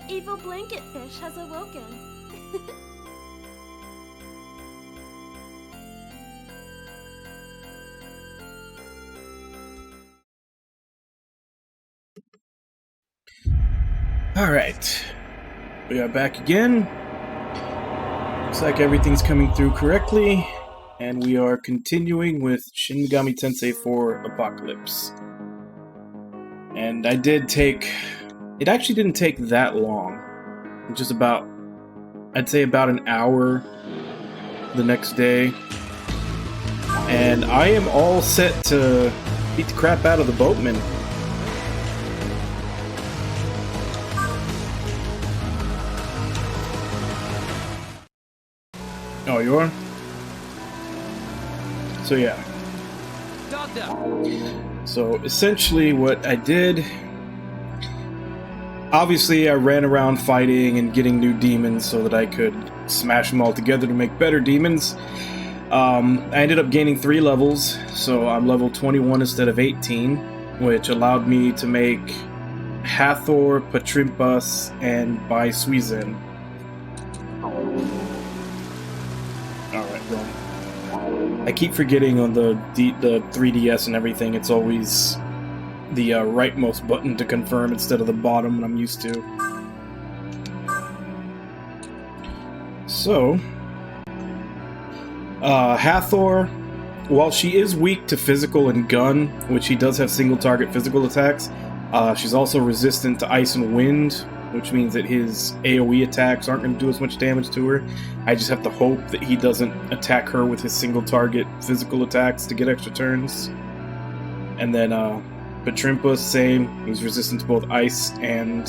evil blanket fish has awoken. Alright, we are back again. Looks like everything's coming through correctly, and we are continuing with Shin Megami Tensei 4 Apocalypse. And I did take... It actually didn't take that long. Just about... I'd say about an hour the next day. And I am all set to beat the crap out of the boatman. Oh, you are? So yeah. So essentially what I did... Obviously I ran around fighting and getting new demons so that I could smash them all together to make better demons. I ended up gaining 3 levels, so I'm level 21 instead of 18, which allowed me to make Hathor, Patrimpas, and Bai Suizhen. I keep forgetting on the 3DS and everything, it's always the rightmost button to confirm instead of the bottom that I'm used to. So, Hathor, while she is weak to physical and gun, which she does have single target physical attacks, she's also resistant to ice and wind, which means that his AoE attacks aren't going to do as much damage to her. I just have to hope that he doesn't attack her with his single target physical attacks to get extra turns. And then Patrimpas, same. He's resistant to both ice and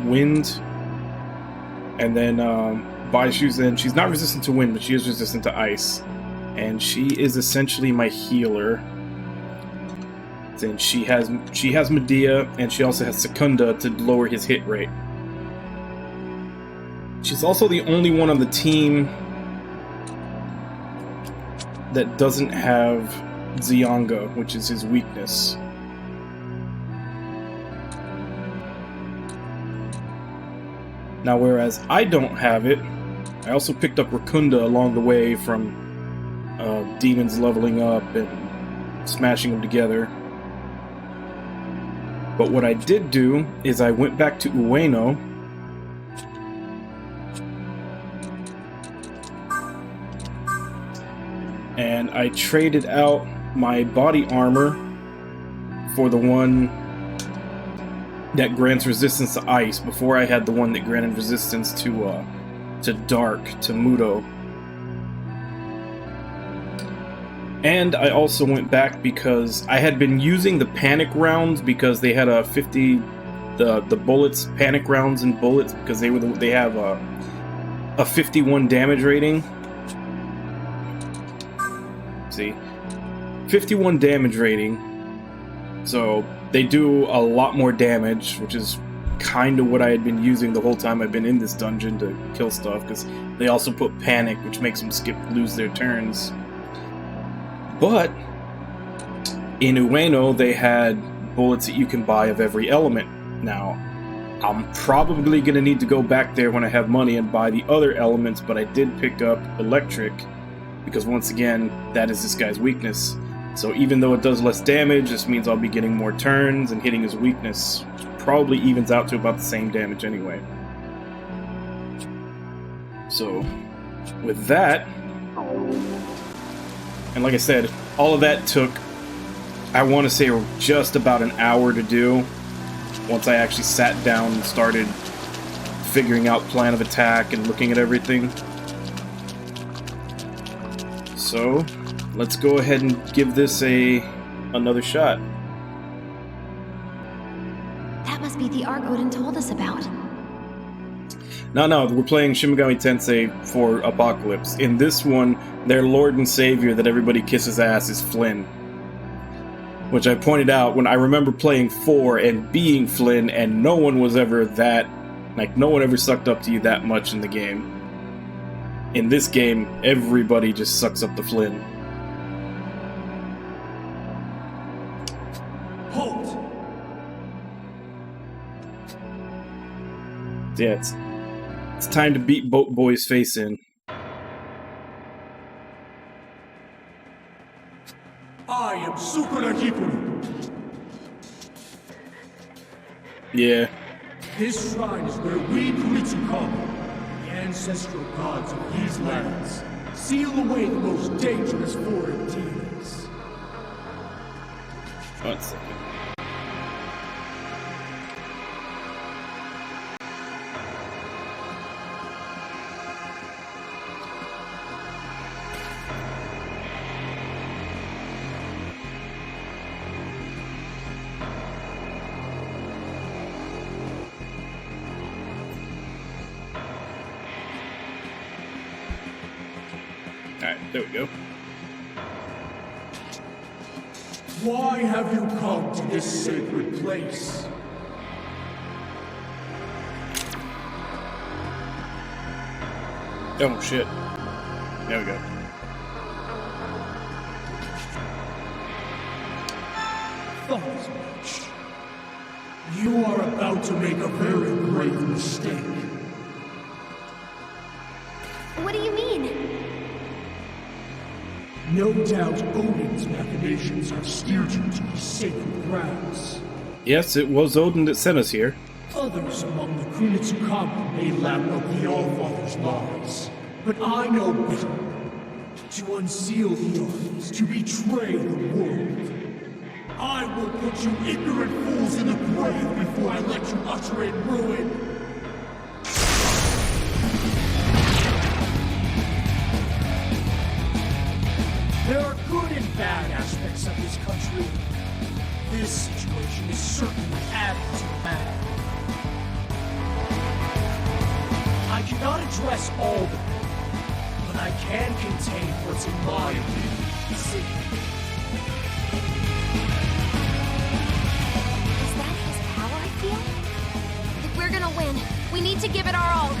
wind. And then Bai Suizhen, she's not resistant to wind, but she is resistant to ice. And she is essentially my healer. And she has Medea, and she also has Secunda to lower his hit rate. She's also the only one on the team that doesn't have Zyanga, which is his weakness. Now, whereas I don't have it, I also picked up Rakunda along the way from demons leveling up and smashing them together. But what I did do is I went back to Ueno and I traded out my body armor for the one that grants resistance to ice. Before I had the one that granted resistance to dark, to Muto. And I also went back because I had been using the panic rounds because they had a 50, the bullets, panic rounds and bullets, because they have a 51 damage rating. See, 51 damage rating. So they do a lot more damage, which is kind of what I had been using the whole time I've been in this dungeon to kill stuff, because they also put panic, which makes them lose their turns. But in Ueno, they had bullets that you can buy of every element. Now, I'm probably going to need to go back there when I have money and buy the other elements, but I did pick up electric, because once again, that is this guy's weakness. So even though it does less damage, this means I'll be getting more turns and hitting his weakness, which probably evens out to about the same damage anyway. So, with that... And like I said, all of that took, I want to say, just about an hour to do. Once I actually sat down and started figuring out plan of attack and looking at everything. So, let's go ahead and give this another shot. That must be the arc Odin told us about. No, we're playing Shin Megami Tensei 4 Apocalypse. In this one, their lord and savior that everybody kisses ass is Flynn. Which I pointed out when I remember playing 4 and being Flynn, and no one was ever that... Like, no one ever sucked up to you that much in the game. In this game, everybody just sucks up to Flynn. Halt! Yeah, it's time to beat Boat Boy's face in. I am Sukuna. Yeah. This shrine is where we Kuritsukama, the ancestral gods of these lands, seal away the most dangerous foreign demons. 1 second. Alright, there we go. Why have you come to this sacred place? Oh shit. There we go. Thought as much. You are about to make a very grave mistake. What do you mean? No doubt Odin's machinations have steered you to these sacred grounds. Yes, it was Odin that sent us here. Others among the Kunitsukama may lap up the Allfather's lies, but I know better. To unseal the armies, to betray the world. I will put you ignorant fools in the grave before I let you utter in ruin. There are good and bad aspects of this country. This situation is certainly adding to the matter. I cannot address all of them, but I can contain what's in my opinion. See, Is that his power I feel? If we're gonna win, we need to give it our all.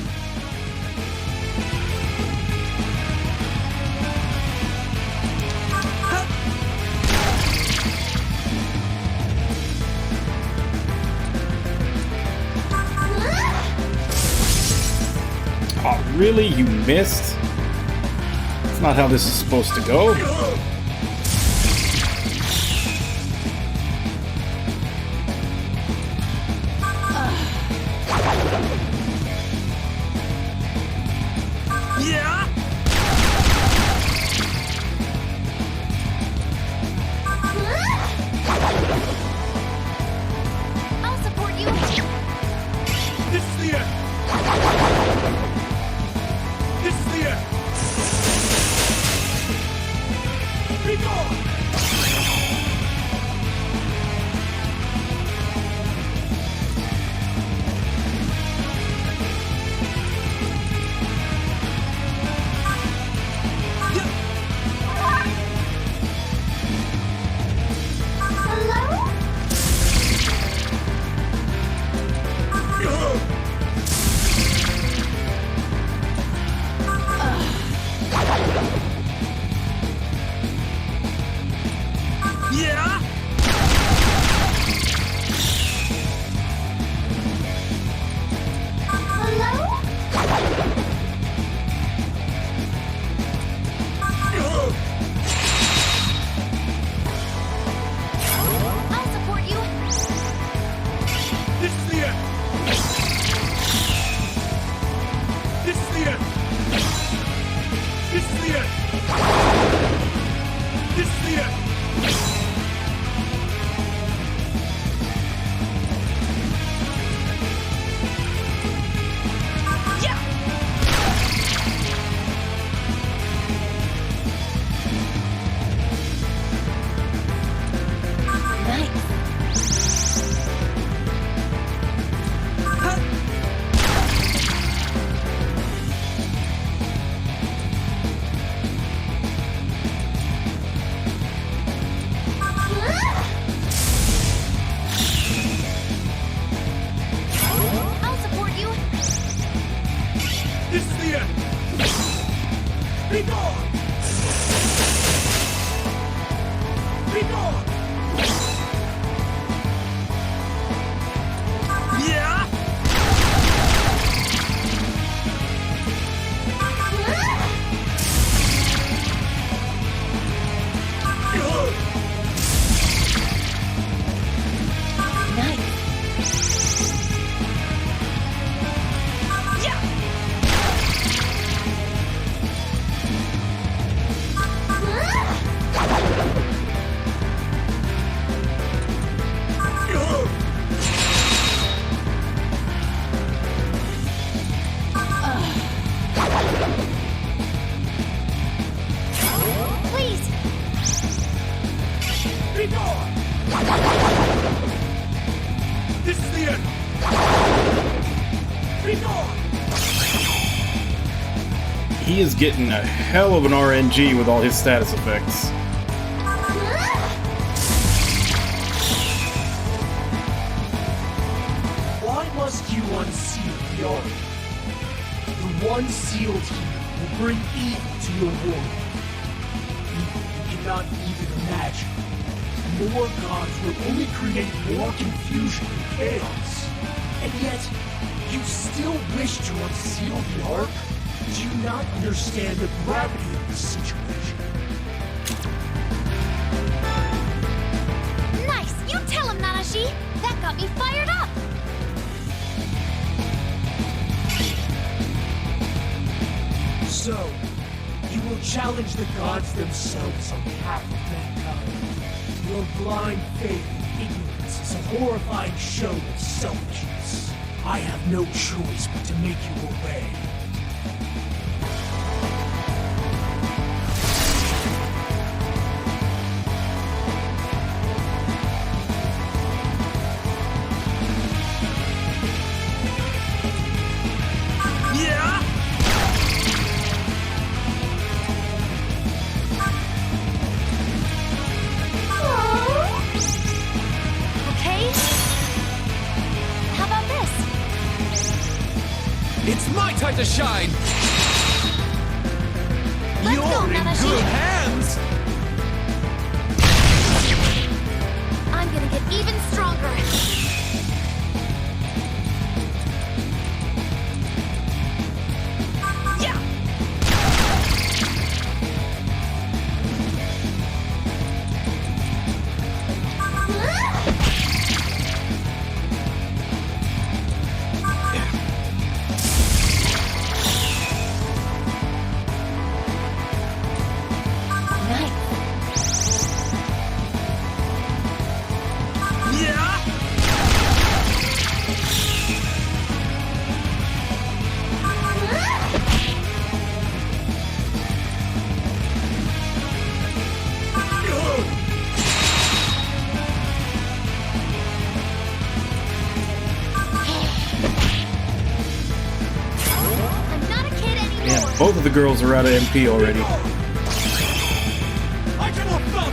Oh, really? You missed? That's not how this is supposed to go. I'll support you. this is the end! This is the end! Be gone! I'll support you. This is the end! This is the end! This is the end! This is the end! I'll support you. This is the end! Be gone! Be gone! gone! This is the end! Be gone! He is getting a hell of an RNG with all his status effects. Why must you unseal the ark? The one sealed here will bring evil to your world. Evil you cannot even imagine. More gods will only create more confusion and chaos. And yet, you still wish to unseal the ark? Do you not understand the gravity of this situation? Nice! You tell him, Nanashi! That got me fired up! So, you will challenge the gods themselves on behalf of mankind. Your blind faith and ignorance is a horrifying show of selfishness. I have no choice but to make you obey. It's my time to shine! Let's You're go, in Nanashi. good hands! I'm gonna get even stronger. Yeah! I'm not a kid anymore. Yeah, both of the girls are out of MP already. I cannot stop!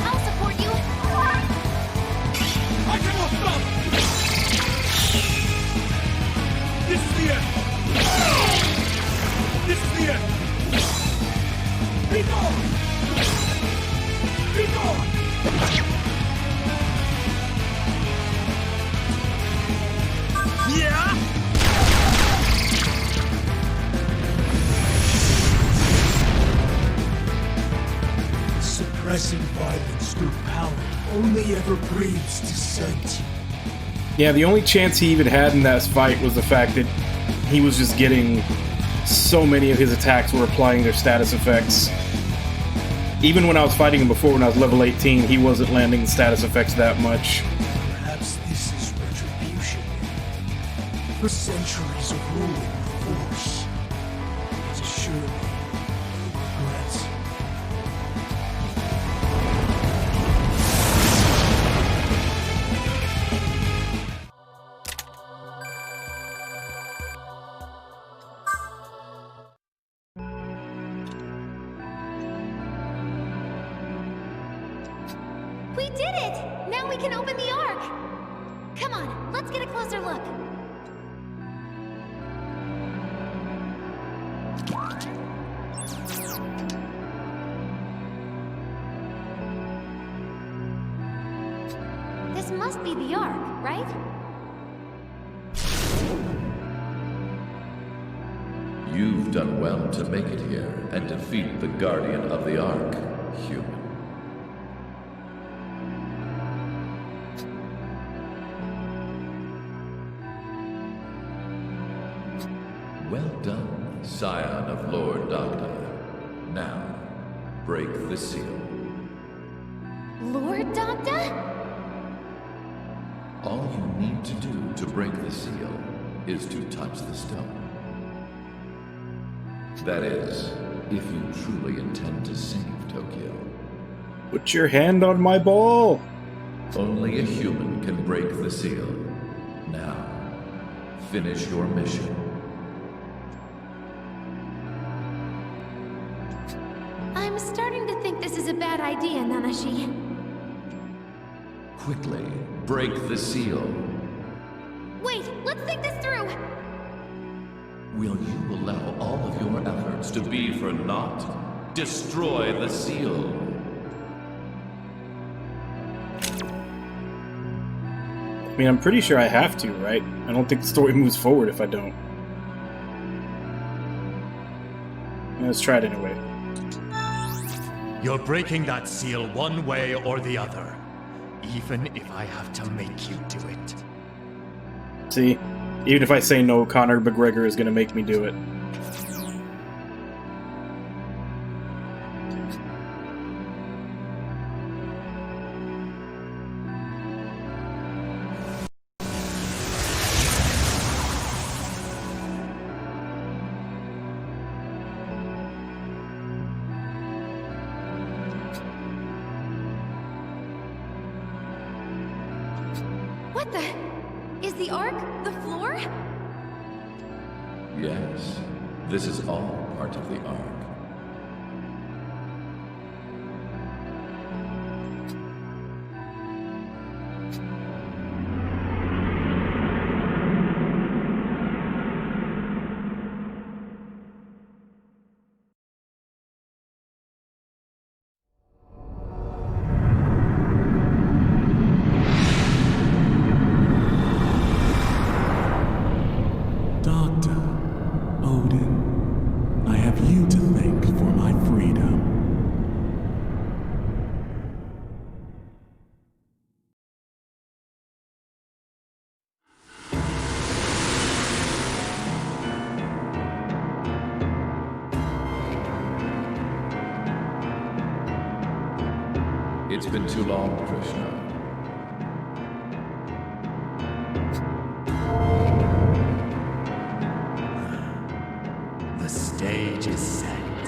I'll support you. I cannot stop! This is the end! This is the end! Be gone! Be gone! Suppressing violence through power only ever breeds dissent. Yeah, the only chance he even had in that fight was the fact that he was just getting so many of his attacks were applying their status effects. Even when I was fighting him before, when I was level 18, he wasn't landing the status effects that much. Perhaps this is retribution. For centuries of ruling with force. It's surely regrets. We did it! Now we can open the Ark! Come on, let's get a closer look. This must be the Ark, right? You've done well to make it here and defeat the Guardian of the Ark, human. Well done, scion of Lord Doctor. Now, break the seal. Lord Doctor? All you need to do to break the seal is to touch the stone. That is, if you truly intend to save Tokyo. Put your hand on my ball! Only a human can break the seal. Now, finish your mission. I'm starting to think this is a bad idea, Nanashi. Quickly, break the seal. Wait, let's think this through! Will you allow all of your efforts to be for naught? Destroy the seal. I mean, I'm pretty sure I have to, right? I don't think the story moves forward if I don't. Let's try it anyway. You're breaking that seal one way or the other, even if I have to make you do it. See? Even if I say no, Conor McGregor is gonna make me do it. What the? Is the Ark the floor? Yes, this is all part of the Ark. Doctor, Odin, I have you to thank for my freedom. It's been too long, Krishna. The stage is set.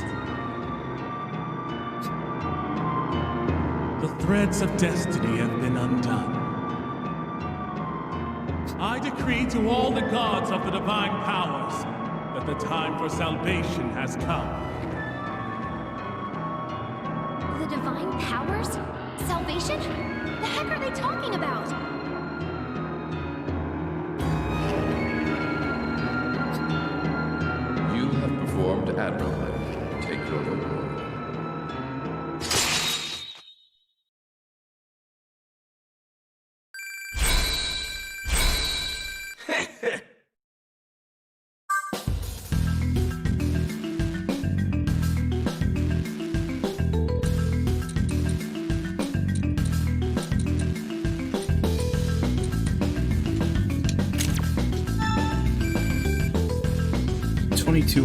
The threads of destiny have been undone. I decree to all the gods of the divine powers that the time for salvation has come. The divine powers? Salvation? The heck are they talking about? You have performed admirably. Take your reward.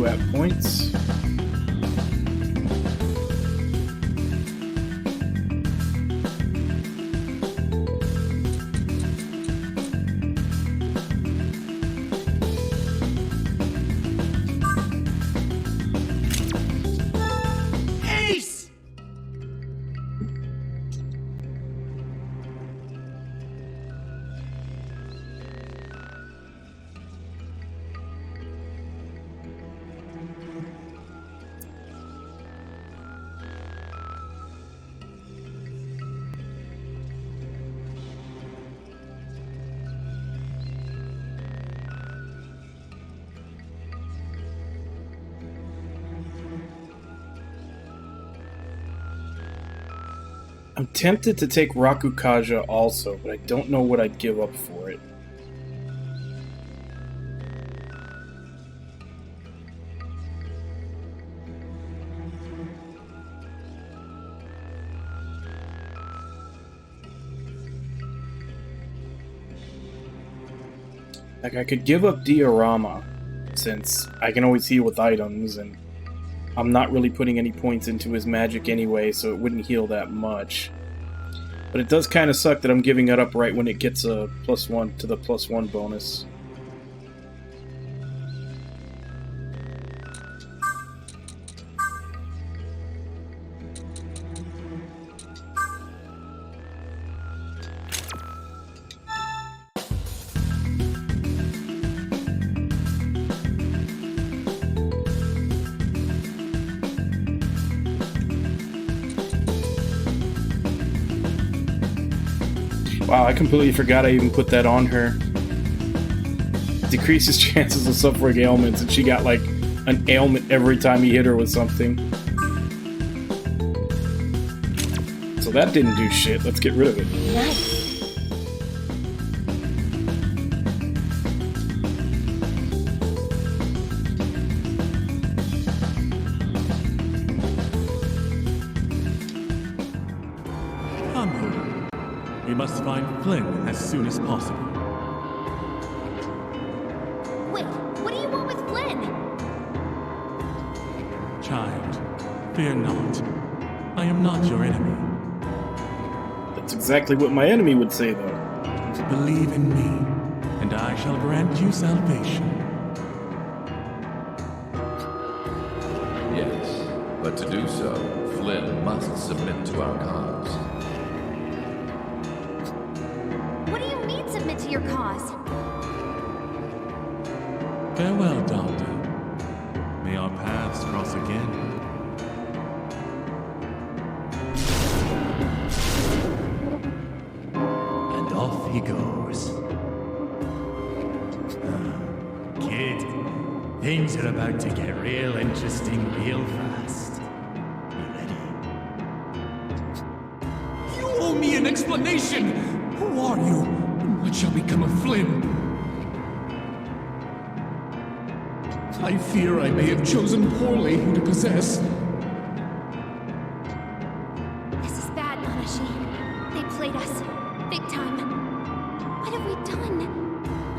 At points. Ace! I'm tempted to take Rakukaja also, but I don't know what I'd give up for it. Like, I could give up Diorama since I can always heal with items, and I'm not really putting any points into his magic anyway, so it wouldn't heal that much. But it does kind of suck that I'm giving it up right when it gets a +1 to the +1 bonus. Wow, I completely forgot I even put that on her. Decreases chances of suffering ailments, and she got like an ailment every time he hit her with something. So that didn't do shit. Let's get rid of it. Nice. Come here. We must find Flynn as soon as possible. Wait, what do you want with Flynn? Child, fear not. I am not your enemy. That's exactly what my enemy would say, though. Believe in me, and I shall grant you salvation. Yes, but to do so, Flynn must submit to our cause. What do you mean submit to your cause? Farewell, Doctor. May our paths cross again. And off he goes. Kid, things are about to get real interesting real fast. You ready? You owe me an explanation! Who are you? And what shall become of Flynn? I fear I may have chosen poorly who to possess. This is bad, Nanashi. They played us. Big time. What have we done?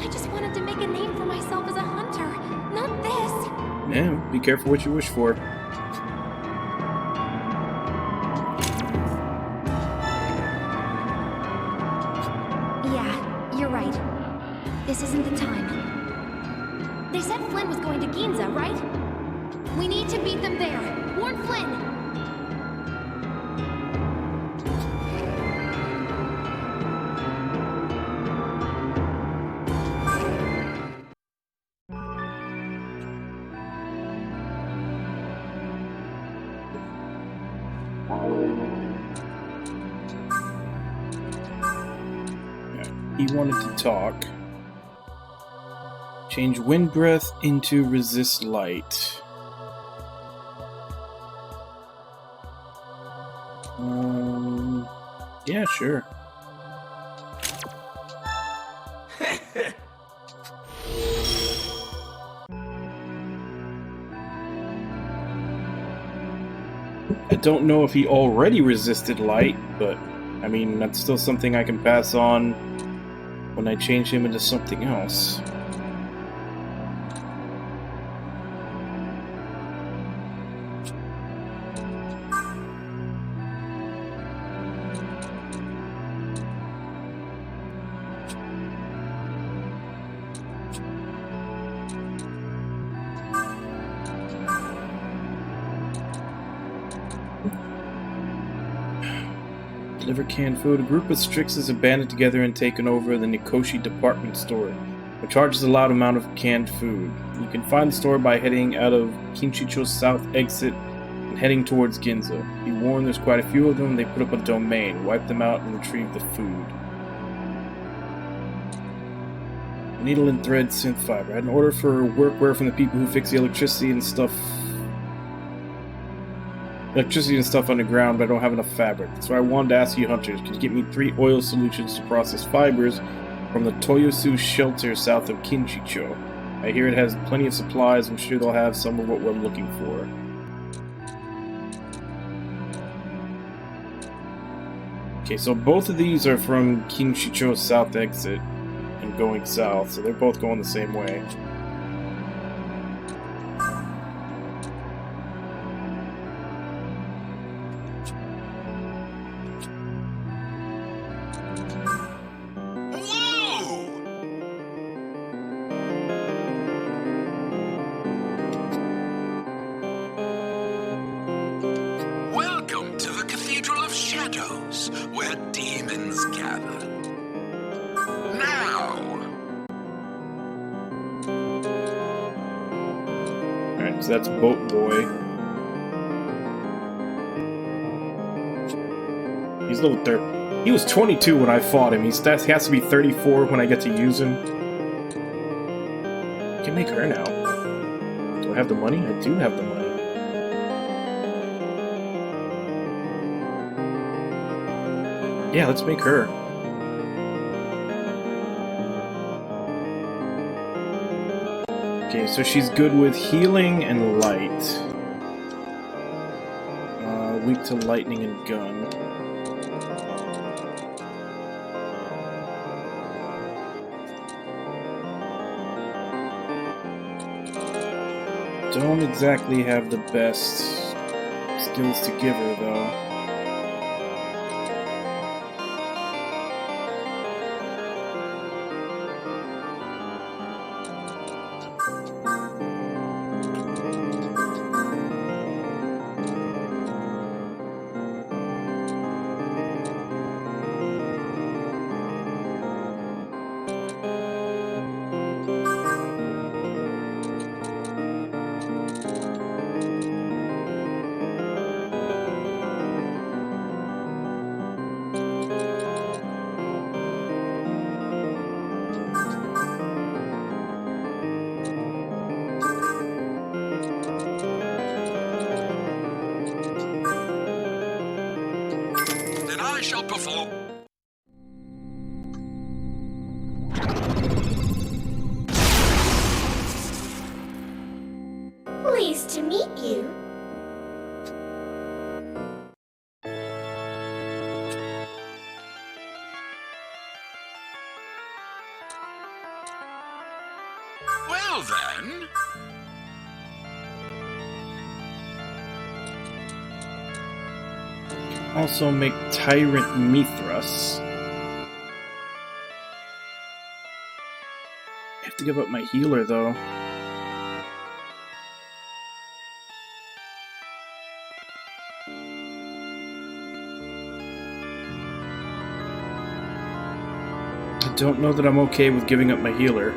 I just wanted to make a name for myself as a hunter, not this. Yeah, be careful what you wish for. Yeah, you're right. This isn't the time. They said Flynn was going to Ginza, right? We need to beat them there. Warn Flynn! He wanted to talk. Change wind breath into resist light. Yeah, sure. I don't know if he already resisted light, but I mean, that's still something I can pass on when I change him into something else. Deliver canned food. A group of Strixes have banded together and taken over the Nikoshi department store, which charges a loud amount of canned food. You can find the store by heading out of Kinshicho's south exit and heading towards Ginza. Be warned, there's quite a few of them. They put up a domain. Wipe them out and retrieve the food. Needle and thread, synth fiber. I had an order for workwear from the people who fix the electricity and stuff underground, but I don't have enough fabric. So I wanted to ask you hunters, could you get me 3 oil solutions to process fibers from the Toyosu shelter south of Kinshicho? I hear it has plenty of supplies. I'm sure they'll have some of what we're looking for. Okay, so both of these are from Kinshicho's south exit and going south, so they're both going the same way. Whoa! Welcome to the Cathedral of Shadows, where demons gather. Now! Alright, so that's Boat Boy. He's level 30. He was 22 when I fought him. He has to be 34 when I get to use him. I can make her now. Do I have the money? I do have the money. Yeah, let's make her. Okay, so she's good with healing and light. Weak to lightning and gun. Don't exactly have the best skills to give her, though. Then I shall perform. Pleased to meet you. Well then. Also make Tyrant Mithras. I have to give up my healer, though. I don't know that I'm okay with giving up my healer.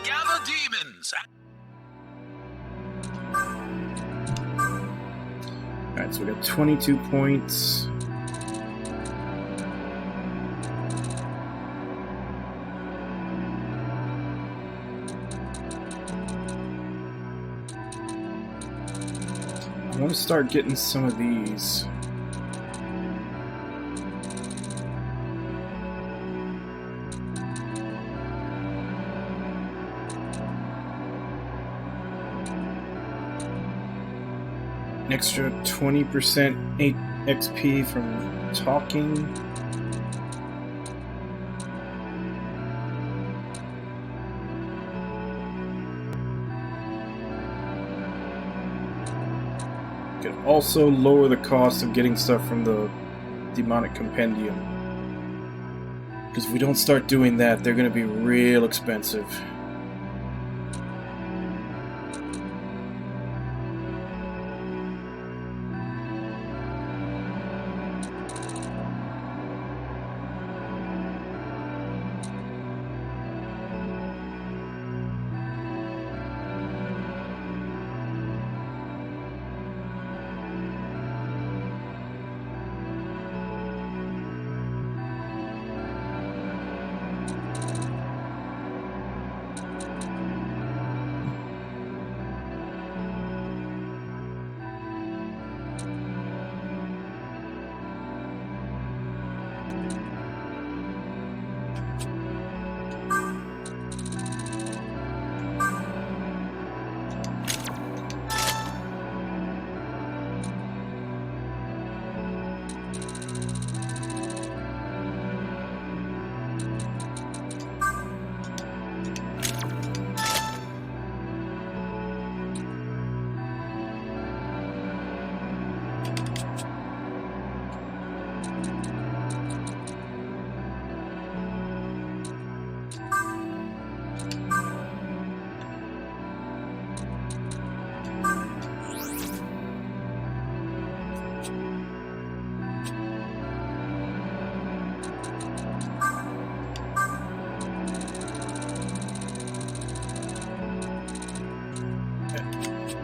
Gather demons! Alright, so we got 22 points. I want to start getting some of these. An extra 20% XP from talking. Can also lower the cost of getting stuff from the demonic compendium. Because if we don't start doing that, they're going to be real expensive.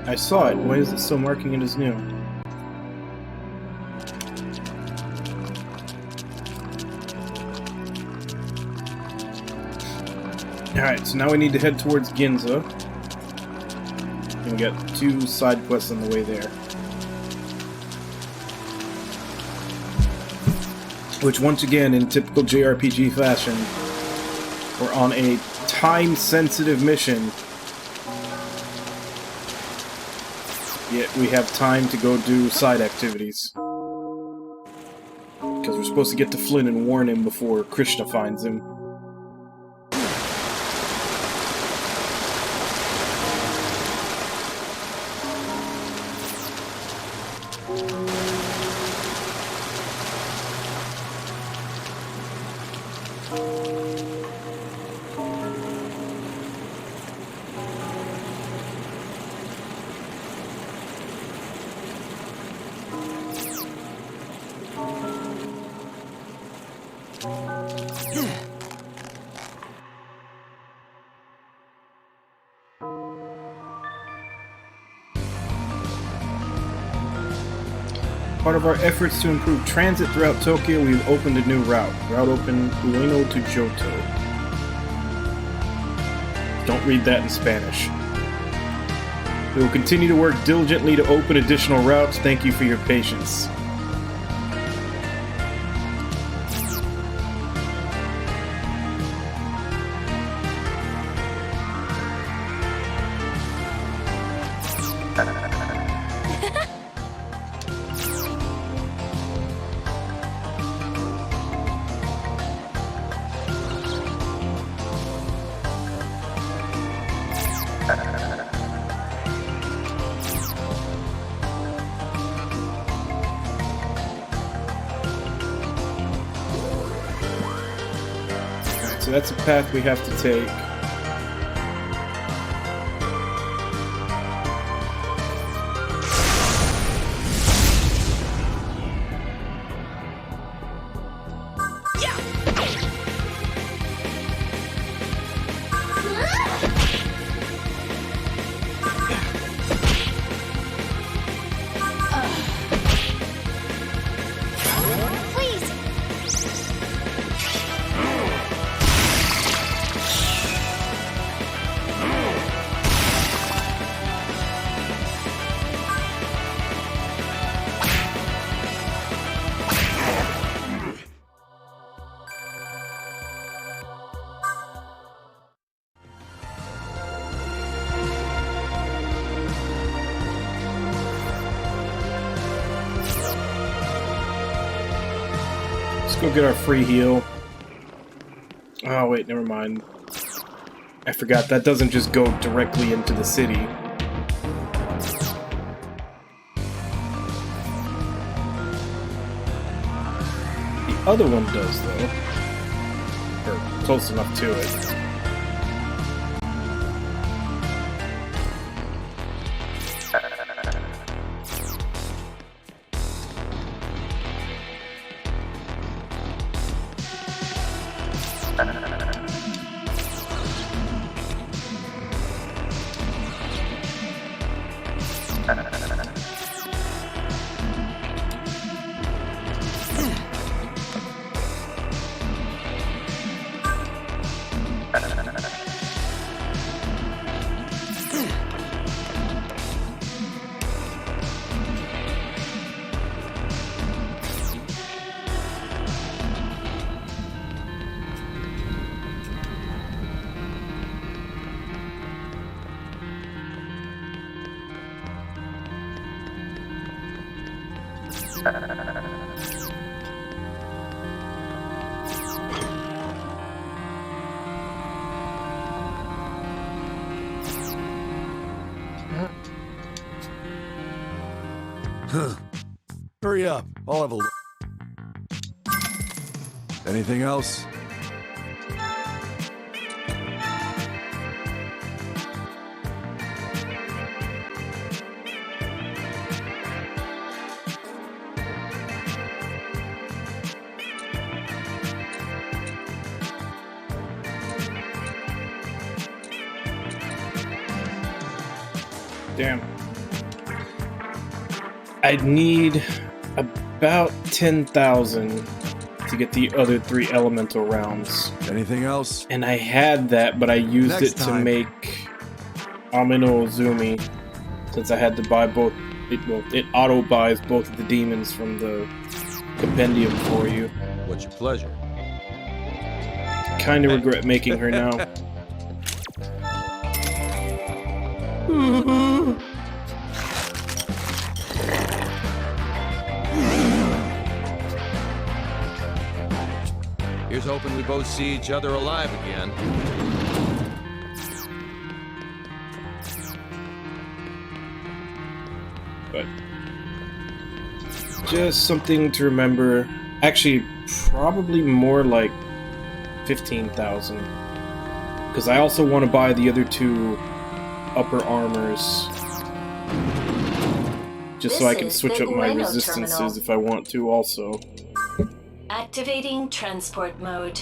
I saw it. Why is it still marking it as new? Alright, so now we need to head towards Ginza. And we got 2 side quests on the way there. Which, once again, in typical JRPG fashion, we're on a time-sensitive mission. Yet we have time to go do side activities. Because we're supposed to get to Flynn and warn him before Krishna finds him. Part of our efforts to improve transit throughout Tokyo, we've opened a new route. Route open Ueno to Johto. Don't read that in Spanish. We will continue to work diligently to open additional routes. Thank you for your patience. So that's a path we have to take. Let's go get our free heal. Oh wait, never mind. I forgot, that doesn't just go directly into the city. The other one does, though. Or close enough to it. Hurry up. I'll have a look. Anything else? Damn. I'd need about 10,000 to get the other 3 elemental rounds. Anything else? And I had that, but I used Next it to time. make Amino Uzumi, since I had to buy both. It auto buys both of the demons from the compendium for you. What's your pleasure? Kind of regret making her now. Here's hoping we both see each other alive again. But just something to remember. Actually, probably more like 15,000. Because I also want to buy the other 2 upper armors. Just so I can switch up my resistances if I want to also. Activating transport mode.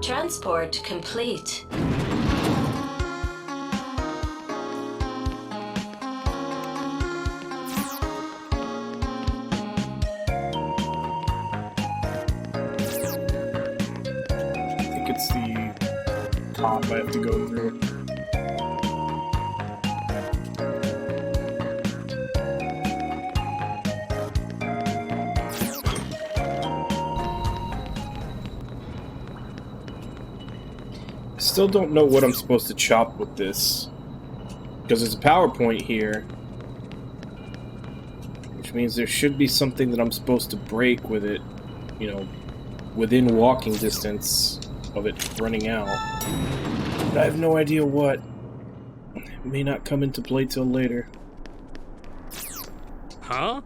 Transport complete. It's the top I have to go through. Still don't know what I'm supposed to chop with this, because there's a PowerPoint here, which means there should be something that I'm supposed to break with it, you know, within walking distance of it running out. But I have no idea what. It may not come into play till later. Huh?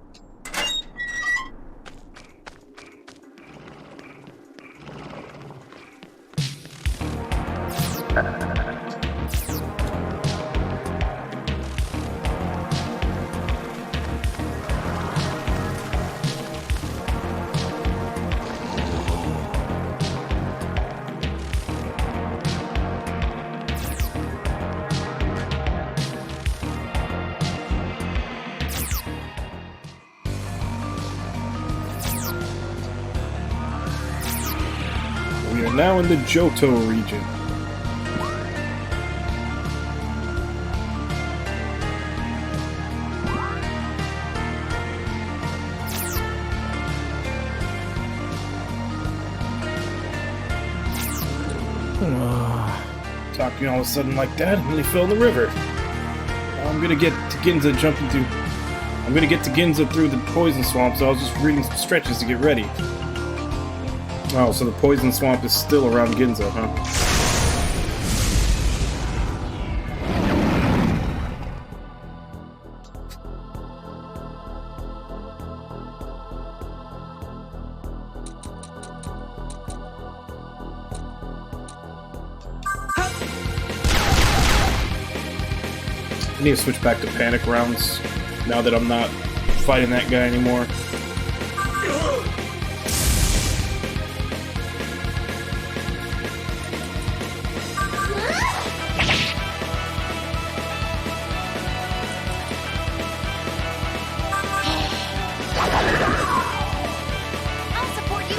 We are now in the Johto region. Talking all of a sudden like that, and they fell in the river. I'm gonna get to Ginza jumping through. I'm gonna get to Ginza through the poison swamp, so I was just reading some stretches to get ready. Oh, so the poison swamp is still around Ginza, huh? I need to switch back to panic rounds now that I'm not fighting that guy anymore. I'll support you.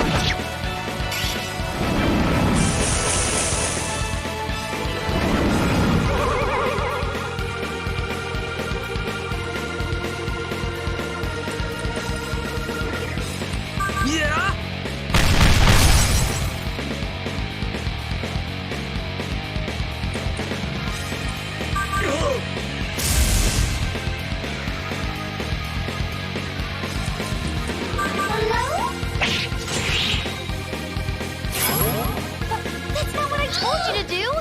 told you to do!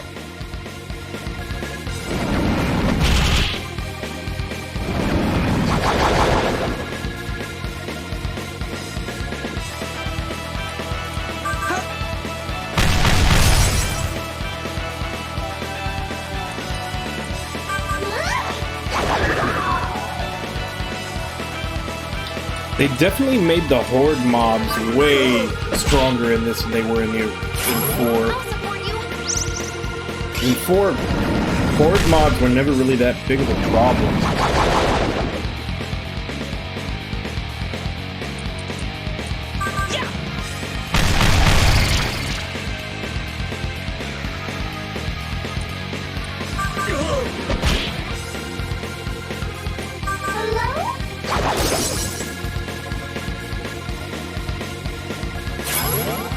They definitely made the horde mobs way stronger in this than they were in 4. I'll support you! In 4, horde mobs were never really that big of a problem.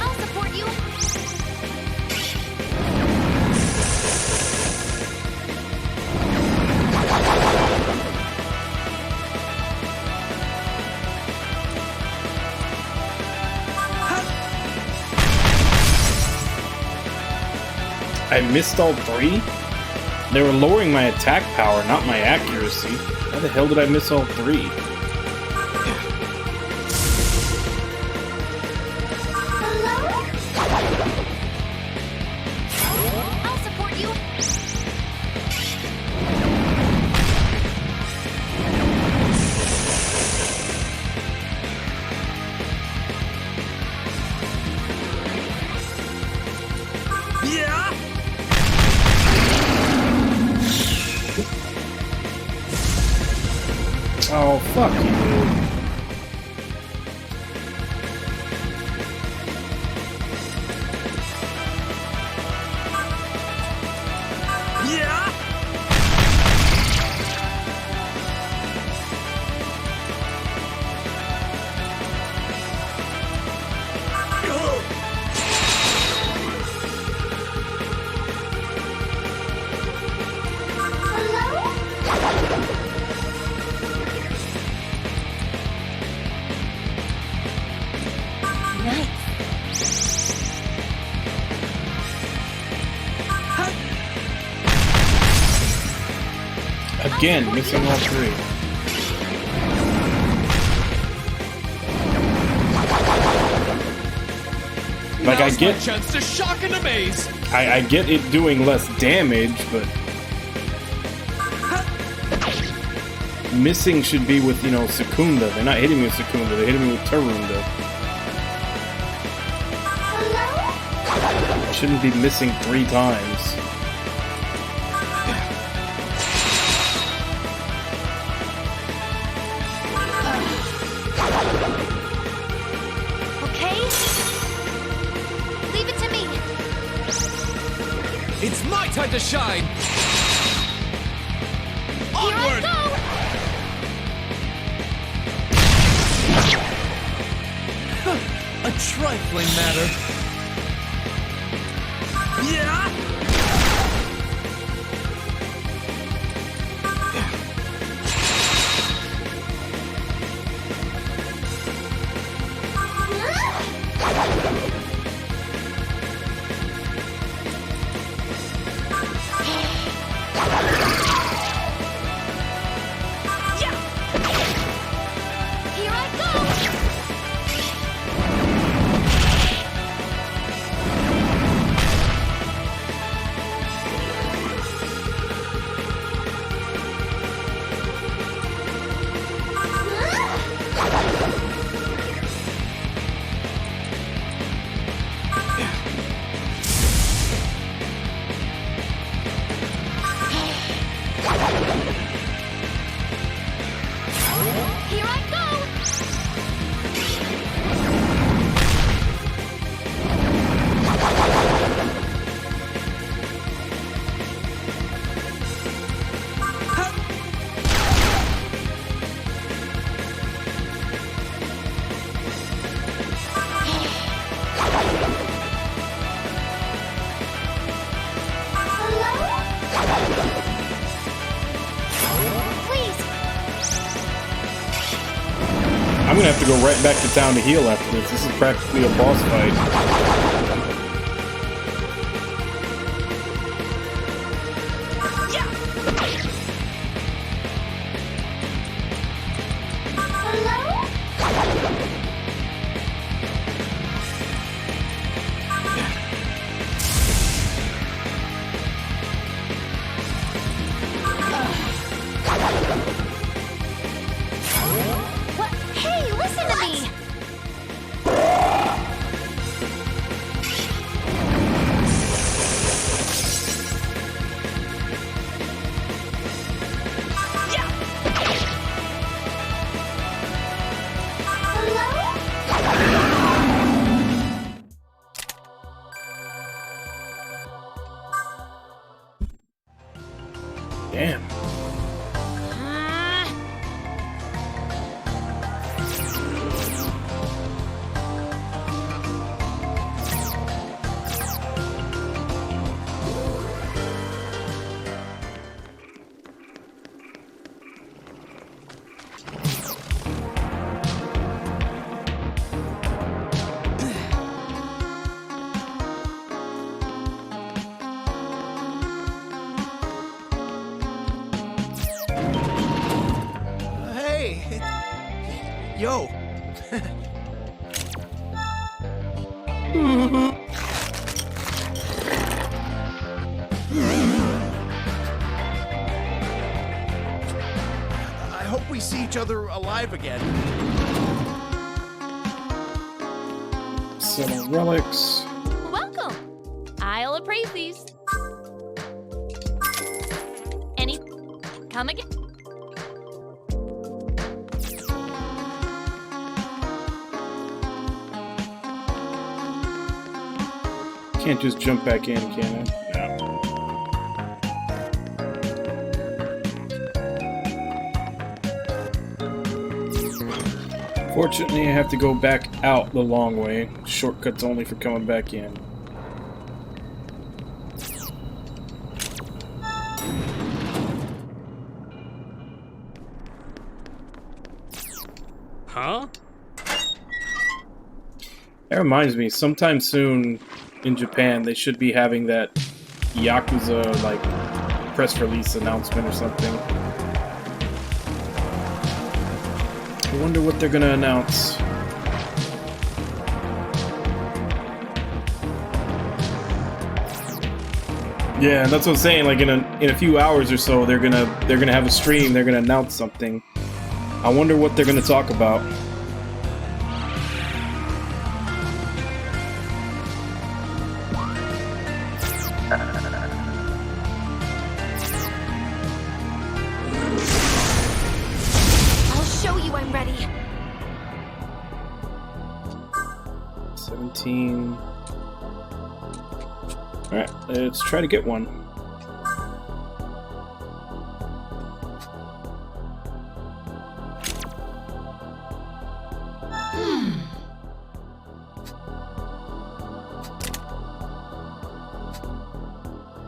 I'll support you! I missed all 3? They were lowering my attack power, not my accuracy. How the hell did I miss all 3? I'll support you! Oh, fuck you. Again, missing all 3. Like, I get chance to shock and amaze. I get it doing less damage, but missing should be with, you know, Secunda. They're not hitting me with Secunda, they're hitting me with Tarunda. I shouldn't be missing 3 times. It's my time to shine! Onward! A trifling matter. Yeah! I'm gonna have to go right back to town to heal after this. This is practically a boss fight. Damn. Yo! I hope we see each other alive again. Some relics. Welcome! I'll appraise these. Any... Come again? Can't just jump back in, can I? No. Fortunately, I have to go back out the long way. Shortcuts only for coming back in. Huh? That reminds me, sometime soon in Japan, they should be having that Yakuza, like, press release announcement or something. I wonder what they're gonna announce. Yeah, that's what I'm saying. Like in a few hours or so, they're gonna have a stream. They're gonna announce something. I wonder what they're gonna talk about. I'll show you I'm ready. 17. Alright, let's try to get one.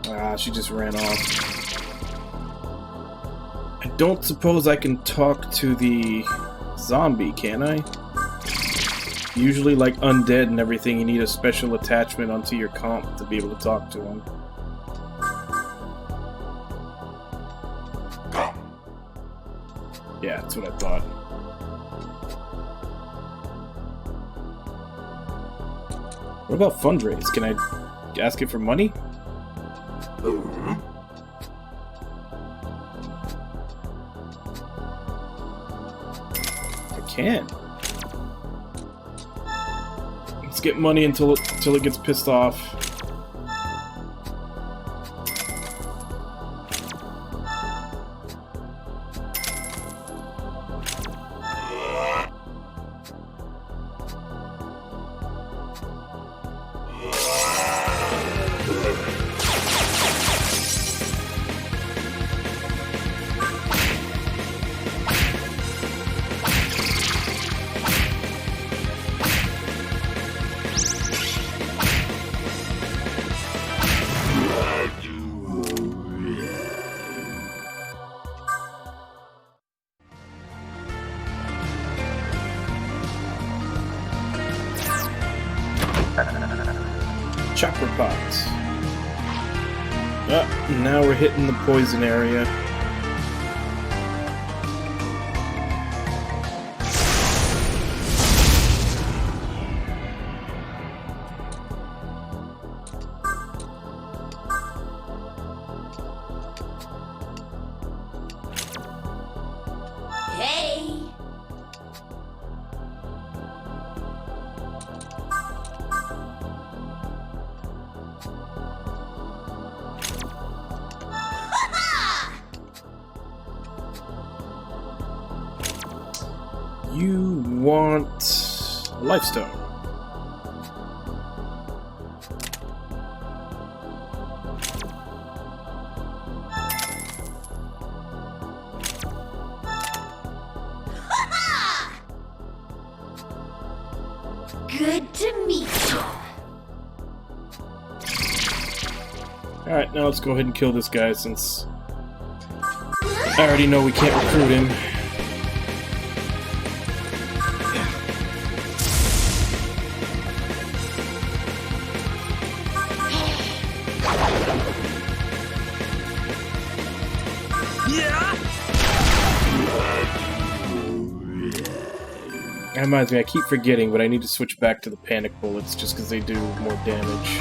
Ah, she just ran off. I don't suppose I can talk to the zombie, can I? Usually, like undead and everything, you need a special attachment onto your comp to be able to talk to him. Yeah, that's what I thought. What about fundraise? Can I ask it for money? I can. Let's get money until it gets pissed off. Chopper pots. Now we're hitting the poison area. Hey! You want a lifestone. Alright, now let's go ahead and kill this guy since I already know we can't recruit him. That reminds me, I keep forgetting, but I need to switch back to the panic bullets just because they do more damage.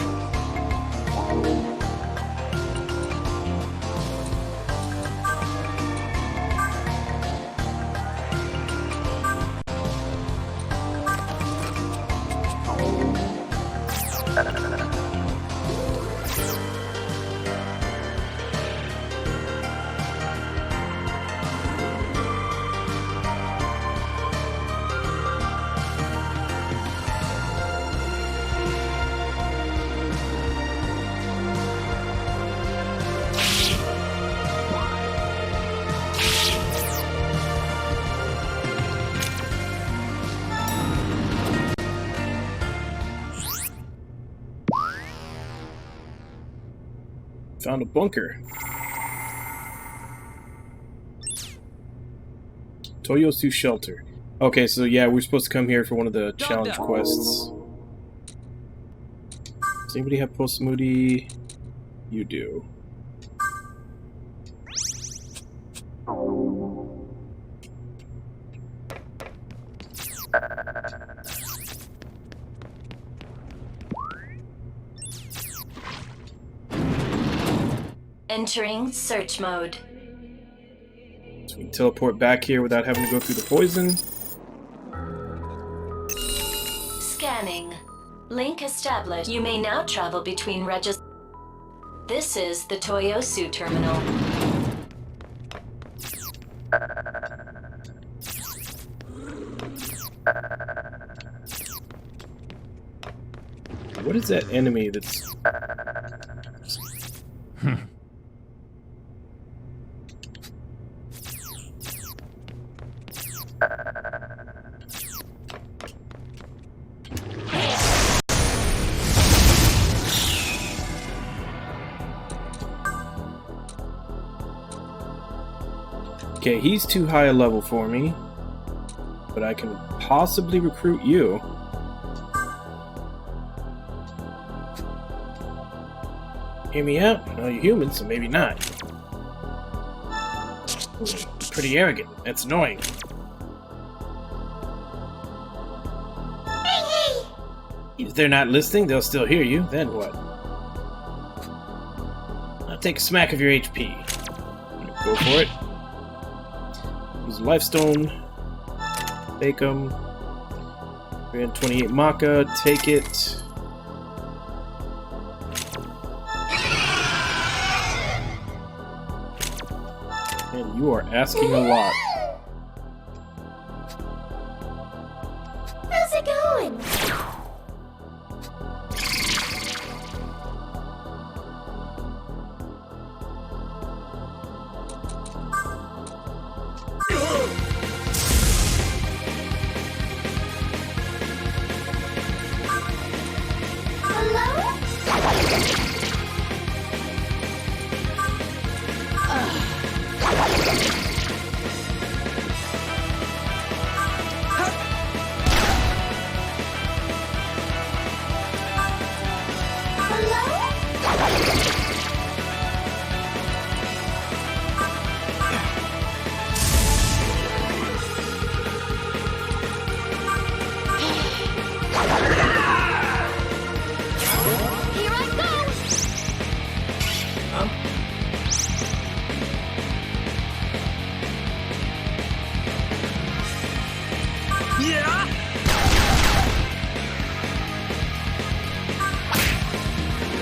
Found a bunker. Toyosu Shelter. Okay, so yeah, we're supposed to come here for one of the challenge quests. Does anybody have Post Moody? You do. Entering search mode. So we can teleport back here without having to go through the poison. Scanning. Link established. You may now travel between registers. This is the Toyosu terminal. What is that enemy that's... Okay, he's too high a level for me, but I can possibly recruit you. Hear me out? No, you're human, so maybe not. Pretty arrogant. That's annoying. If they're not listening, they'll still hear you. Then what? I'll take a smack of your HP. Go for it. Use Lifestone. Take them. 328 Maka. Take it. Man, you are asking a lot. How's it going?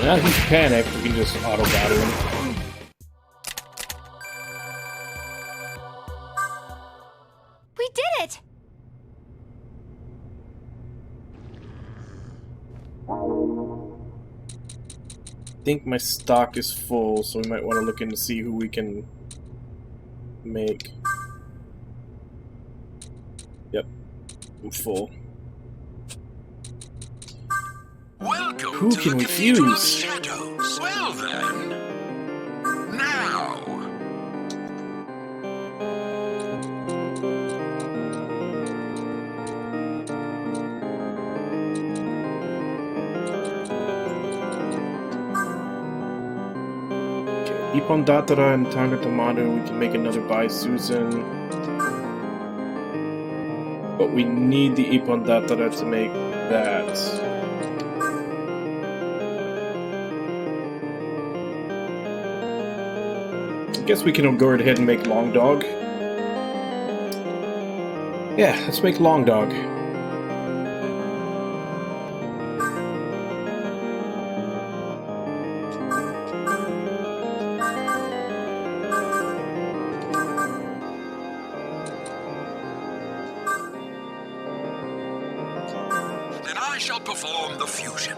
Now he's panicked, we can just auto-battle him. We did it! I think my stock is full, so we might want to look in to see who we can make. Yep, I'm full. Welcome Who to can the we Cathedral of fuse? Shadows. Well then, Ipon Datara and Tanga Tamano, we can make another by Susan. But we need the Ipon Datara to make that. I guess we can go ahead and make Long Dog. Yeah, let's make Long Dog. Then I shall perform the fusion.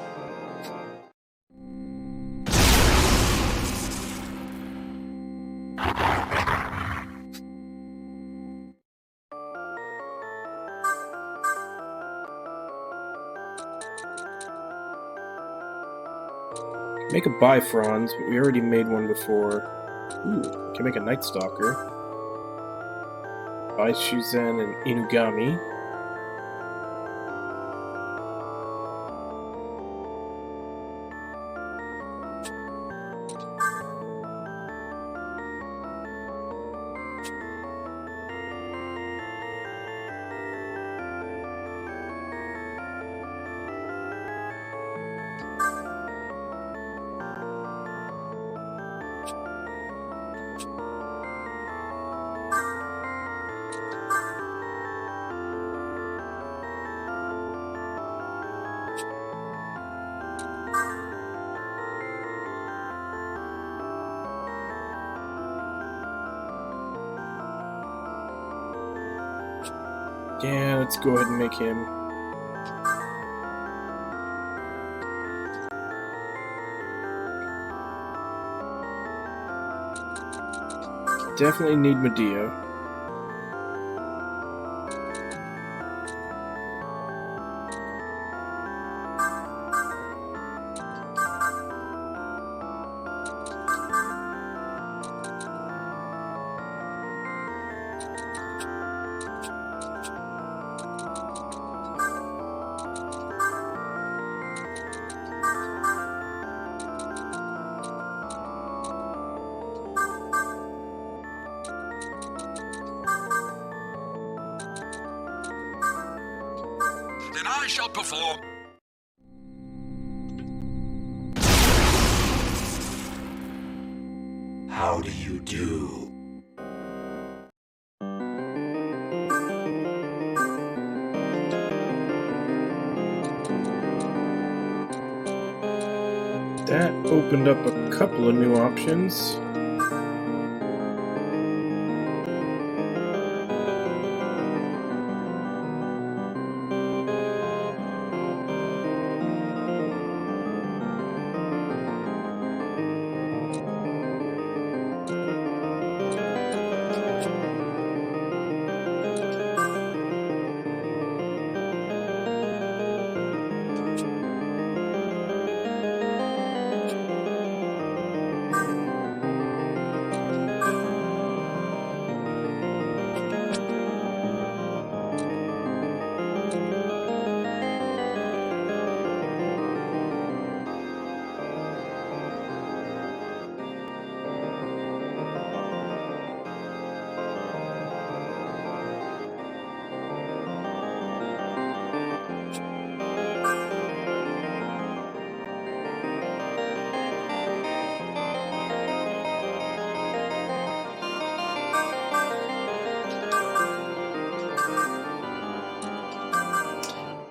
Make a Bifrons, but we already made one before. Ooh, can make a Night Stalker. Baishuzen and Inugami. Yeah, let's go ahead and make him. Definitely need Medea. Then I shall perform. How do you do? That opened up a couple of new options.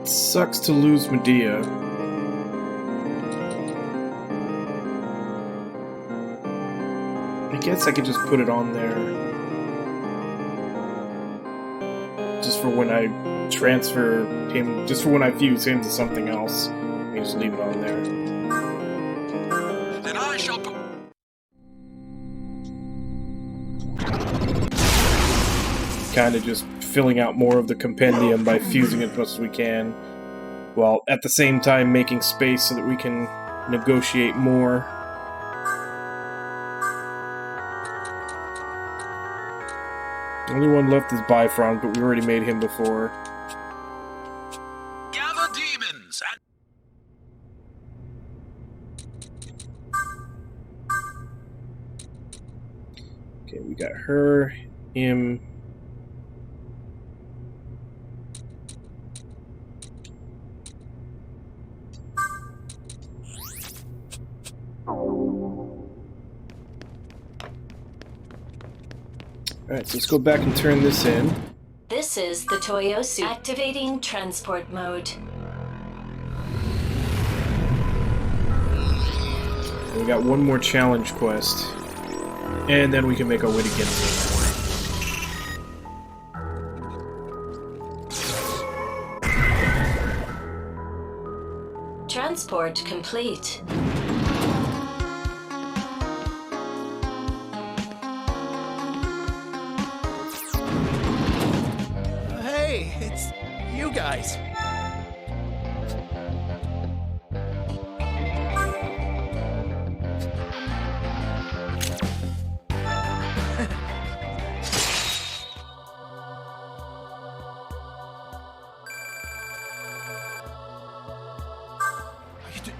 Sucks to lose Medea. I guess I could just put it on there. Just for when I transfer him, just for when I fuse him to something else. I can just leave it on there. Then I shall Kind of just filling out more of the compendium by fusing it as much as we can, while at the same time making space so that we can negotiate more. The only one left is Bifront, but we already made him before. gather demons and Okay, we got her, him. Alright, so let's go back and turn this in. This is the Toyo suit. Activating transport mode. We got one more challenge quest. And then we can make our way to Ginza. Transport complete. Hey, it's you guys.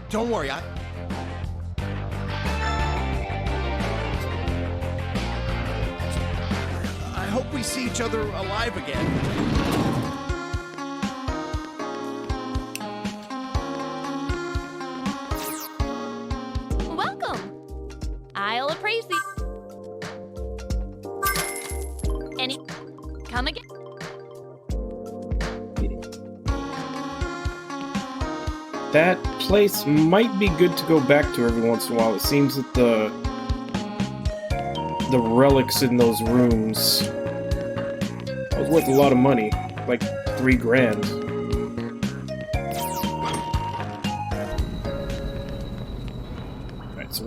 Don't worry, I hope we see each other alive again. Welcome! I'll appraise the... Any... Come again? That place might be good to go back to every once in a while. It seems that the relics in those rooms was worth a lot of money, like $3 grand. Alright, so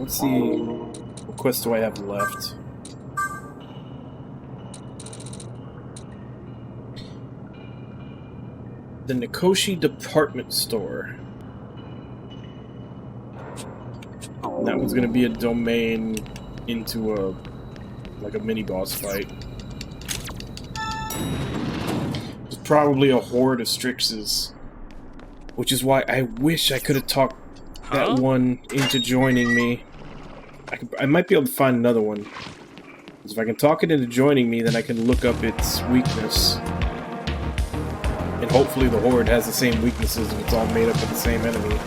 what quest do I have left? The Nikoshi department store. And that one's gonna be a domain into a mini boss fight. There's probably a horde of Strixes, which is why I wish I could have talked that one into joining me. I might be able to find another one. Because if I can talk it into joining me, then I can look up its weakness. And hopefully the horde has the same weaknesses and it's all made up of the same enemy.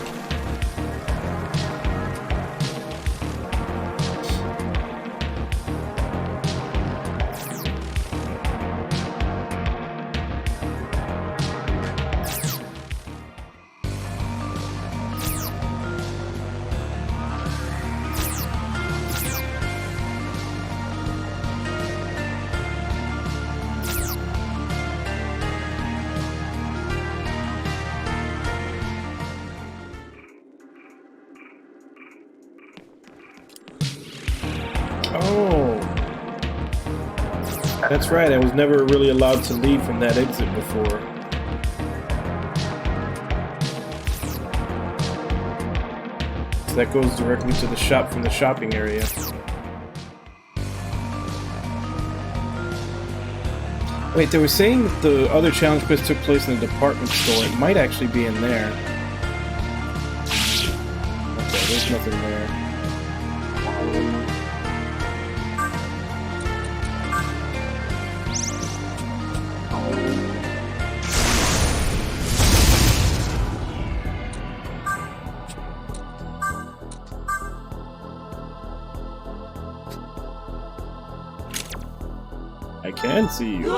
Oh, that's right. I was never really allowed to leave from that exit before. So that goes directly to the shop from the shopping area. Wait, they were saying that the other challenge quest took place in the department store. It might actually be in there. Okay, there's nothing there. I can see you.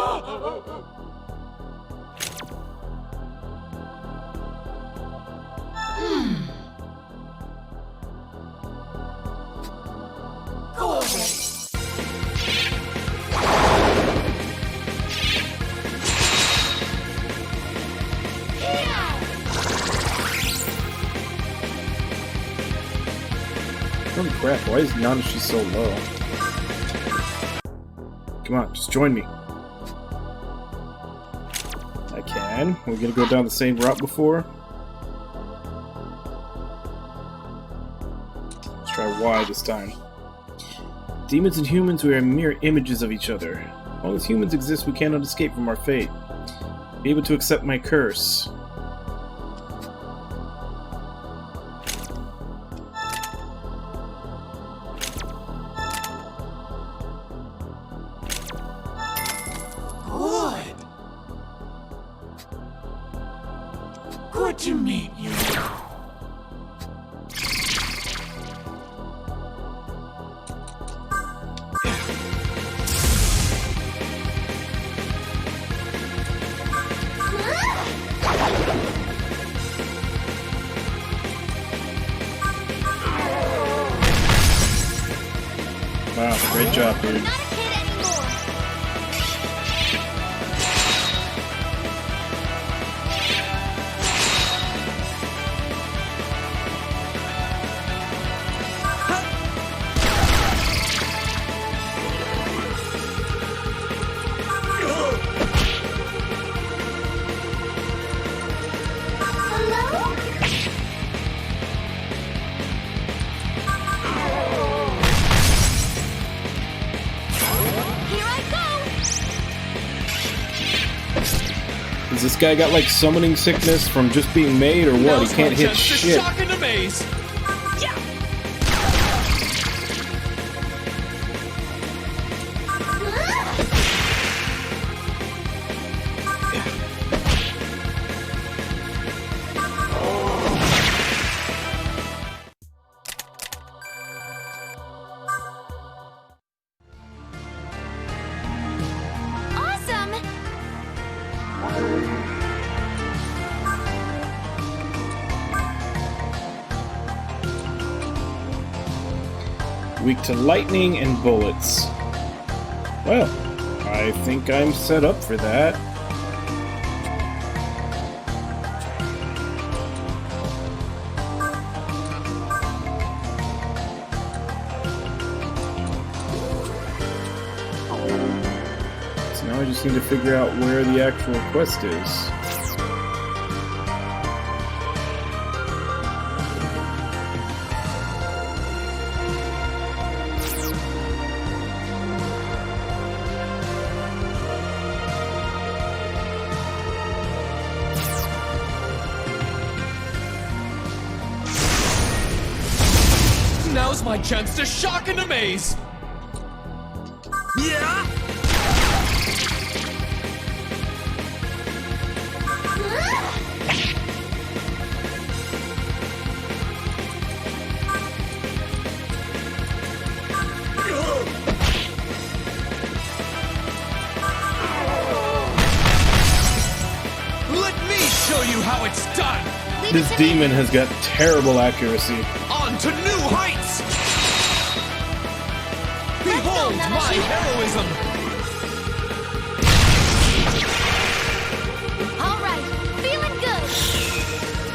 Holy crap, why is Nanashi so low? Come on, just join me. I can. We're gonna go down the same route before. Let's try Y this time. Demons and humans, we are mere images of each other. As long as humans exist, we cannot escape from our fate. Be able to accept my curse. Wow, great job, dude. Not a kid anymore. Hello? Here I go. Has this guy got like summoning sickness from just being made or what? Now's He can't my hit chance to shit. shock and amaze. Awesome. Weak to lightning and bullets. Well, I think I'm set up for that. So now I just need to figure out where the actual quest is. Now's my chance to shock and amaze. Yeah. Let me show you how it's done. Leave This it to me. demon has got terrible accuracy. On to new heights! Behold Namashi. my heroism! All right, feeling good.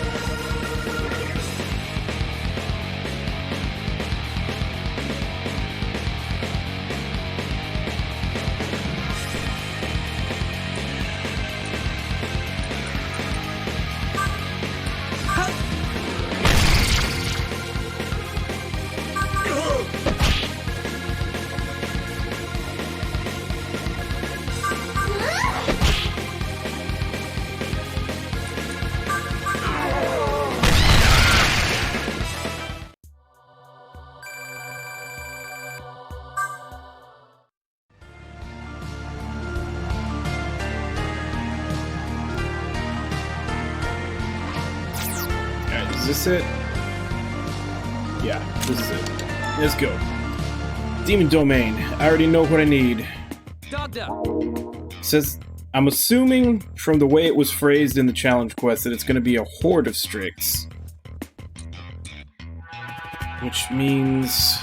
Alright, is this it? Yeah, this is it. Let's go. Demon Domain. I already know what I need. Says, I'm assuming from the way it was phrased in the challenge quest that it's going to be a horde of Strix. Which means...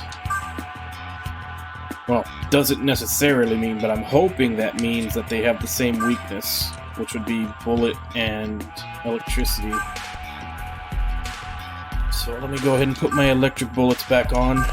Well, doesn't necessarily mean, but I'm hoping that means that they have the same weakness, which would be bullet and electricity. So let me go ahead and put my electric bullets back on.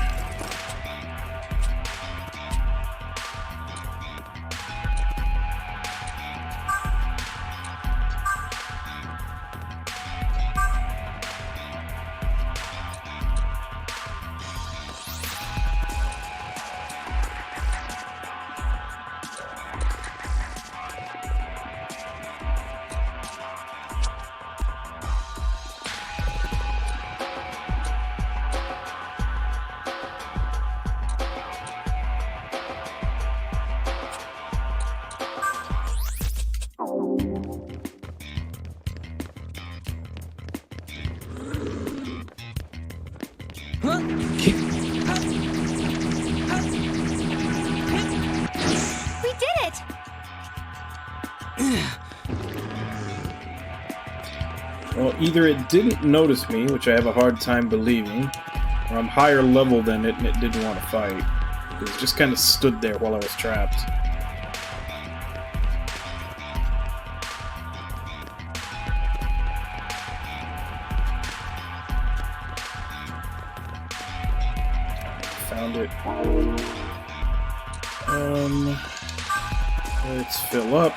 We did it! Well, either it didn't notice me, which I have a hard time believing, or I'm higher level than it and it didn't want to fight. It just kind of stood there while I was trapped. Found it. Let's fill up.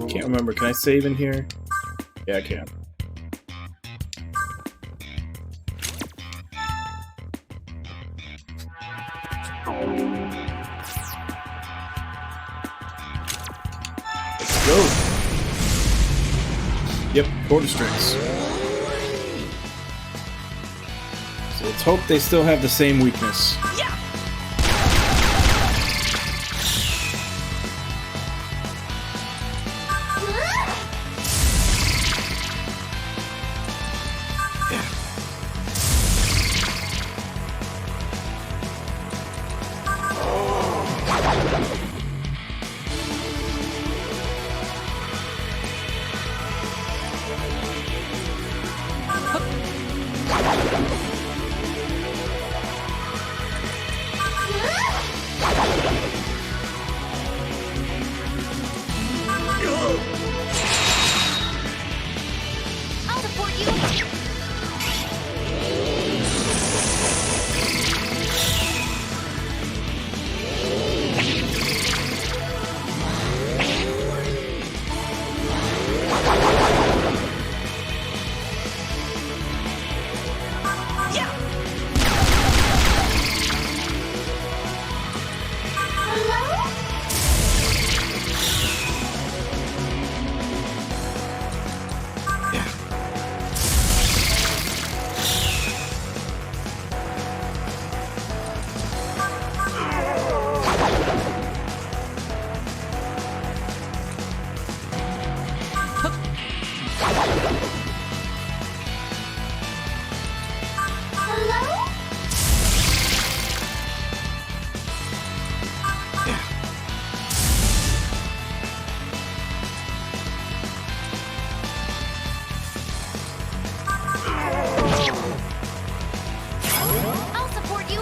Can't remember. Can I save in here? Yeah, I can. Let's go. Yep, quarter strings. So let's hope they still have the same weakness. I'll support you. I'll support you.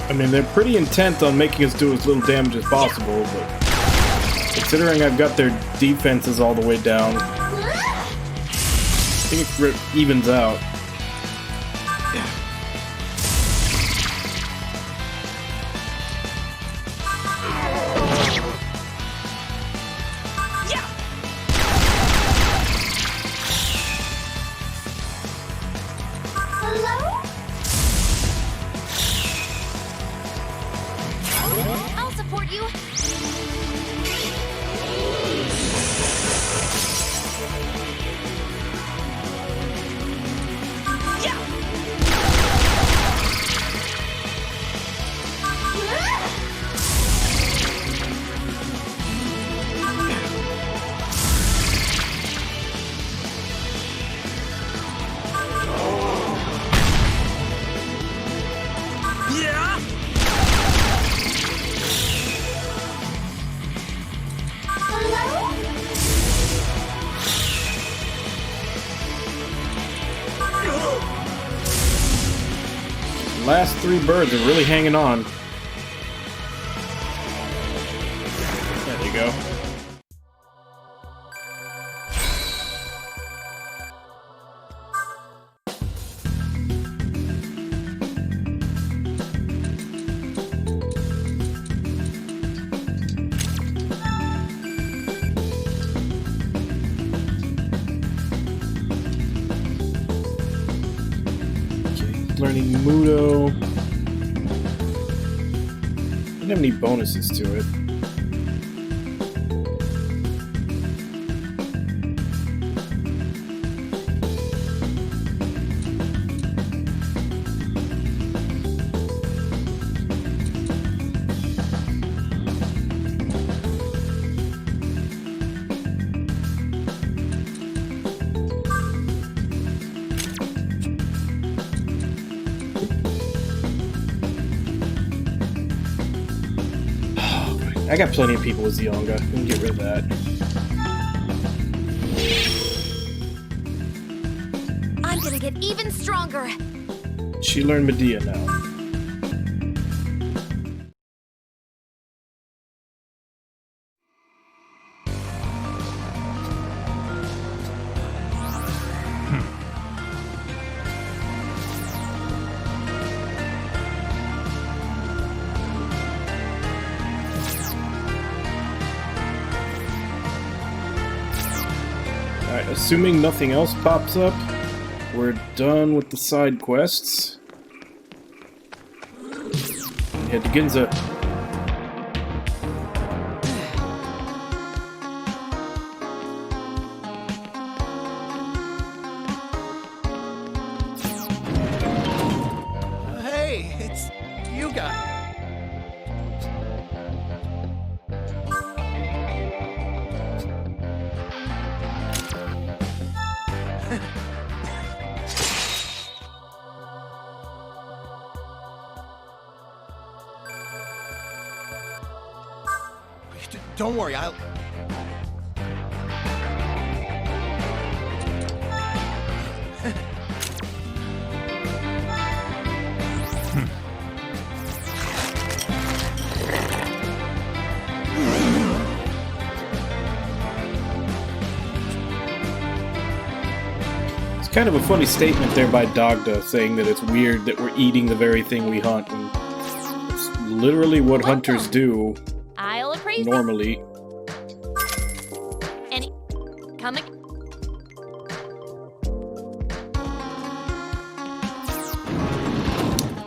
I mean, they're pretty intent on making us do as little damage as possible, but considering I've got their defenses all the way down, I think it evens out. I'll support you. last 3 birds are really hanging on. There you go. Learning Mudo. Didn't have any bonuses to it. I got plenty of people with Zionga. We can get rid of that. I'm gonna get even stronger. She learned Medea now. Alright, assuming nothing else pops up, we're done with the side quests. Head to Ginza. Hey, it's you guys. Don't worry, I'll... It's kind of a funny statement there by Dagda, saying that it's weird that we're eating the very thing we hunt, and it's literally what hunters do I'll appraise normally. Any coming.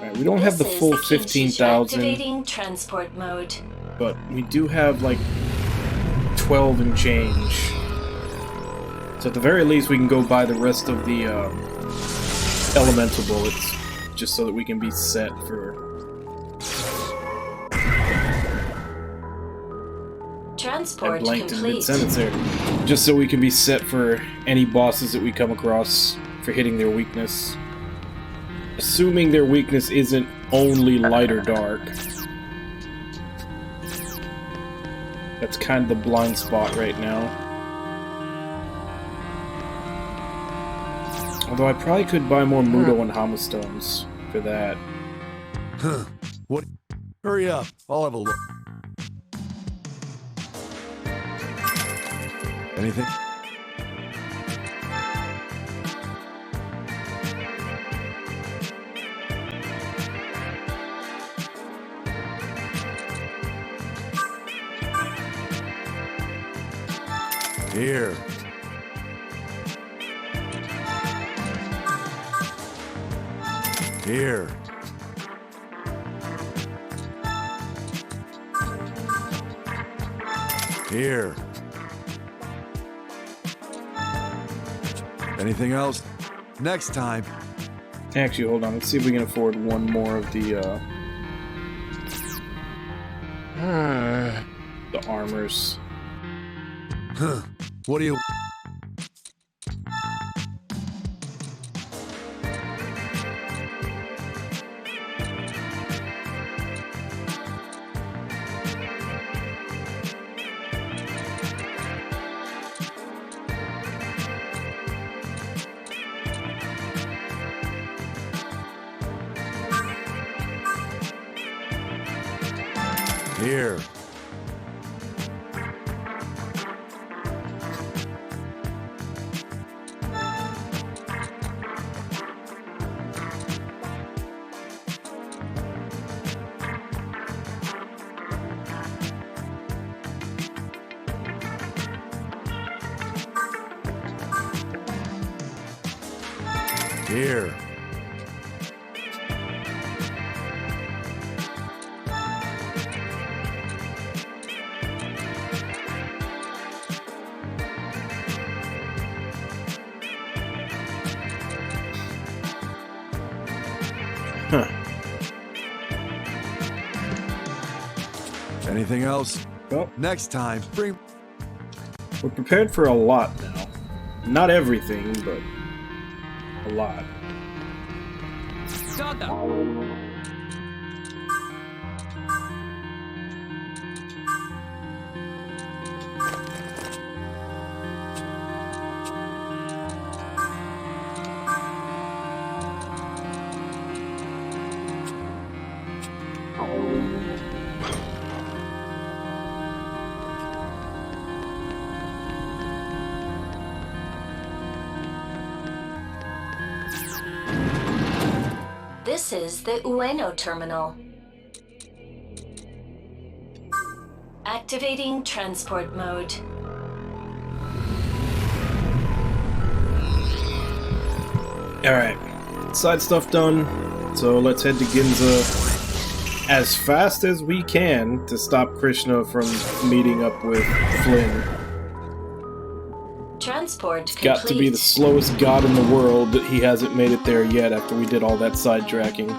Right, we don't have the full 15,000, Activating transport mode. but we do have like 12 and change. So at the very least, we can go buy the rest of the elemental bullets, just so that we can be set for... Transport I blanked in complete. mid-sentence there. Just so we can be set for any bosses that we come across for hitting their weakness. Assuming their weakness isn't only light or dark. That's kind of the blind spot right now. Although I probably could buy more Mudo and Hama stones for that. Huh. What? Hurry up. I'll have a look. Anything? Here. Here. Here. Anything else? Next time. Actually, hold on. Let's see if we can afford one more of the armors. Huh. What do you... Here. Here. Huh. Anything else? Well, Next time, bring... we're prepared for a lot now. Not everything, but a lot. This is the Ueno terminal. Activating transport mode. Alright, side stuff done, so let's head to Ginza as fast as we can to stop Krishna from meeting up with Flynn. Transport It's got to be the slowest god in the world that he hasn't made it there yet after we did all that sidetracking.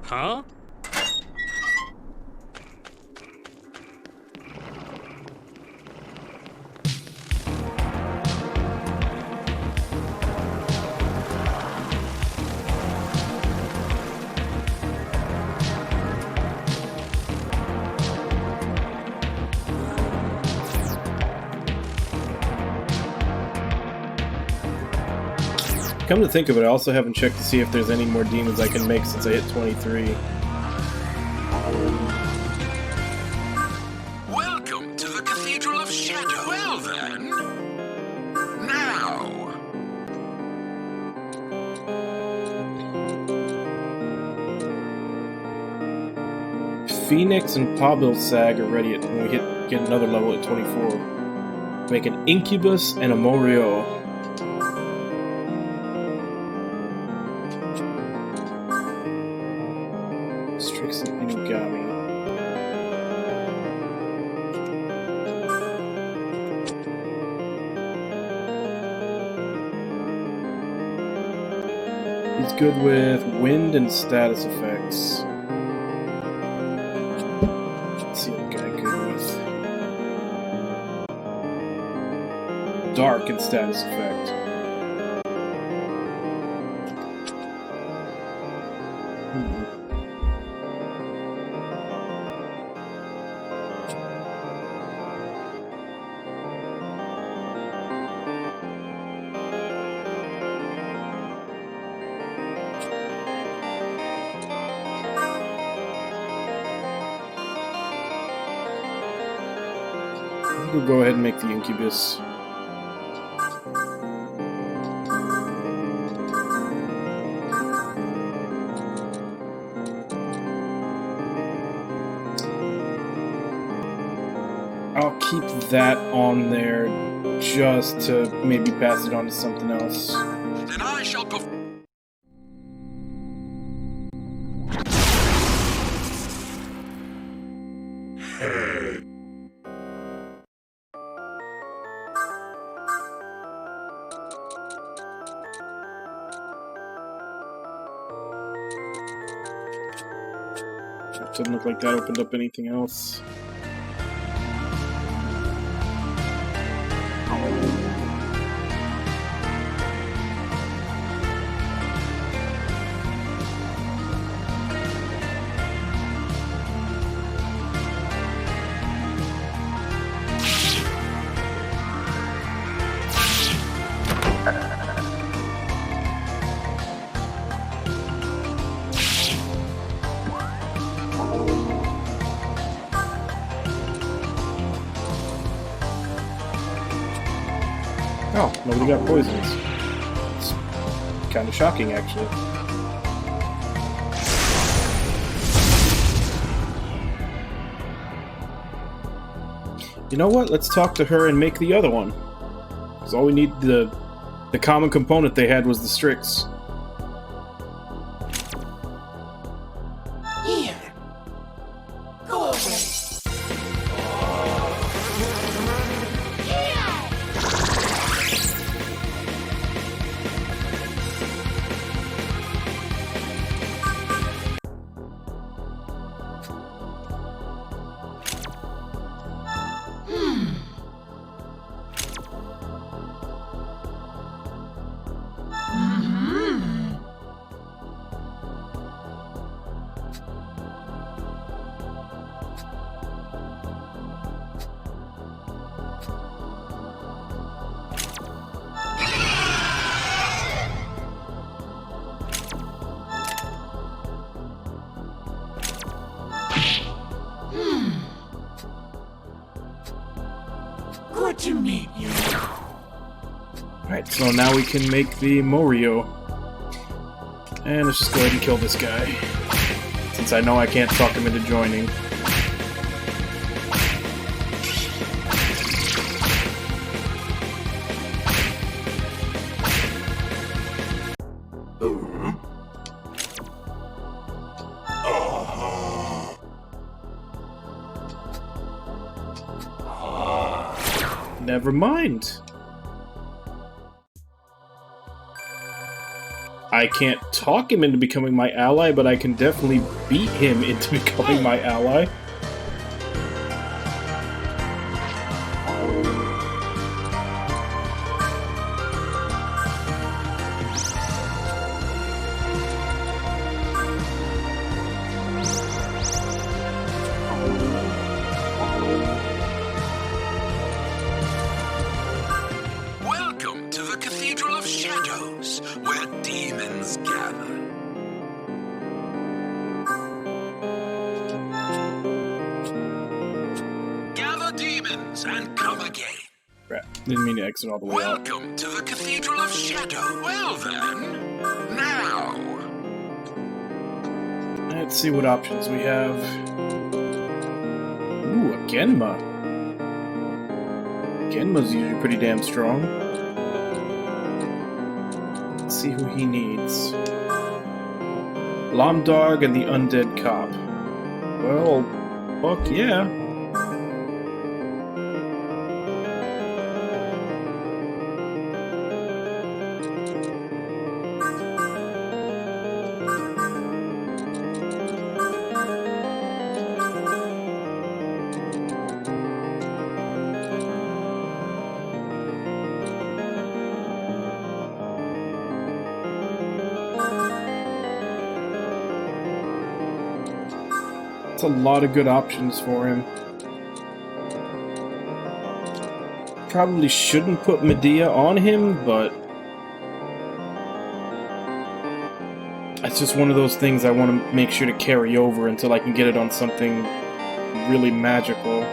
Huh? Come to think of it, I also haven't checked to see if there's any more demons I can make since I hit 23. Welcome to the Cathedral of Shadow. Well then, now. Phoenix and Pabil Sag are ready when we get another level at 24. Make an Incubus and a Morio. Strix and Inugami. He's good with wind and status effects. Let's see what guy good with dark and status effect. We'll go ahead and make the Incubus. I'll keep that on there just to maybe pass it on to something else. Then I shall perform. Doesn't look like that opened up anything else. Oh, nobody got poisons. It's kind of shocking, actually. You know what? Let's talk to her and make the other one. Because all we need, the common component they had was the Strix. Here. Go away. Good to meet you. Alright, so now we can make the Morio. And let's just go ahead and kill this guy. Since I know I can't talk him into joining. Never mind. I can't talk him into becoming my ally, but I can definitely beat him into becoming my ally. Welcome to the Cathedral of Shadows, where demons gather. Gather demons and come again. Crap, didn't mean to exit all the way out. Welcome to the Cathedral of Shadow. Well then, now. Let's see what options we have. Ooh, a Genma. Genma's usually pretty damn strong. Let's see who he needs. Lomdog and the Undead Cop. Well, fuck yeah. A lot of good options for him. Probably shouldn't put Medea on him, but it's just one of those things I want to make sure to carry over until I can get it on something really magical.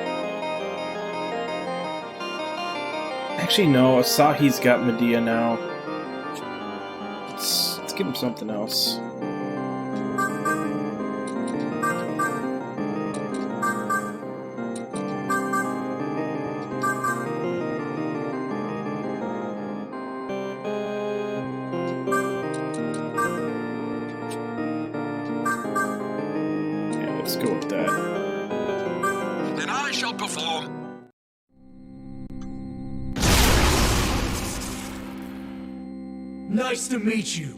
Actually, no, Asahi's got Medea now. Let's give him something else. Let's go with that. Then I shall perform. Nice to meet you.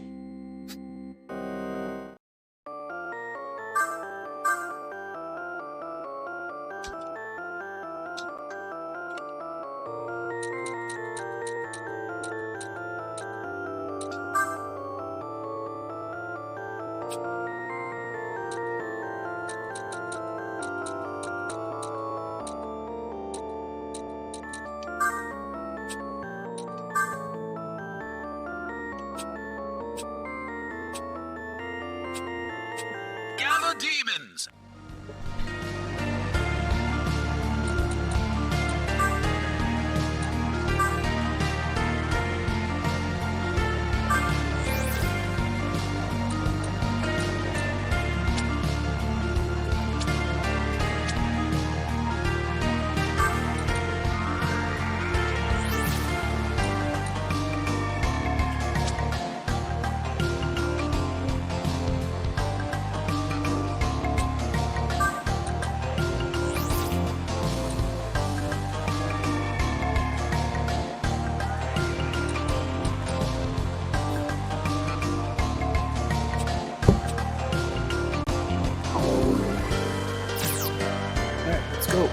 Let's go.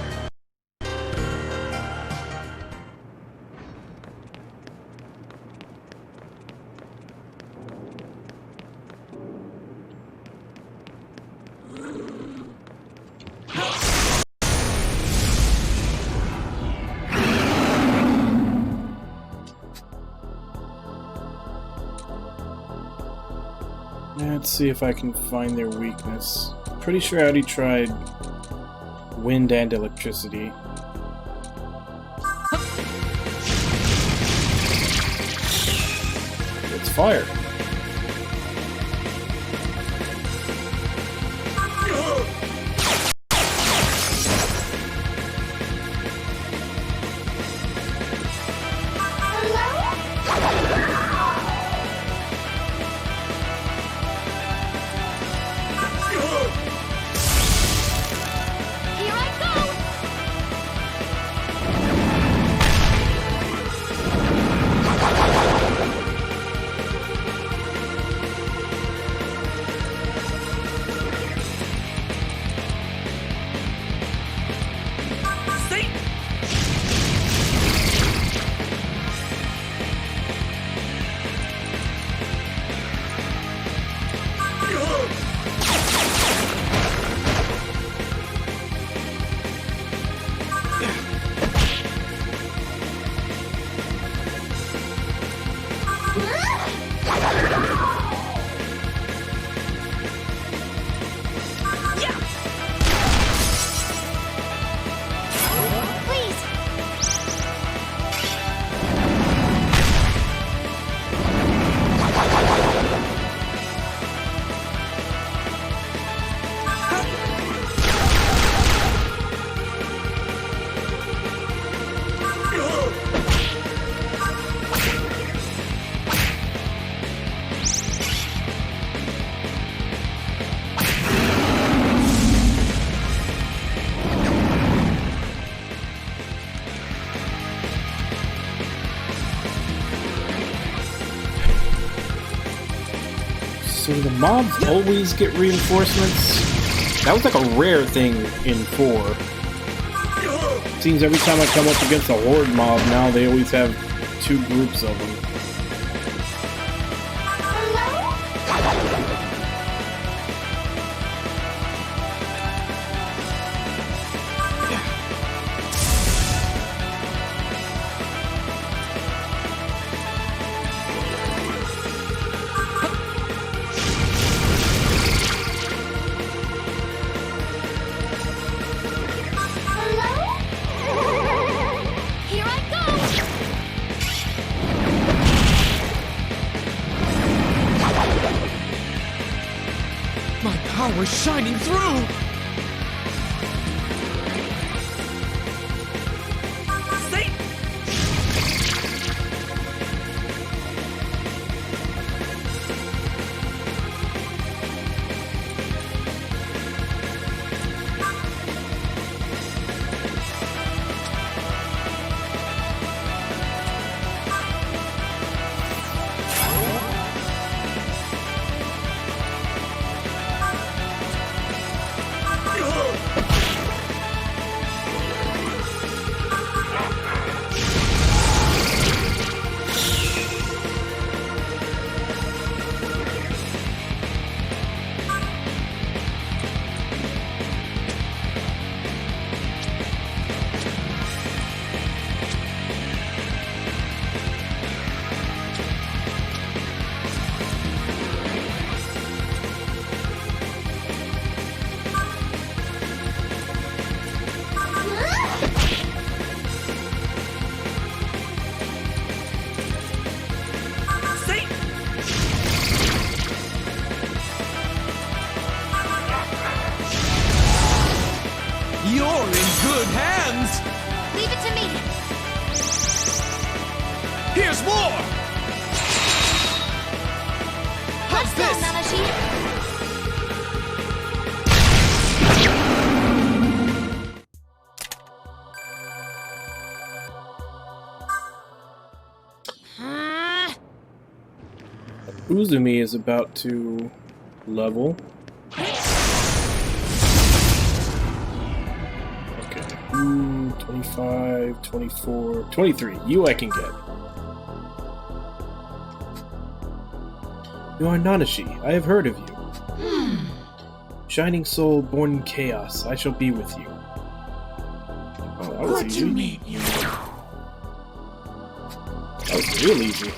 Let's see if I can find their weakness. Pretty sure I already tried wind and electricity. It's fire. So the mobs always get reinforcements? That was like a rare thing in 4. Seems every time I come up against a horde mob now, they always have 2 groups of them. We're shining through! You're in good hands! Leave it to me! Here's more! How's this? Uzumi is about to level. Okay. 25, 24, 23. You I can get. You are Nanashi. I have heard of you. Shining soul born in chaos. I shall be with you. Oh, that was easy. To meet you. That was real easy.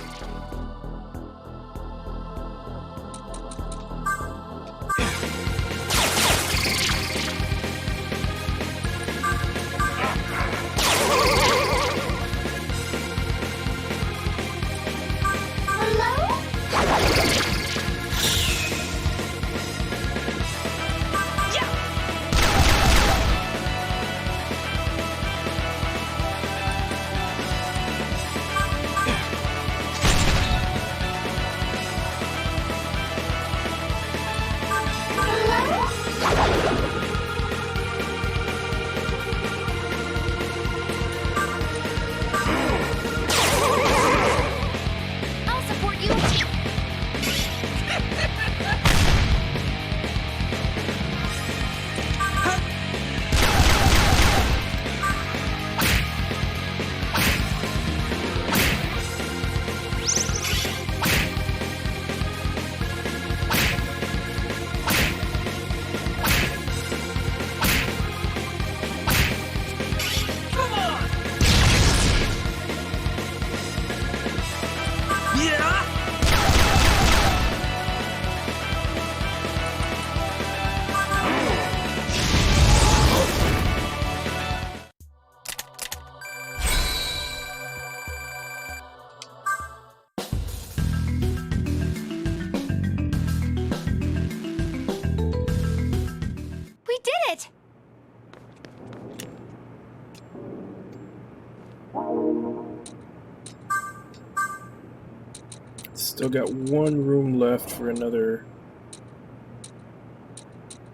I'll support you. We did it! Still got one room left for another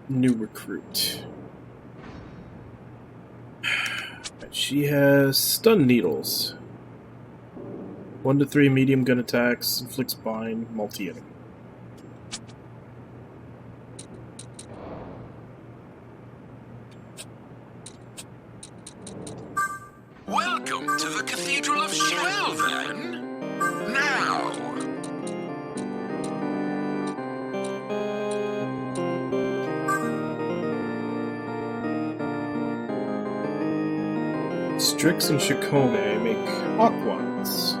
new recruit. She has stun needles. 1 to 3 medium gun attacks, inflicts bind, multi-enemy. Welcome to the Cathedral of Shell, then. Now. Strix and Shikome make Aquans.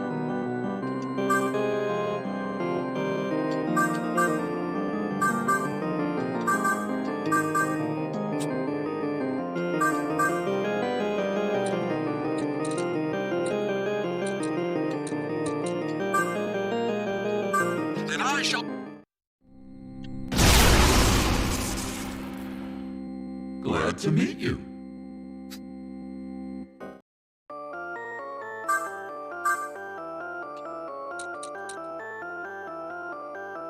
Then I shall. Glad to meet you.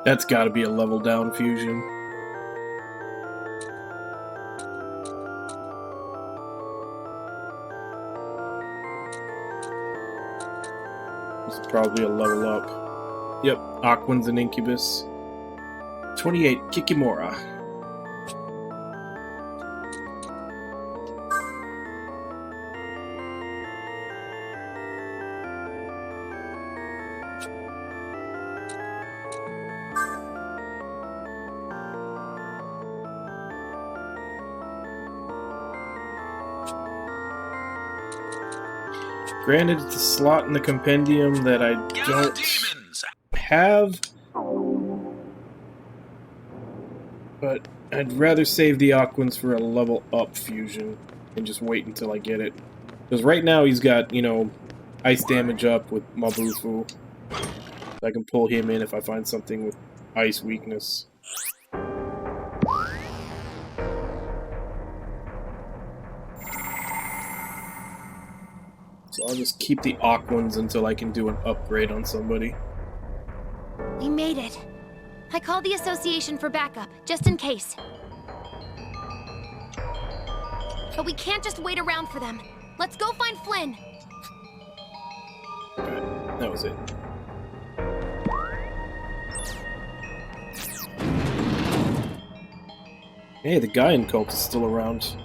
That's gotta be a level down fusion. This is probably a level up. Yep, Aquan's an Incubus. 28, Kikimora. Granted, it's a slot in the compendium that I don't have, but I'd rather save the Aquans for a level up fusion and just wait until I get it. Because right now he's got, you know, ice damage up with Mabufu. I can pull him in if I find something with ice weakness. So I'll just keep the Aquans until I can do an upgrade on somebody. We made it. I called the association for backup, just in case. But we can't just wait around for them. Let's go find Flynn. Alright, that was it. Hey, the guy in cult is still around.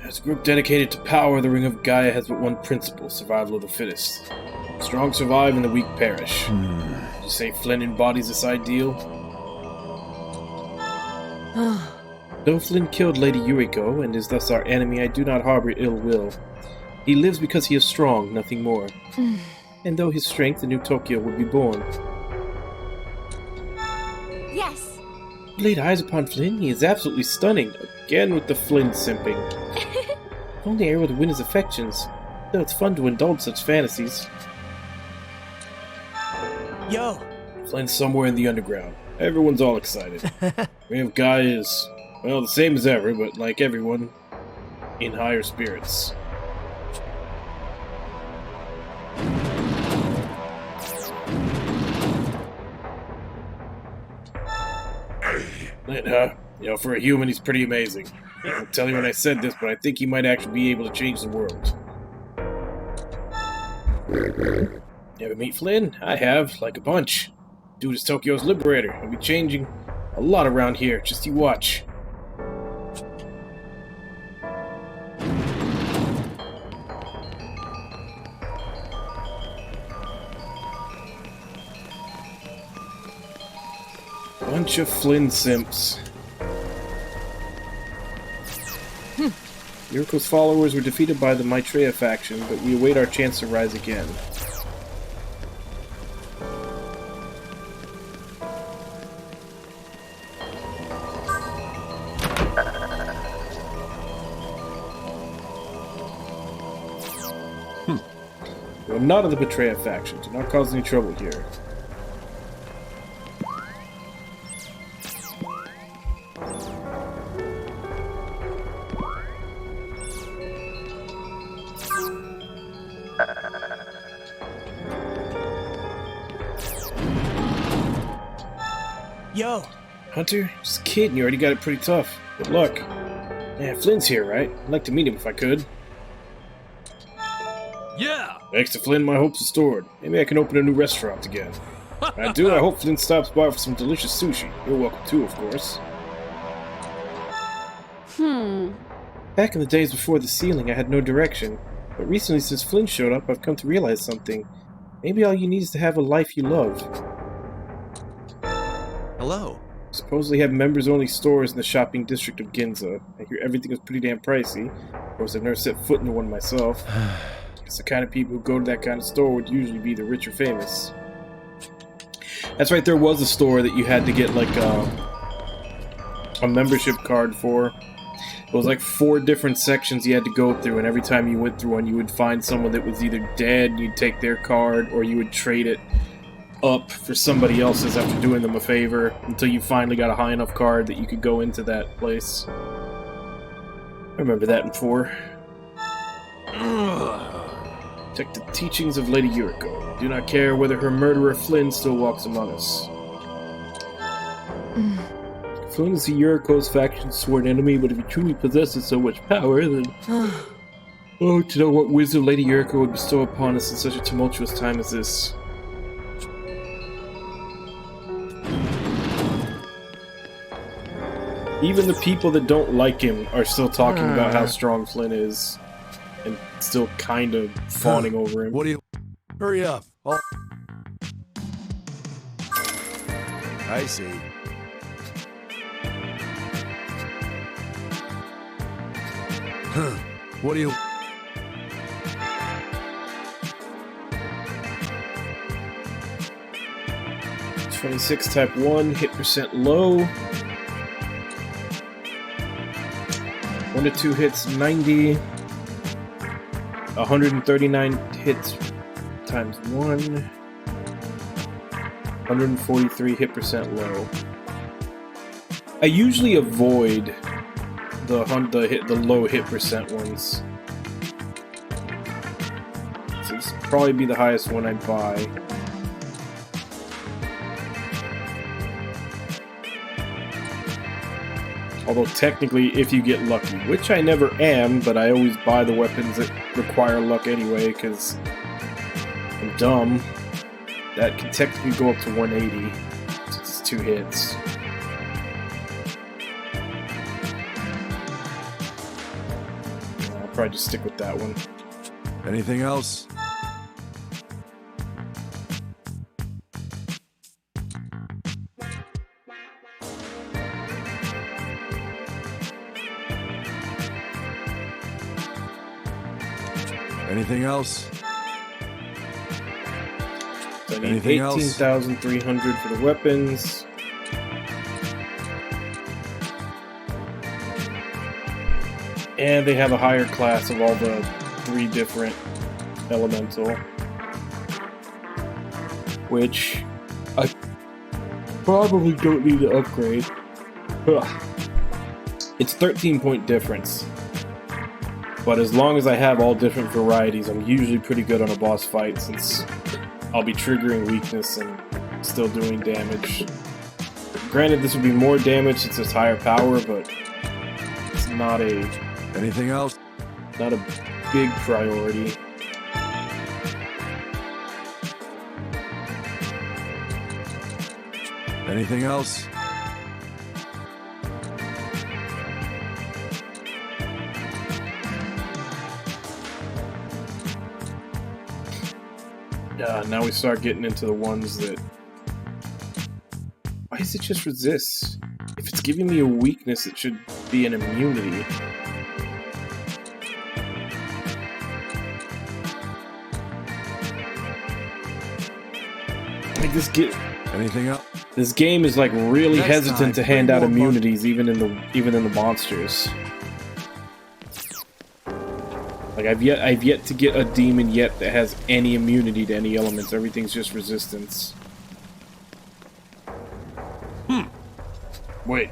As a group dedicated to power, the Ring of Gaia has but one principle: survival of the fittest. The strong survive and the weak perish. Would you say Flynn embodies this ideal? Though Flynn killed Lady Yuriko and is thus our enemy, I do not harbor ill will. He lives because he is strong, nothing more. And though his strength, the new Tokyo will be born. Yes! You laid eyes upon Flynn? He is absolutely stunning. Again with the Flynn simping. If only I were to win his affections. Though it's fun to indulge such fantasies. Yo! Flynn's somewhere in the underground. Everyone's all excited. Ring of Gaia is, well, the same as ever, but like everyone, in higher spirits. Flynn, huh? You know, for a human, he's pretty amazing. I'll tell you when I said this, but I think he might actually be able to change the world. You ever meet Flynn? I have, like a bunch. Dude is Tokyo's liberator. He'll be changing a lot around here. Just you watch. Bunch of Flynn simps. Yuriko's followers were defeated by the Maitreya faction, but we await our chance to rise again. We are not of the Betrayal faction. Do not cause any trouble here. Yo! Hunter, just a kid and you already got it pretty tough. Good luck. Yeah, Flynn's here, right? I'd like to meet him if I could. Yeah! Thanks to Flynn, my hopes are stored. Maybe I can open a new restaurant again. If I do, I hope Flynn stops by for some delicious sushi. You're welcome too, of course. Back in the days before the sealing, I had no direction. But recently, since Flynn showed up, I've come to realize something. Maybe all you need is to have a life you love. Hello. Supposedly have members-only stores in the shopping district of Ginza. I hear everything is pretty damn pricey. Of course, I've never set foot into one myself. It's the kind of people who go to that kind of store would usually be the rich or famous. That's right, there was a store that you had to get, like, a membership card for. It was like 4 different sections you had to go through, and every time you went through one, you would find someone that was either dead, you'd take their card, or you would trade it up for somebody else's after doing them a favor, until you finally got a high enough card that you could go into that place. I remember that in 4. Protect the teachings of Lady Yuriko. Do not care whether her murderer Flynn still walks among us. Flynn is the Yuriko's faction's sworn enemy, but if he truly possesses so much power, then... Oh, to know what wisdom Lady Yuriko would bestow upon us in such a tumultuous time as this. Even the people that don't like him are still talking about how strong Flynn is. And still kind of fawning over him. What do you... Hurry up. I see. What do you... 26 type 1, hit percent low. 1 to 2 hits 90. 139 hits times 1. 143 hit percent low. I usually avoid the low hit percent ones. So this would probably be the highest one I'd buy. Although technically, if you get lucky, which I never am, but I always buy the weapons that require luck anyway, because I'm dumb, that can technically go up to 180, since it's 2 hits. Probably just stick with that one. Anything else? Anything else? So I need Anything else? 18,300 for the weapons. And they have a higher class of all the 3 different elemental. Which I probably don't need to upgrade. Ugh. It's 13-point difference. But as long as I have all different varieties, I'm usually pretty good on a boss fight since I'll be triggering weakness and still doing damage. Granted, this would be more damage since it's higher power, but it's not a... Anything else? Not a big priority. Anything else? Now we start getting into the ones that... Why does it just resist? If it's giving me a weakness, it should be an immunity. Like Anything else? This game is like really Next hesitant time, to hand bring out more immunities, even in the monsters. Like I've yet to get a demon yet that has any immunity to any elements. Everything's just resistance. Wait.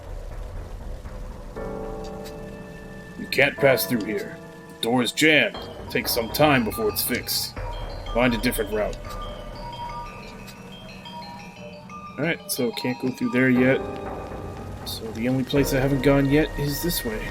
You can't pass through here. The door is jammed. It takes some time before it's fixed. Find a different route. Alright, so can't go through there yet. So the only place I haven't gone yet is this way.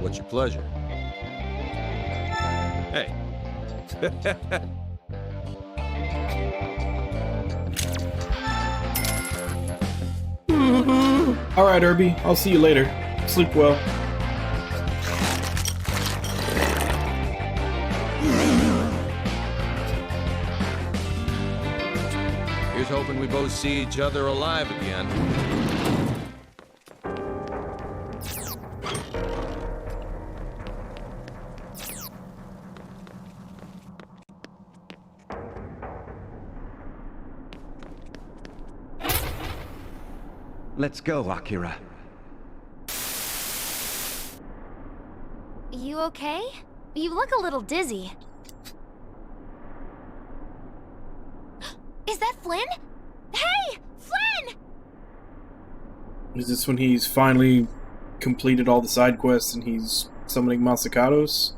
What's your pleasure? Hey. Alright, Irby. I'll see you later. Sleep well. Here's hoping we both see each other alive again. Let's go, Akira. You okay? You look a little dizzy. Is that Flynn? Hey! Flynn! Is this when he's finally completed all the side quests and he's summoning Masakatos?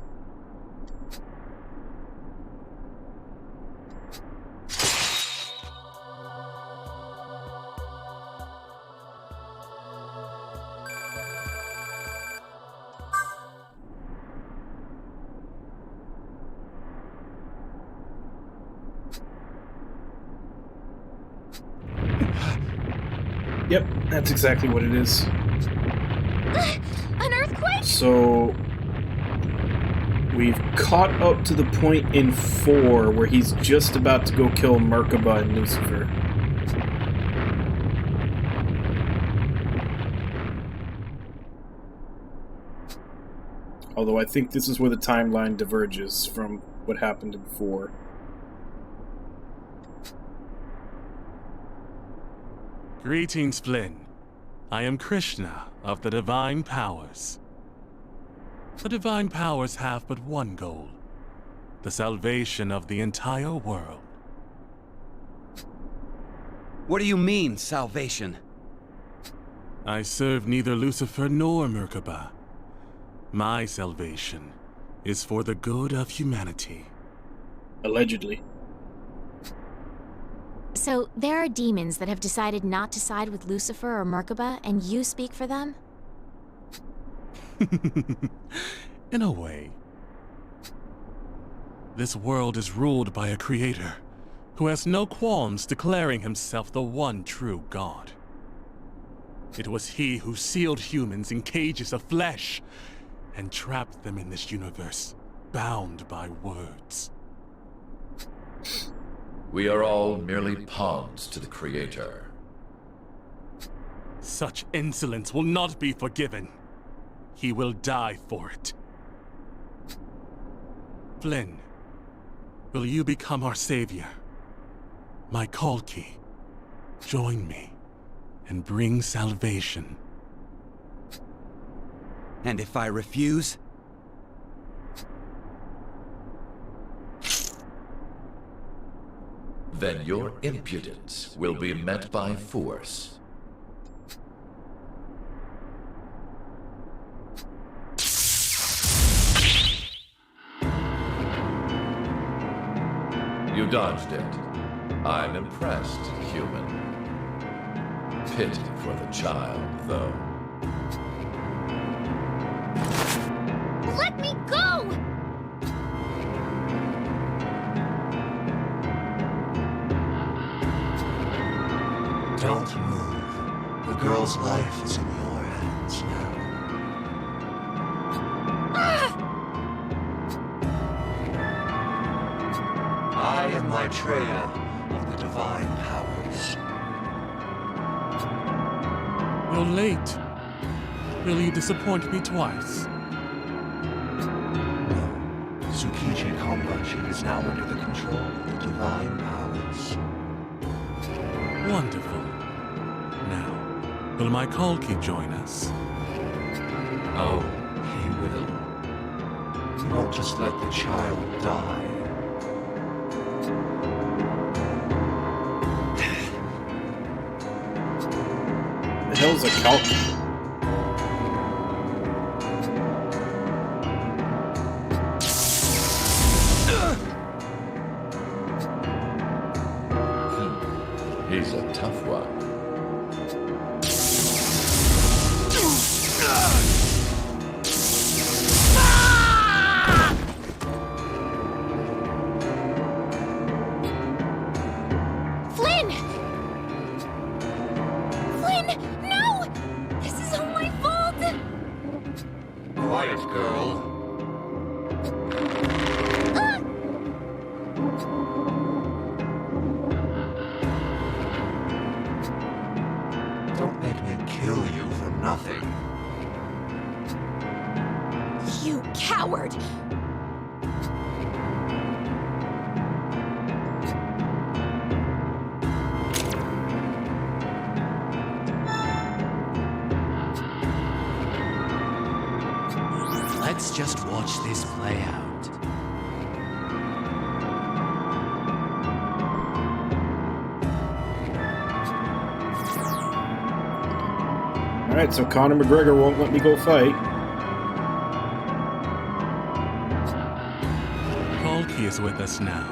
Yep, that's exactly what it is. An earthquake? So we've caught up to the point in 4 where he's just about to go kill Merkaba and Lucifer. Although I think this is where the timeline diverges from what happened in 4. Greetings, Flynn. I am Krishna of the Divine Powers. The Divine Powers have but one goal: the salvation of the entire world. What do you mean, salvation? I serve neither Lucifer nor Merkaba. My salvation is for the good of humanity. Allegedly. So, there are demons that have decided not to side with Lucifer or Merkaba, and you speak for them? In a way. This world is ruled by a creator who has no qualms declaring himself the one true God. It was he who sealed humans in cages of flesh and trapped them in this universe, bound by words. We are all merely pawns to the Creator. Such insolence will not be forgiven. He will die for it. Flynn, will you become our savior? My Kalki, join me and bring salvation. And if I refuse? Then your impudence will be met by force. You dodged it. I'm impressed, human. Pity for the child, though. Let me go! Don't move. The girl's life is in your hands now. I am Maitreya of the Divine Powers. You're late. Will you disappoint me twice? No. Tsukiji Kambachi is now under the control of the Divine Powers. Wonderful. Now, will my Kalki join us? Oh, he will. He won't just let the child die. The hell's a Kalki? He's a tough one. Flynn! Flynn, no! This is all my fault! Quiet, girl. Don't make me kill you for nothing. You coward! Let's just watch this play out. Alright, so Conor McGregor won't let me go fight. Kalki is with us now.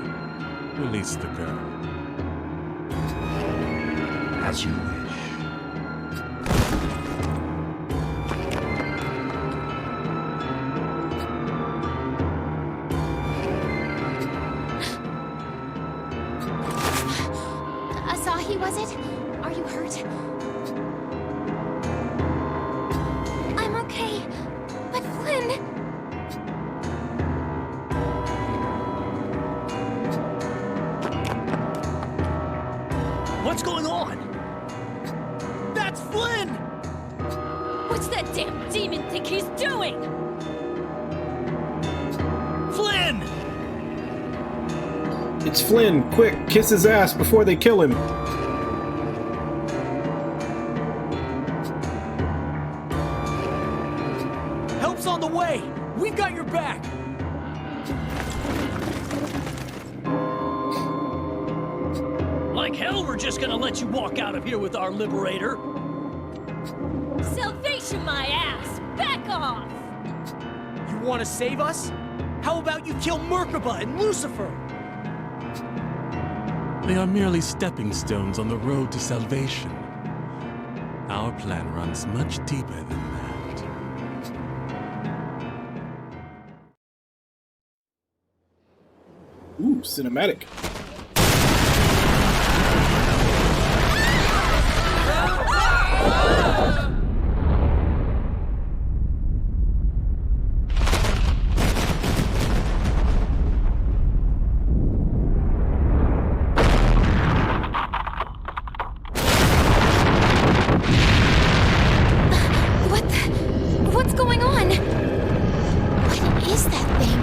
Release the girl. As you wish. Asahi, was it? Are you hurt? I'm okay. But Flynn... What's going on? That's Flynn! What's that damn demon think he's doing? Flynn! It's Flynn! Quick, kiss his ass before they kill him! the way! We've got your back! Like hell we're just gonna let you walk out of here with our liberator! Salvation my ass! Back off! You wanna save us? How about you kill Merkaba and Lucifer? They are merely stepping stones on the road to salvation. Our plan runs much deeper than that. Ooh, cinematic. What's going on? What is that thing?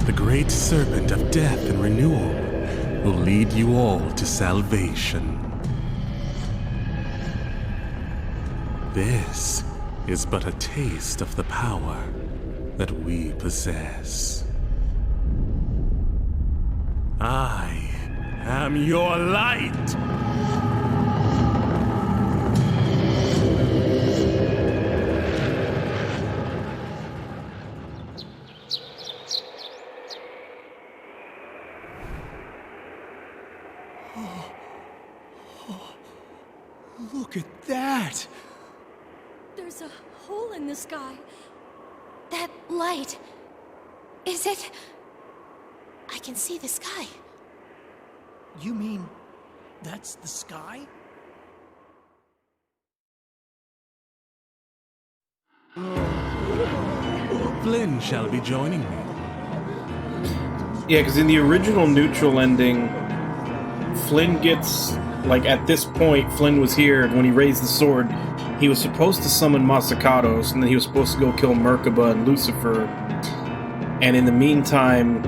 The great serpent of death and renewal will lead you all to salvation. This is but a taste of the power that we possess. I am your light! Look at that! There's a hole in the sky. That light. Is it? I can see the sky. You mean that's the sky? Flynn shall be joining me. Yeah, because in the original neutral ending, Flynn gets, like, at this point, Flynn was here, when he raised the sword, he was supposed to summon Masakatos, and then he was supposed to go kill Merkaba and Lucifer, and in the meantime,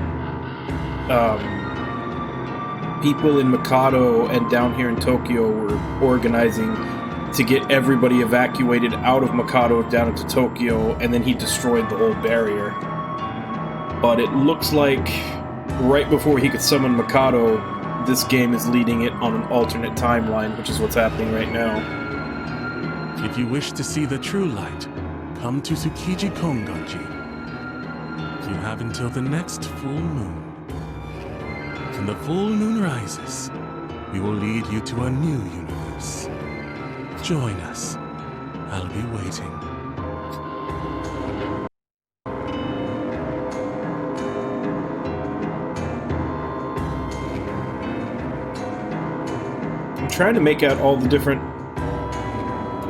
people in Mikado and down here in Tokyo were organizing to get everybody evacuated out of Mikado down into Tokyo, and then he destroyed the whole barrier. But it looks like right before he could summon Mikado, this game is leading it on an alternate timeline, which is what's happening right now. If you wish to see the true light, come to Tsukiji Konganji. You have until the next full moon. When the full moon rises, we will lead you to a new universe. Join us. I'll be waiting. I'm trying to make out all the different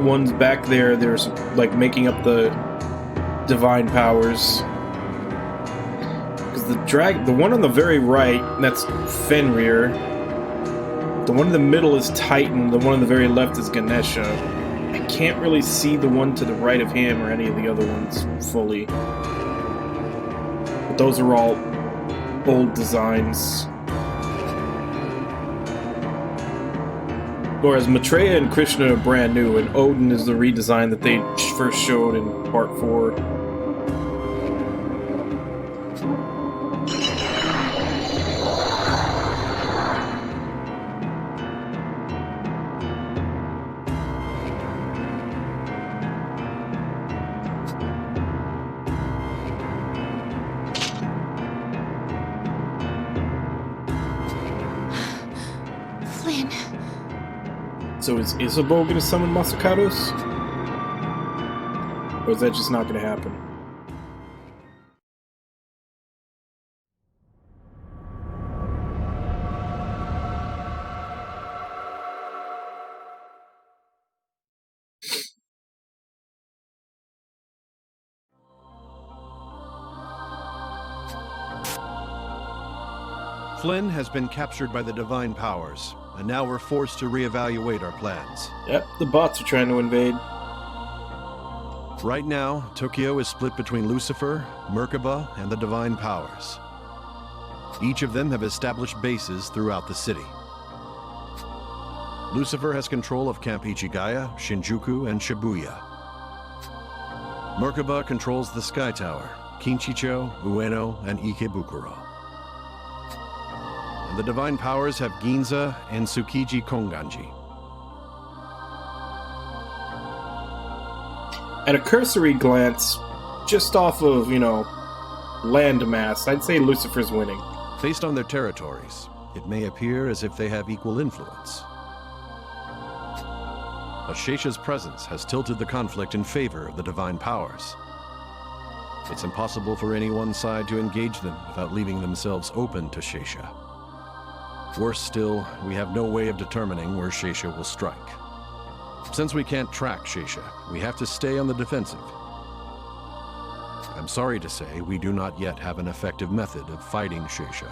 ones back there. There's like making up the divine powers. Because the one on the very right, that's Fenrir. The one in the middle is Titan. The one on the very left is Ganesha. I can't really see the one to the right of him or any of the other ones fully. But those are all old designs. Whereas Maitreya and Krishna are brand new, and Odin is the redesign that they first showed in Part 4. Flynn. So is Isabeau going to summon Masakatos? Or is that just not going to happen? Flynn has been captured by the Divine Powers, and now we're forced to reevaluate our plans. Yep, the bots are trying to invade. Right now, Tokyo is split between Lucifer, Merkaba, and the Divine Powers. Each of them have established bases throughout the city. Lucifer has control of Camp Ichigaya, Shinjuku, and Shibuya. Merkaba controls the Sky Tower, Kinchicho, Ueno, and Ikebukuro. And the Divine Powers have Ginza and Tsukiji Konganji. At a cursory glance, just off of, landmass, I'd say Lucifer's winning. Based on their territories, it may appear as if they have equal influence. But Sheisha's presence has tilted the conflict in favor of the Divine Powers. It's impossible for any one side to engage them without leaving themselves open to Sheisha. Worse still, we have no way of determining where Sheisha will strike. Since we can't track Sheisha, we have to stay on the defensive. I'm sorry to say, we do not yet have an effective method of fighting Sheisha.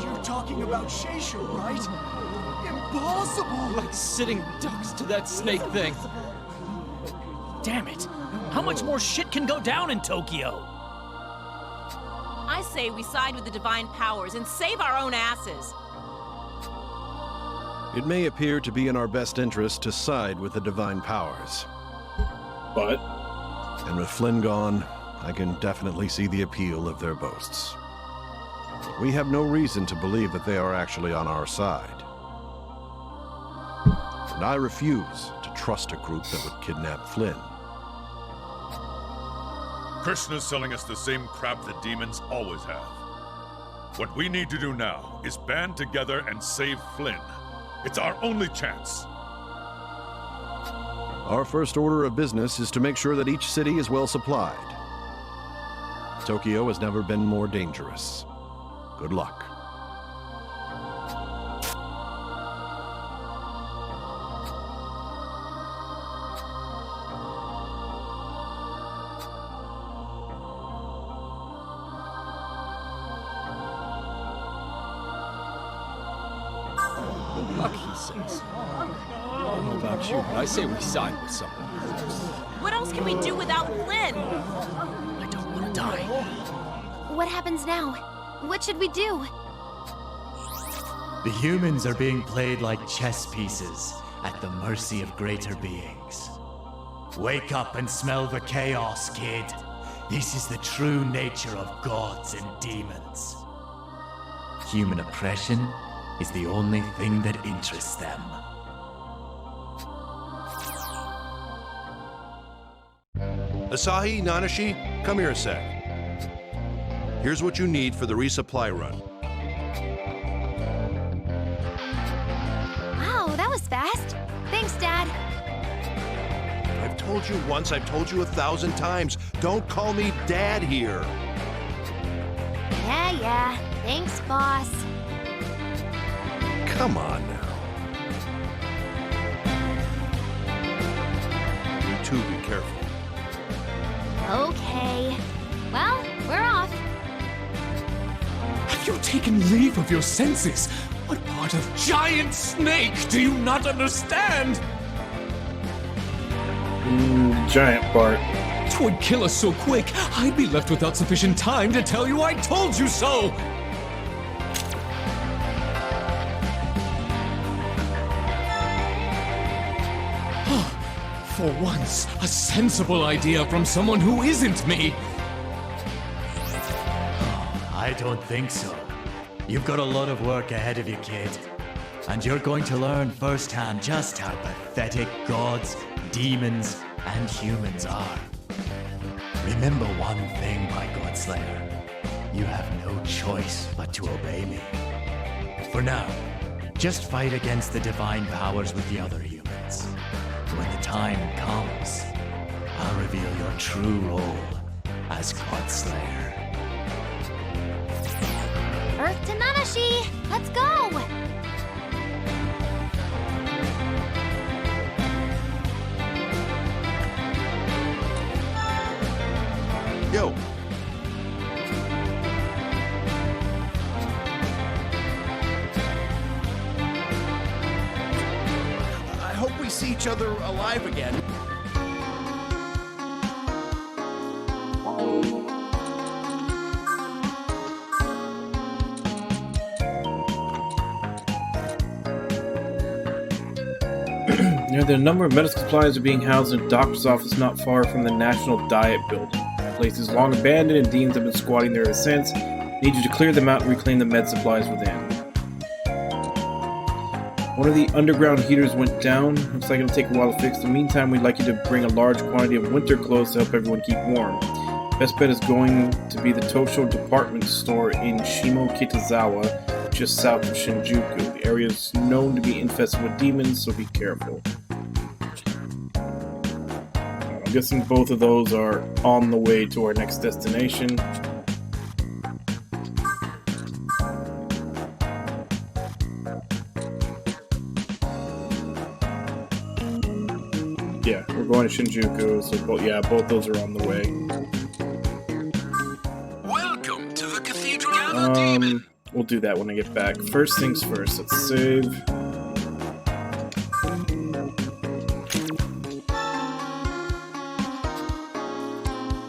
You're talking about Sheisha, right? Impossible! Like sitting ducks to that snake thing. Damn it! How much more shit can go down in Tokyo? I say we side with the Divine Powers and save our own asses. It may appear to be in our best interest to side with the Divine Powers. But? And with Flynn gone, I can definitely see the appeal of their boasts. We have no reason to believe that they are actually on our side. And I refuse to trust a group that would kidnap Flynn. Krishna's selling us the same crap the demons always have. What we need to do now is band together and save Flynn. It's our only chance. Our first order of business is to make sure that each city is well supplied. Tokyo has never been more dangerous. Good luck. Luck, he says. I don't know about you, but I say we side with someone. What else can we do without Flynn? I don't want to die. What happens now? What should we do? The humans are being played like chess pieces at the mercy of greater beings. Wake up and smell the chaos, kid. This is the true nature of gods and demons. Human oppression is the only thing that interests them. Asahi, Nanashi, come here a sec. Here's what you need for the resupply run. Wow, that was fast. Thanks, Dad. I've told you once, I've told you 1,000 times. Don't call me Dad here. Yeah. Thanks, boss. Come on now. You two be careful. Okay. Well, we're off. Have you taken leave of your senses? What part of giant snake do you not understand? Giant part. 'Twould kill us so quick, I'd be left without sufficient time to tell you I told you so! For once, a sensible idea from someone who isn't me! I don't think so. You've got a lot of work ahead of you, kid. And you're going to learn firsthand just how pathetic gods, demons, and humans are. Remember one thing, my Godslayer. You have no choice but to obey me. For now, just fight against the divine powers with the other humans. When the time comes, I'll reveal your true role as Godslayer. Earth to Nanashi! Let's go! Yo! see each other alive again. Yeah, there are a number of medical supplies are being housed in a doctor's office not far from the National Diet Building. The place is long abandoned and demons have been squatting there ever since. Need you to clear them out and reclaim the med supplies within. One of the underground heaters went down. Looks like it'll take a while to fix. In the meantime, we'd like you to bring a large quantity of winter clothes to help everyone keep warm. Best bet is going to be the Tosho department store in Shimokitazawa, just south of Shinjuku. The area is known to be infested with demons, so be careful. I'm guessing both of those are on the way to our next destination. Yeah, we're going to Shinjuku, so both those are on the way. Welcome to the Cathedral of the Demon. We'll do that when I get back. First things first, let's save.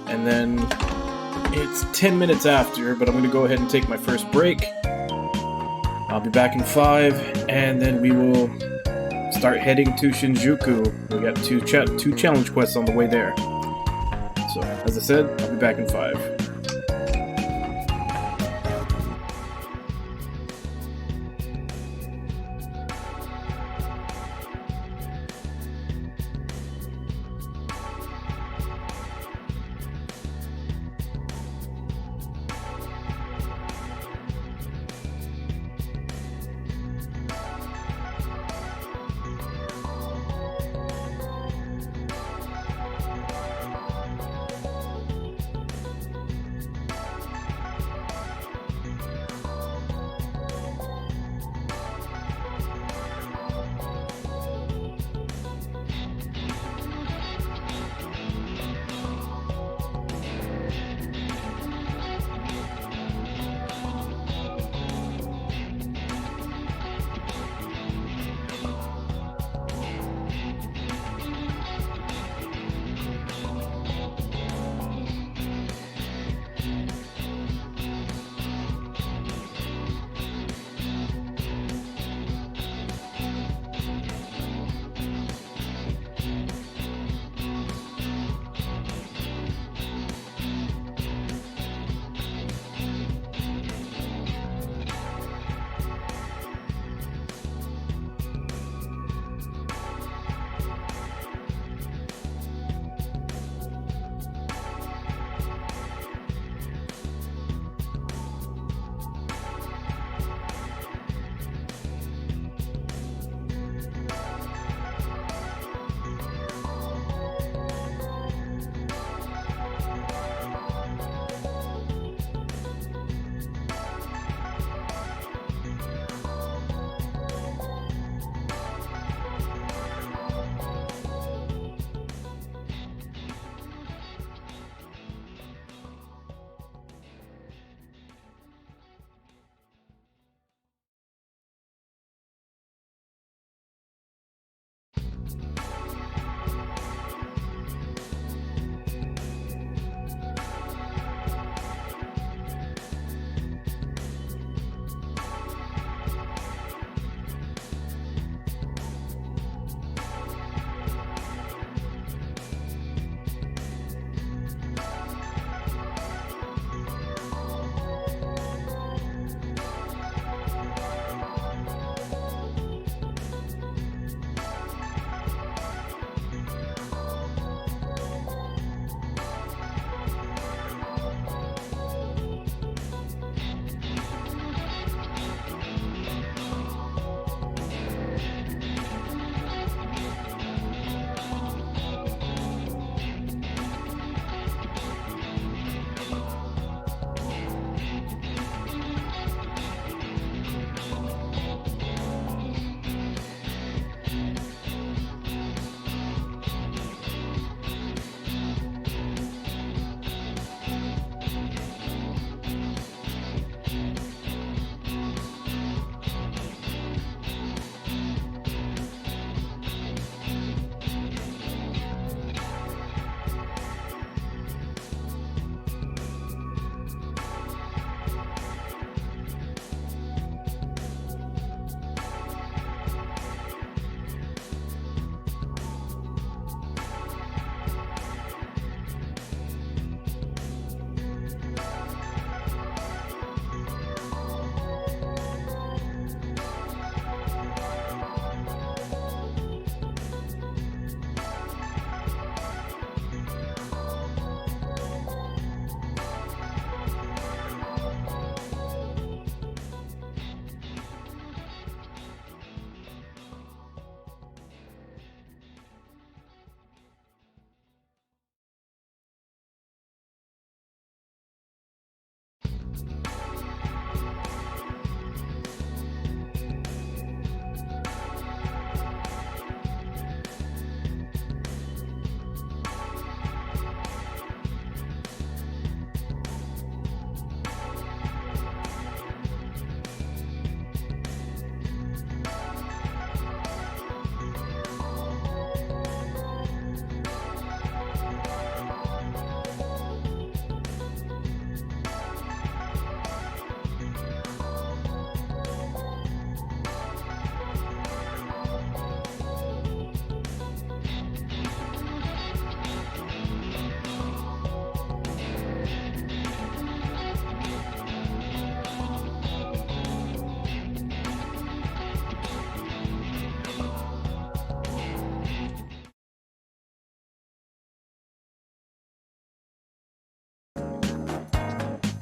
And then it's 10 minutes after, but I'm going to go ahead and take my first break. I'll be back in 5, and then we will start heading to Shinjuku. We got two challenge quests on the way there. So, as I said, I'll be back in 5.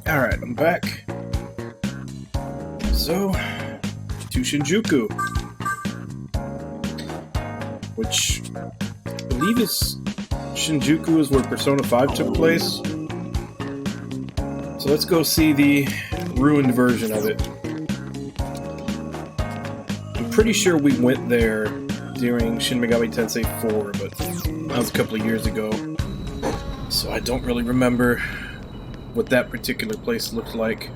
Alright, I'm back. So, to Shinjuku. Which, I believe is... Shinjuku is where Persona 5 took place. So let's go see the ruined version of it. I'm pretty sure we went there during Shin Megami Tensei 4, but that was a couple of years ago. So I don't really remember what that particular place looked like.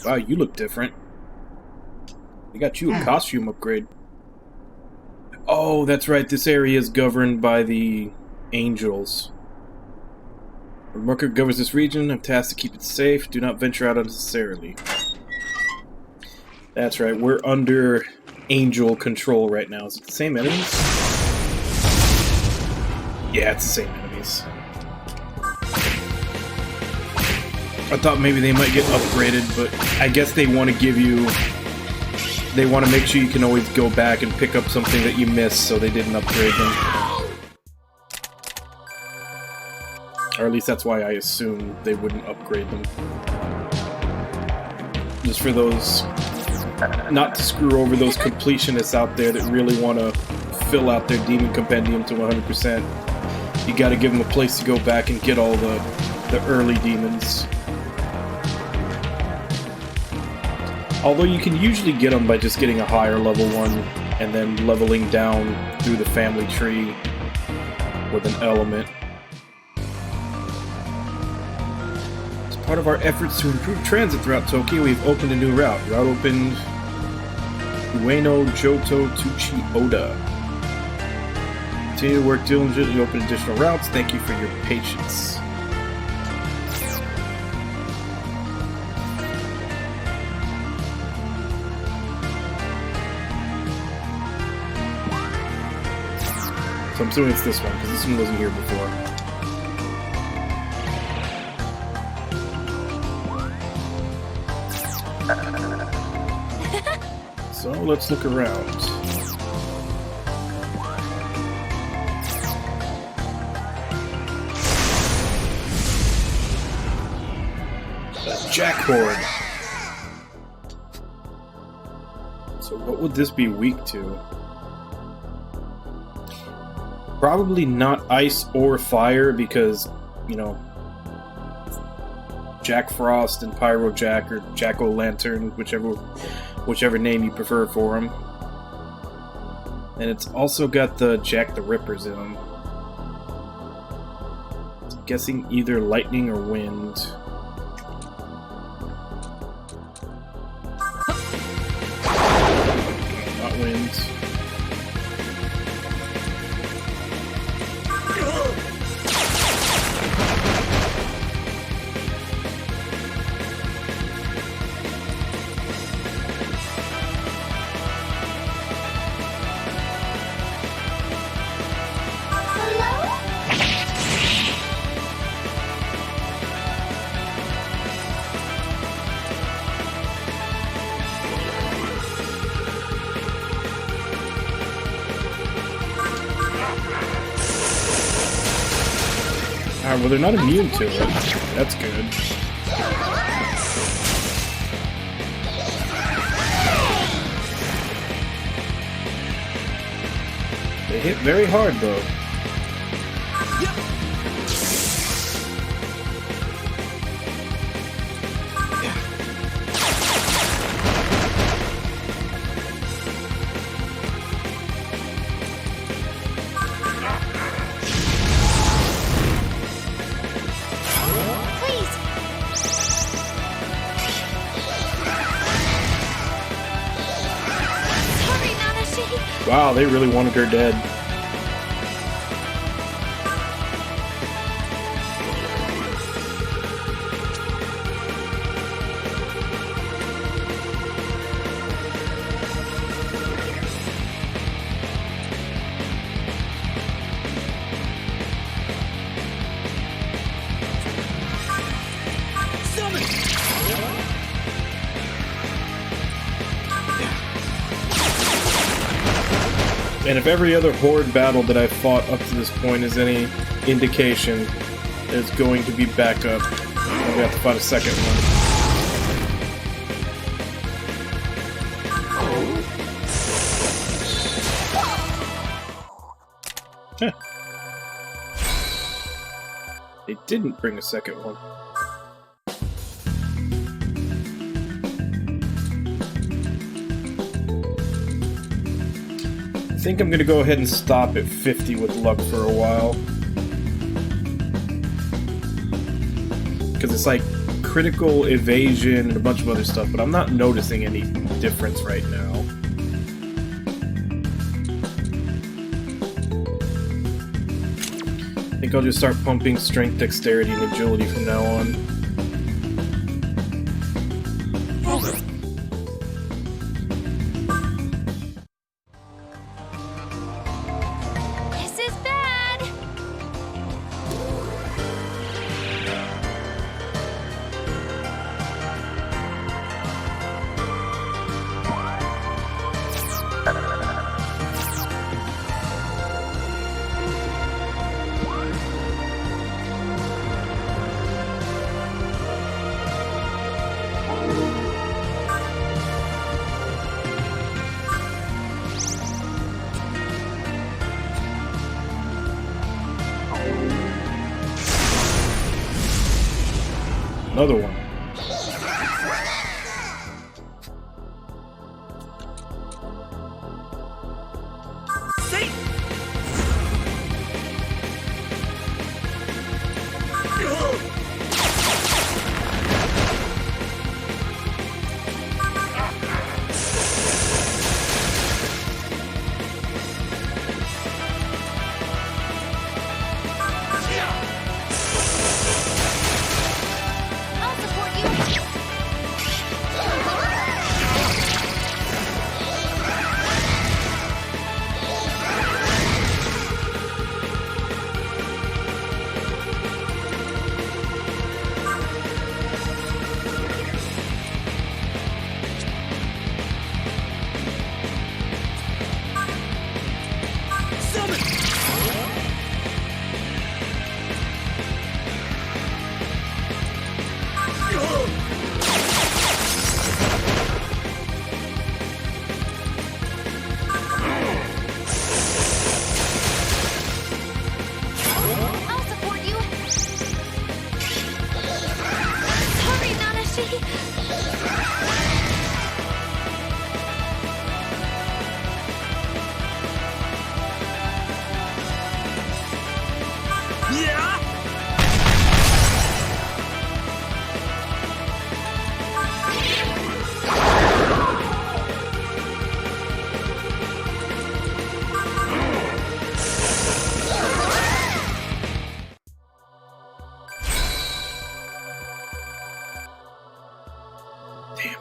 Wow, you look different. They got you a costume upgrade. Oh, that's right, this area is governed by the angels. Murker governs this region. I'm tasked to keep it safe. Do not venture out unnecessarily. That's right, we're under angel control right now. Is it the same enemies? Yeah, it's the same enemies. I thought maybe they might get upgraded, but I guess they want to give you... They want to make sure you can always go back and pick up something that you missed, so they didn't upgrade them. Or at least that's why I assumed they wouldn't upgrade them. Just for those... Not to screw over those completionists out there that really want to fill out their Demon Compendium to 100%. You gotta give them a place to go back and get all the early demons. Although you can usually get them by just getting a higher level one and then leveling down through the family tree with an element. As part of our efforts to improve transit throughout Tokyo, we've opened a new route. Route opened Ueno, Johto, Tuchi, Oda. Continue to work diligently to open additional routes. Thank you for your patience. So I'm assuming it's this one, because this one wasn't here before. So let's look around. Jack Horde. So what would this be weak to? Probably not ice or fire because, you know, Jack Frost and Pyro Jack or Jack-O-Lantern, whichever name you prefer for him. And it's also got the Jack the Rippers in them. I'm guessing either lightning or wind. Not wind. Well, they're not immune to it. That's good. They hit very hard, though. Wow, they really wanted her dead. And if every other Horde battle that I've fought up to this point is any indication, there's going to be backup. I'll have to fight a second one. Huh. They didn't bring a second one. I think I'm gonna go ahead and stop at 50 with luck for a while. Because it's like critical evasion and a bunch of other stuff, but I'm not noticing any difference right now. I think I'll just start pumping strength, dexterity, and agility from now on. Another one.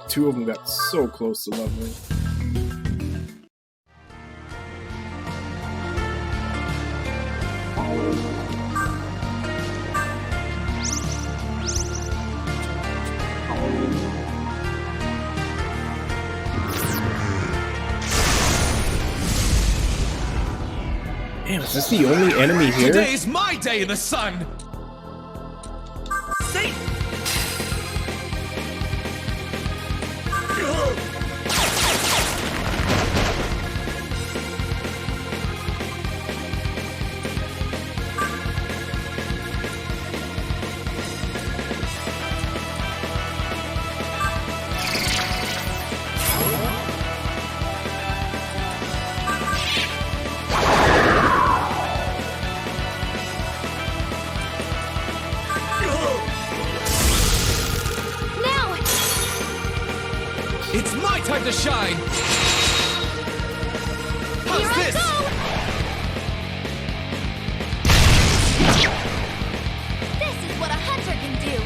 Two of them got so close to leveling. Damn, is this the only enemy here? Today is my day in the sun! time to shine! How's this? This is what a hunter can do!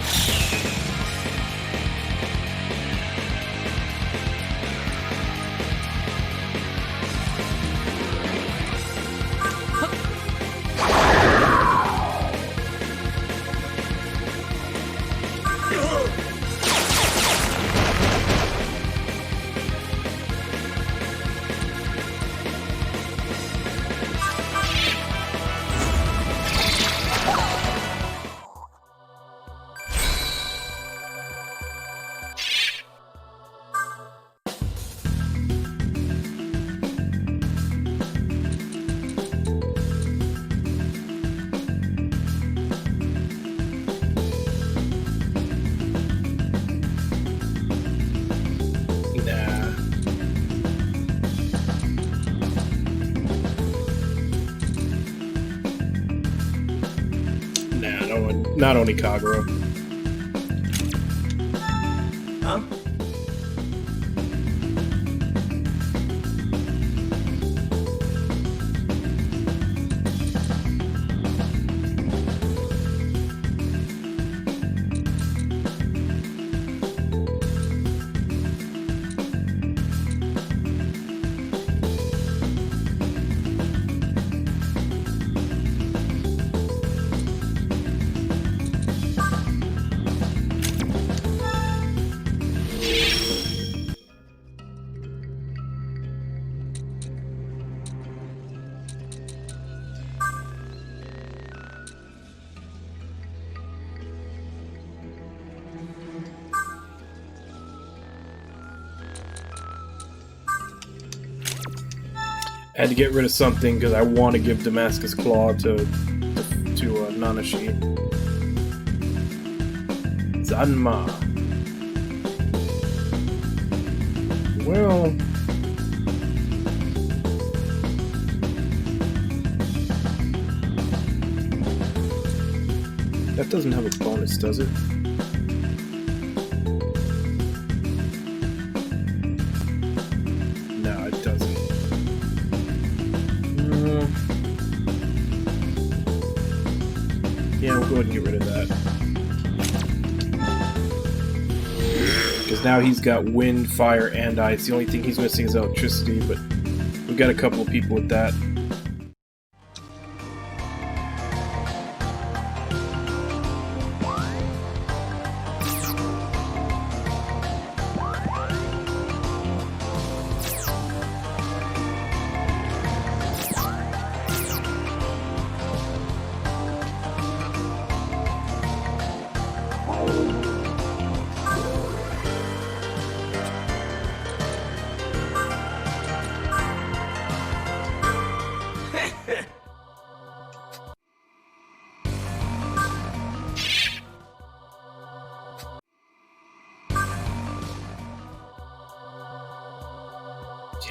Not only Kagura. Huh? I had to get rid of something because I want to give Damascus Claw to Nanashi. Zanma. Well, that doesn't have a bonus, does it? No, it doesn't. Yeah, we'll go ahead and get rid of that. Because now he's got wind, fire, and ice. The only thing he's missing is electricity, but we've got a couple of people with that.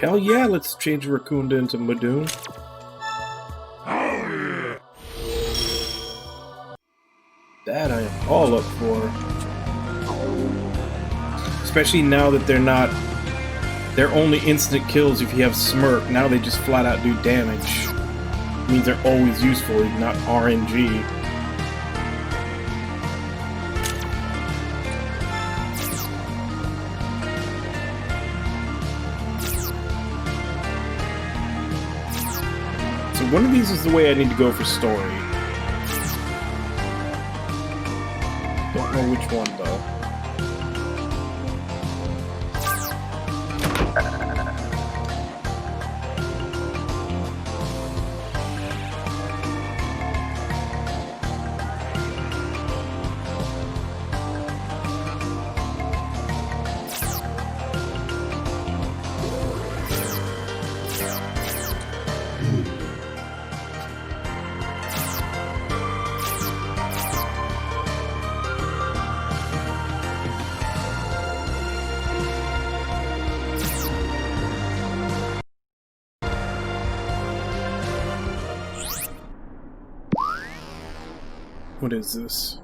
Hell yeah, let's change Rakunda into Madoon. That I am all up for. Especially now that they're only instant kills if you have Smirk. Now they just flat out do damage. It means they're always useful, not RNG. One of these is the way I need to go for story. Don't know which one though. What is this?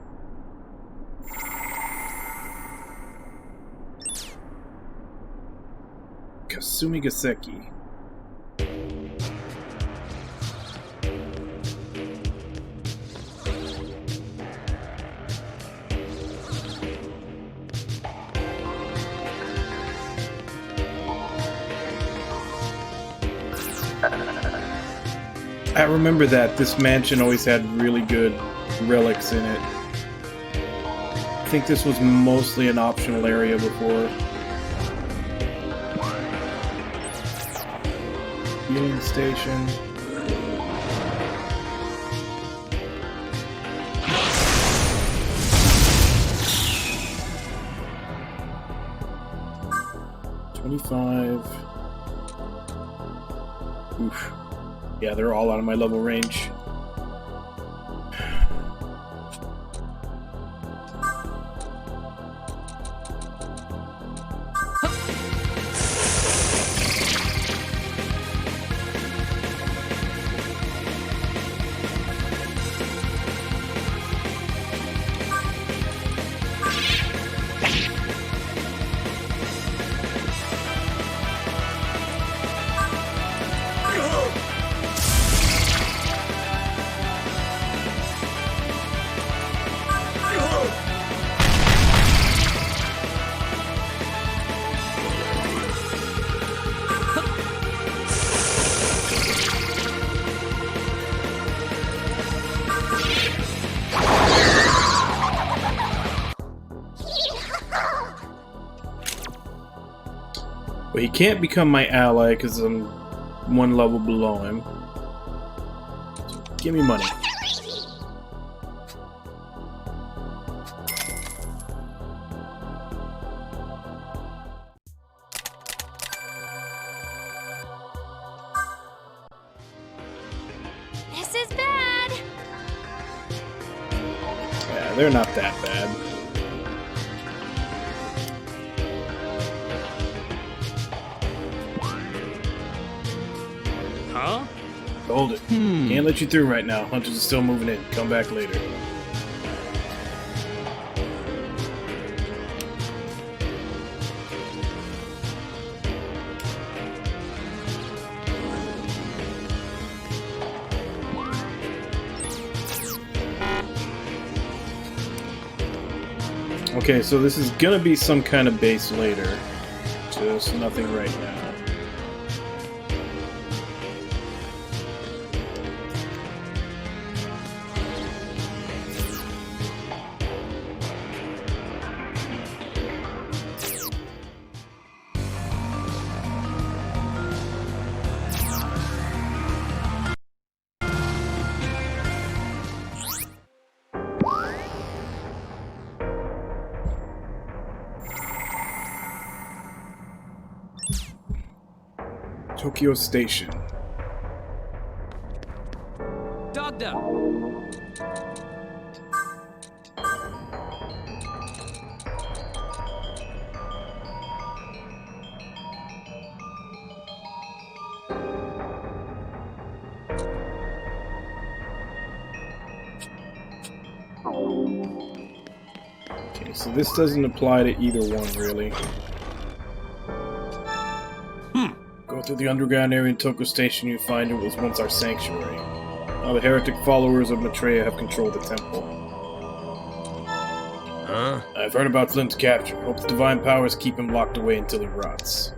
Sumigaseki. I remember that this mansion always had really good relics in it. I think this was mostly an optional area before. Healing station. Oof. Yeah, they're all out of my level range. But he can't become my ally because I'm one level below him. So give me money. This is bad. Yeah, they're not that bad. Huh? Hold it. Can't let you through right now. Hunters are still moving in. Come back later. Okay, so this is gonna be some kind of base later. Just nothing right now. Tokyo Station. Dog down. Okay, so this doesn't apply to either one, really. Go through the underground area in Tokyo Station, you find it was once our sanctuary. Now the heretic followers of Maitreya have controlled the temple. Huh? I've heard about Flint's capture. Hope the divine powers keep him locked away until he rots.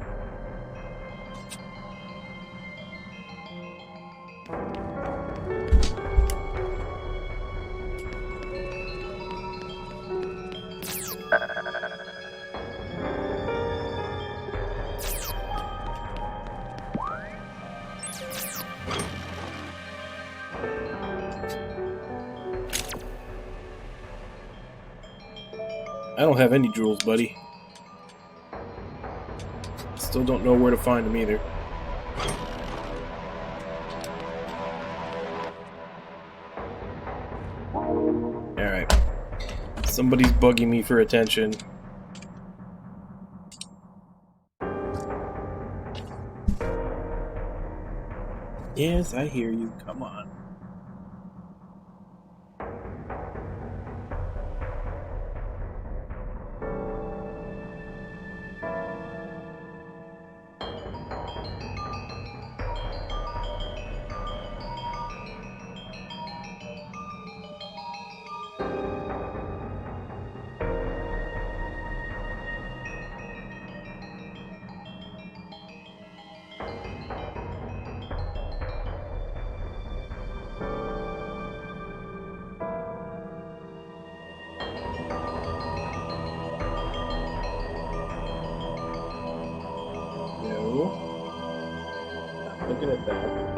I don't have any jewels, buddy. Still don't know where to find them either. Alright. Somebody's bugging me for attention. Yes, I hear you. Come on. looking at that.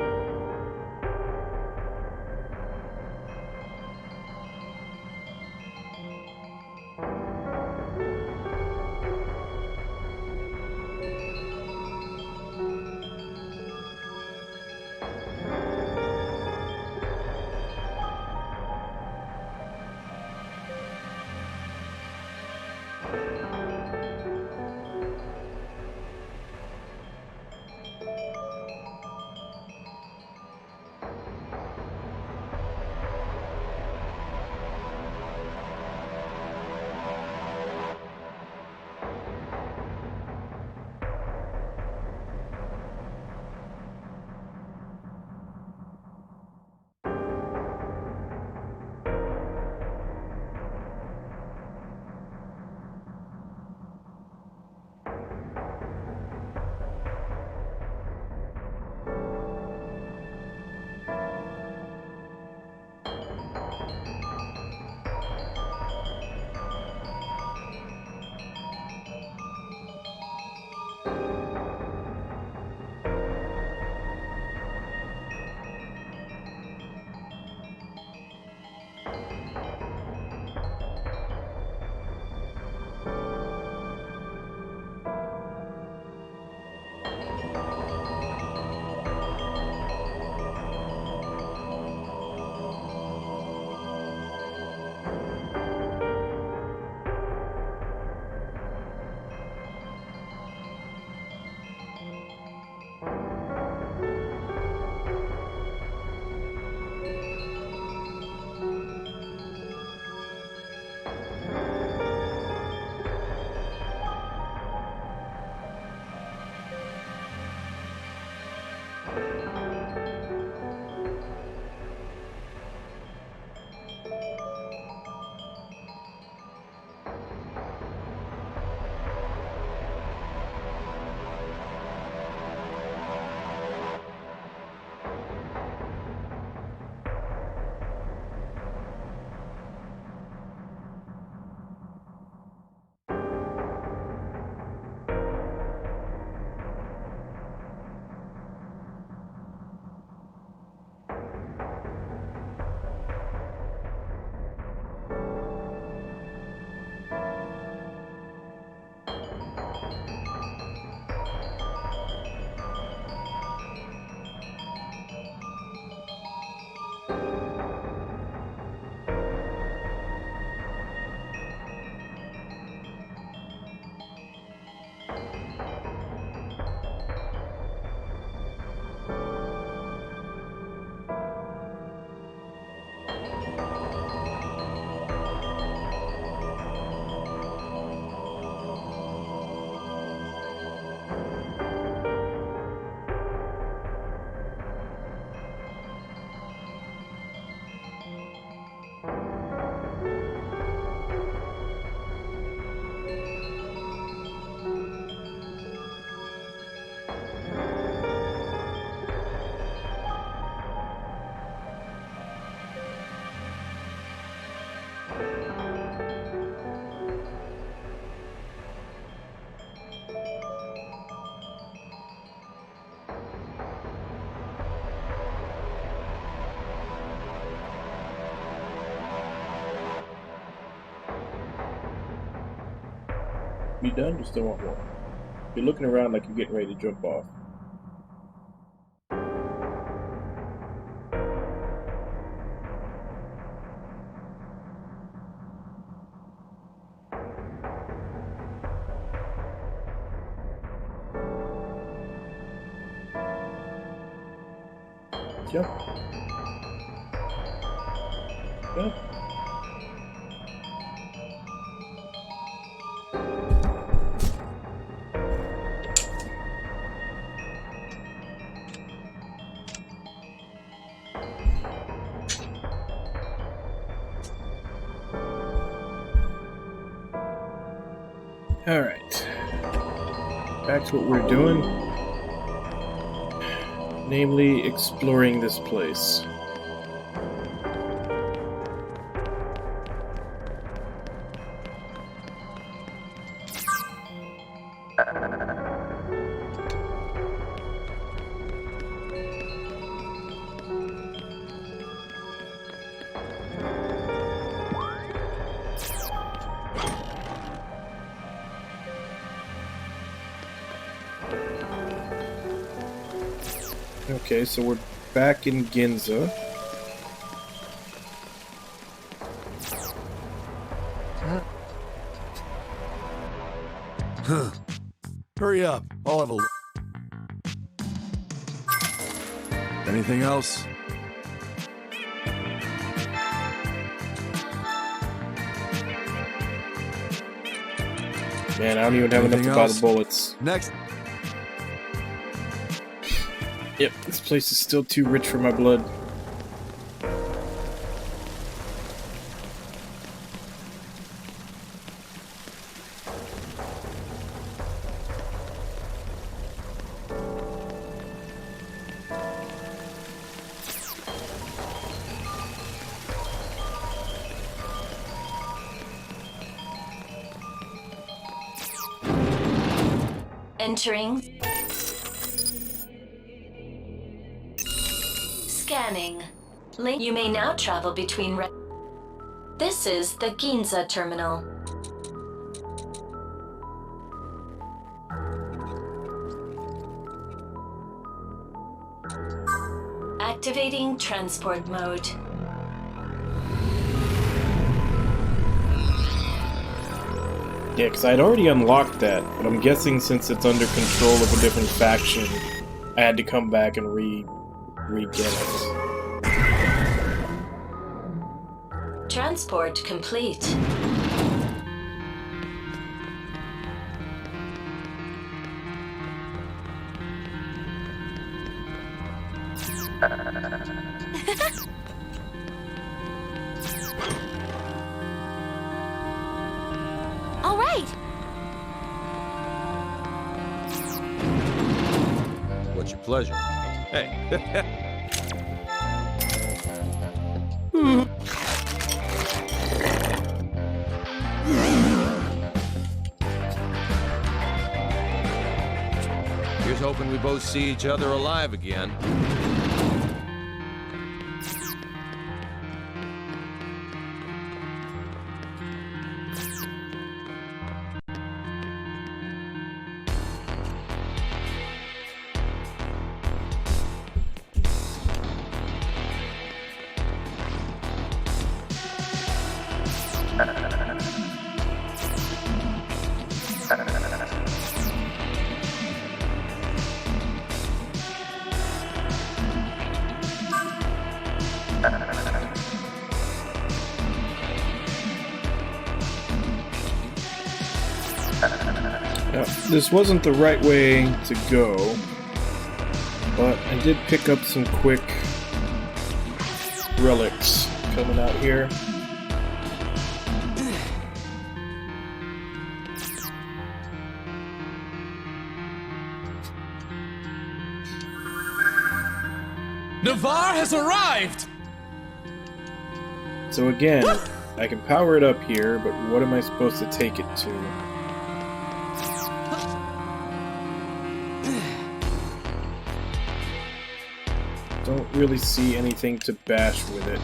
You done? You still want more? You're looking around like you're getting ready to jump off. Jump. Jump. All right, back to what we're doing, namely exploring this place. Okay, so we're back in Ginza. Huh. Hurry up. I'll have a look. Anything else? Man, I don't even have enough to buy the bullets. Next. Yep, this place is still too rich for my blood. Entering. Scanning. Link. You may now travel between. This is the Ginza terminal. Activating transport mode. Yeah, because I'd already unlocked that, but I'm guessing since it's under control of a different faction, I had to come back and re-get it. Transport complete. All right. What's your pleasure? Hey. Here's hoping we both see each other alive again. Now, this wasn't the right way to go, but I did pick up some quick relics coming out here. Navarre has arrived! So again, I can power it up here, but what am I supposed to take it to? Don't really see anything to bash with it.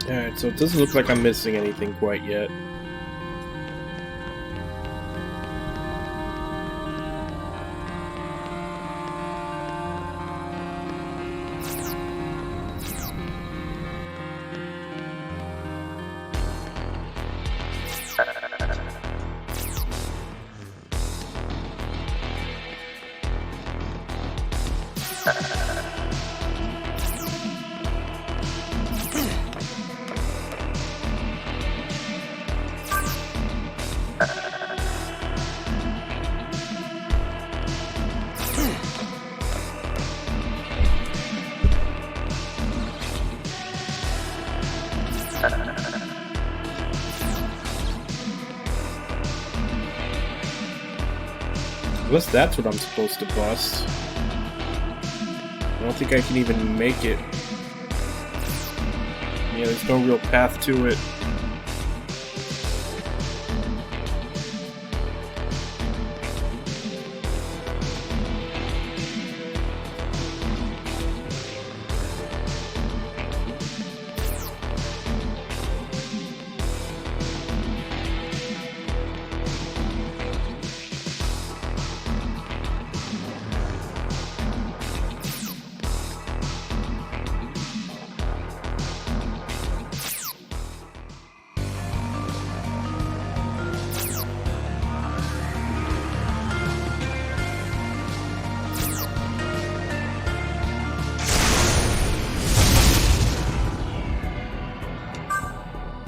Alright, so it doesn't look like I'm missing anything quite yet. Unless that's what I'm supposed to bust. I don't think I can even make it. Yeah, there's no real path to it.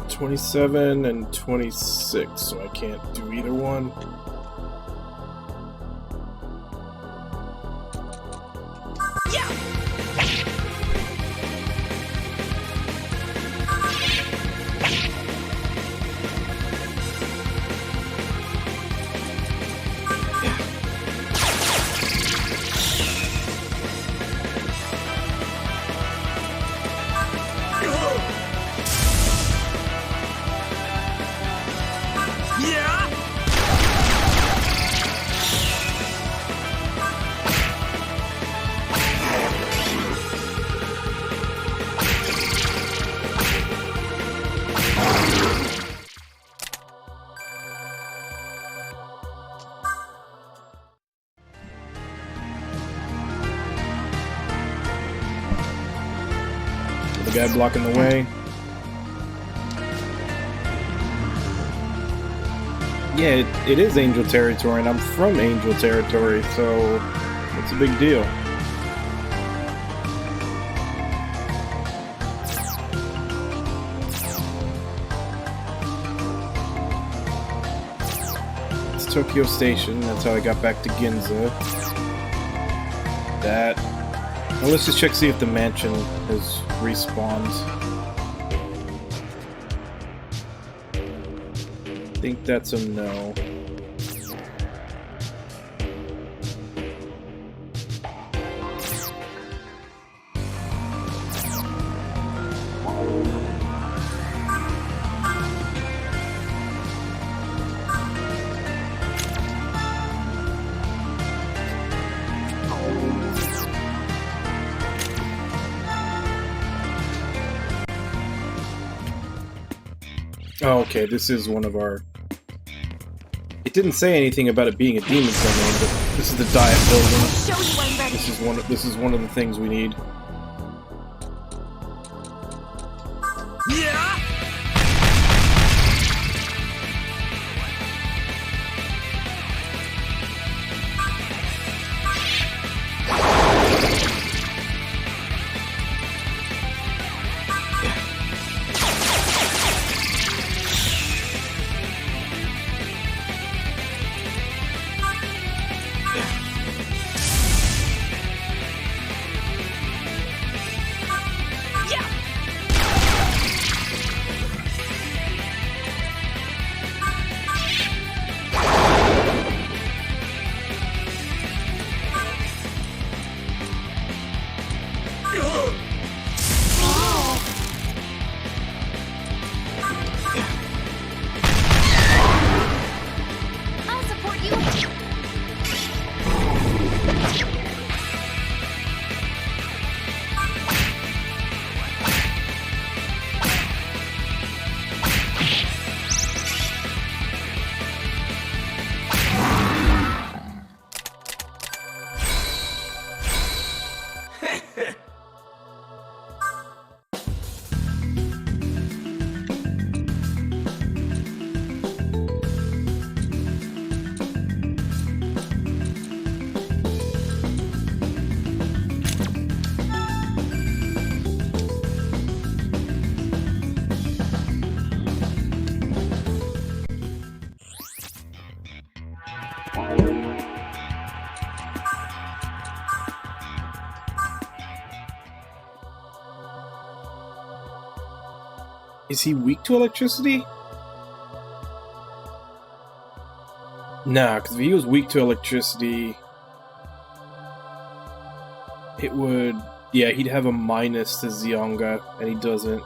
$27 and $26, so I can't do either one. The guy blocking the way. Yeah, it is Angel territory, and I'm from Angel territory, so it's a big deal. It's Tokyo Station, that's how I got back to Ginza. That. Now let's just check, see if the mansion has respawned. I think that's a no. Oh, okay, this is one of our... It didn't say anything about it being a demon's domain, but this is the diet building. This is one of the things we need. Is he weak to electricity? Nah, because if he was weak to electricity, it would... Yeah, he'd have a minus to Zionga, and he doesn't.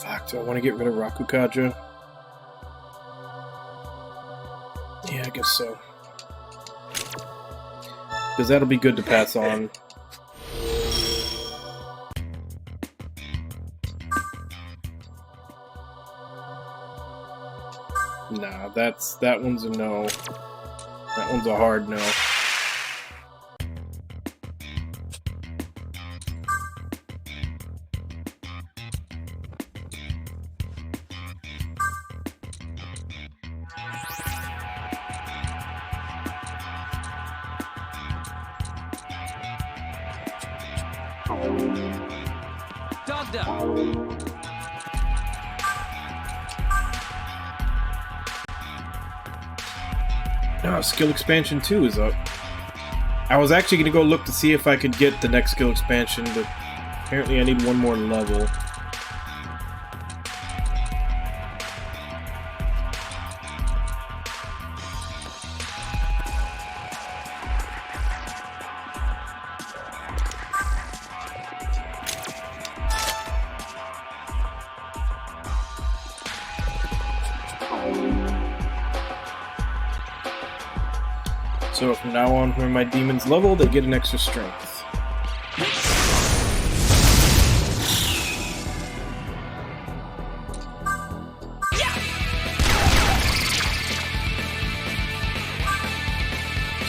Fuck, do I want to get rid of Rakukaja? Yeah, I guess so. Because that'll be good to pass on. Nah, that one's a no. That one's a hard no. Dog down. Oh, skill expansion 2 is up. I was actually going to go look to see if I could get the next skill expansion, but apparently I need one more level. So from now on, when my demons level, they get an extra strength.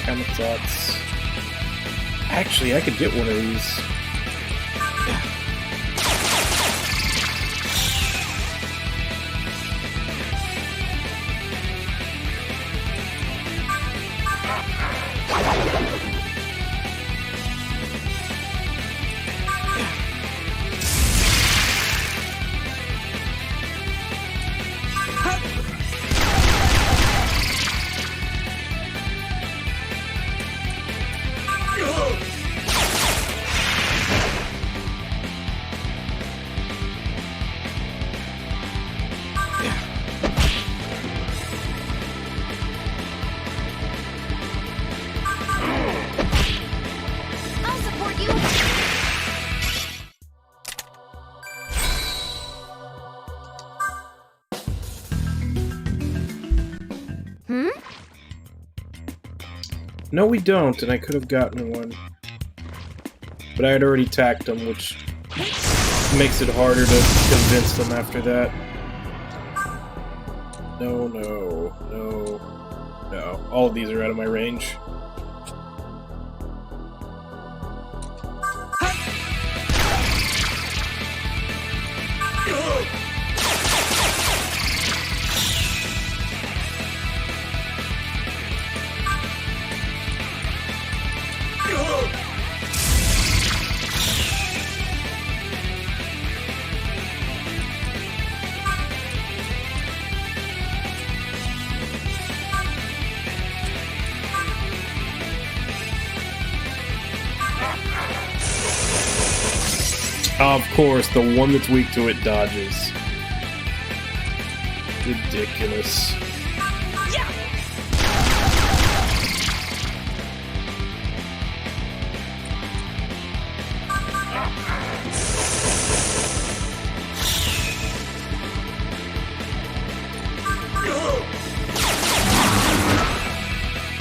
Kamikaze. Actually, I could get one of these. No, we don't, and I could have gotten one. But I had already tacked them, which makes it harder to convince them after that. No, no, no, no. All of these are out of my range. Of course, the one that's weak to it dodges. Ridiculous.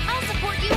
I'll support you.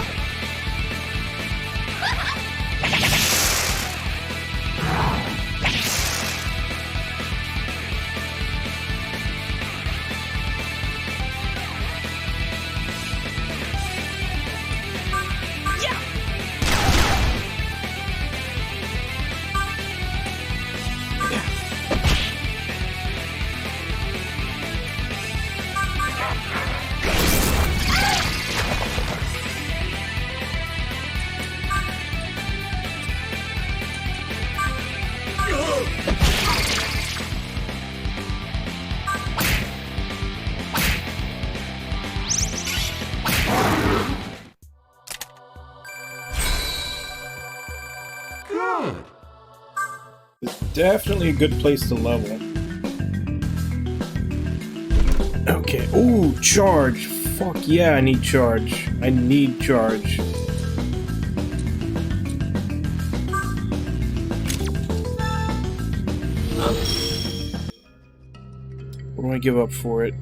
definitely a good place to level. Okay. Ooh, charge. Fuck yeah, I need charge. I need charge. What do I give up for it?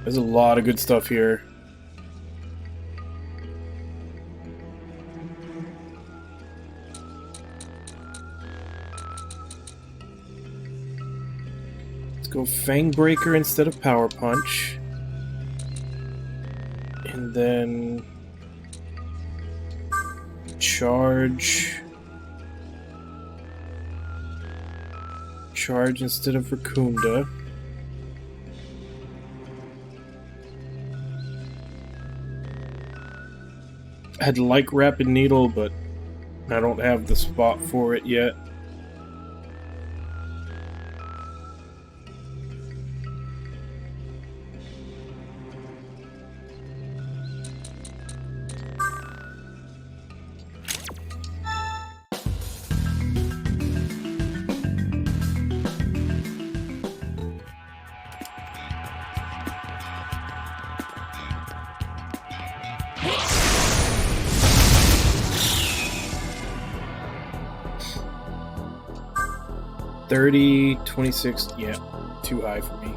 There's a lot of good stuff here. Let's go Fang Breaker instead of Power Punch. And then charge. Charge instead of Raccoonda. I'd like Rapid Needle, but I don't have the spot for it yet. $30, $26, yeah, too high for me.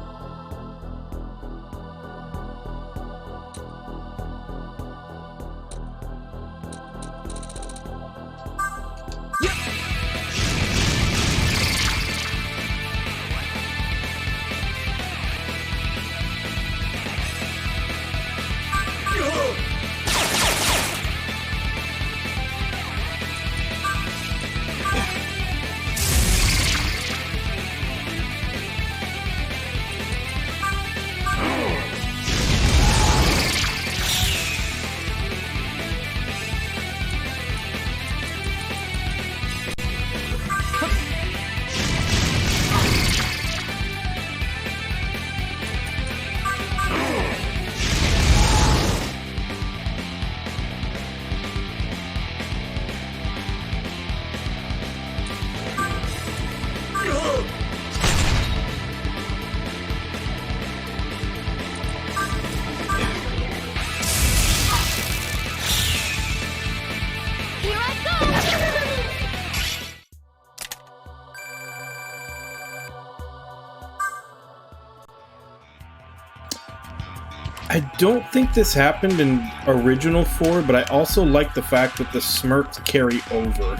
I don't think this happened in original 4, but I also like the fact that the smirks carry over.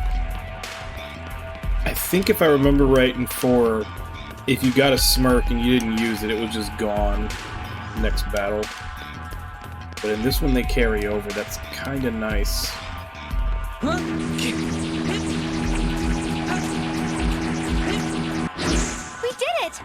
I think if I remember right in 4, if you got a smirk and you didn't use it, it was just gone next battle. But in this one they carry over. That's kind of nice. We did it!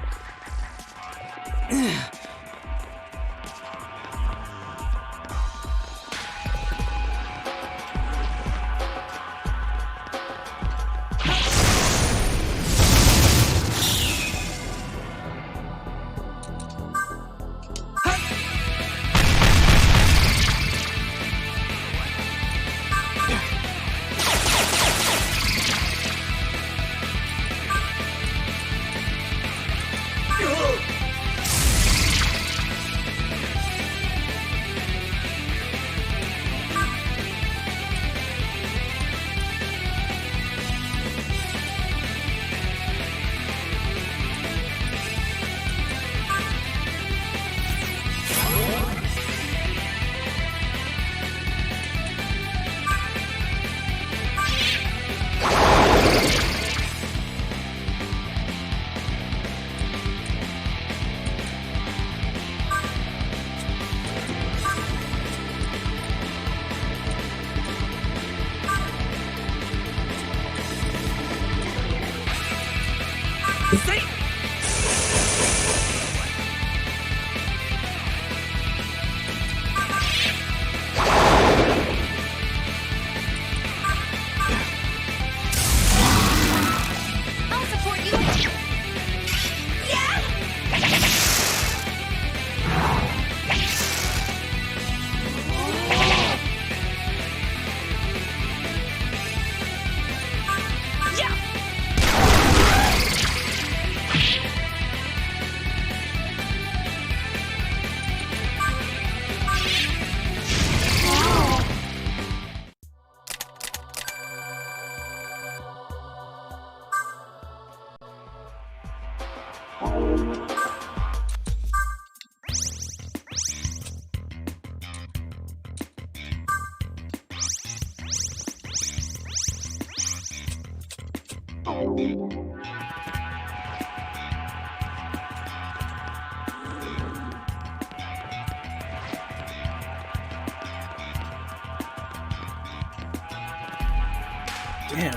Damn,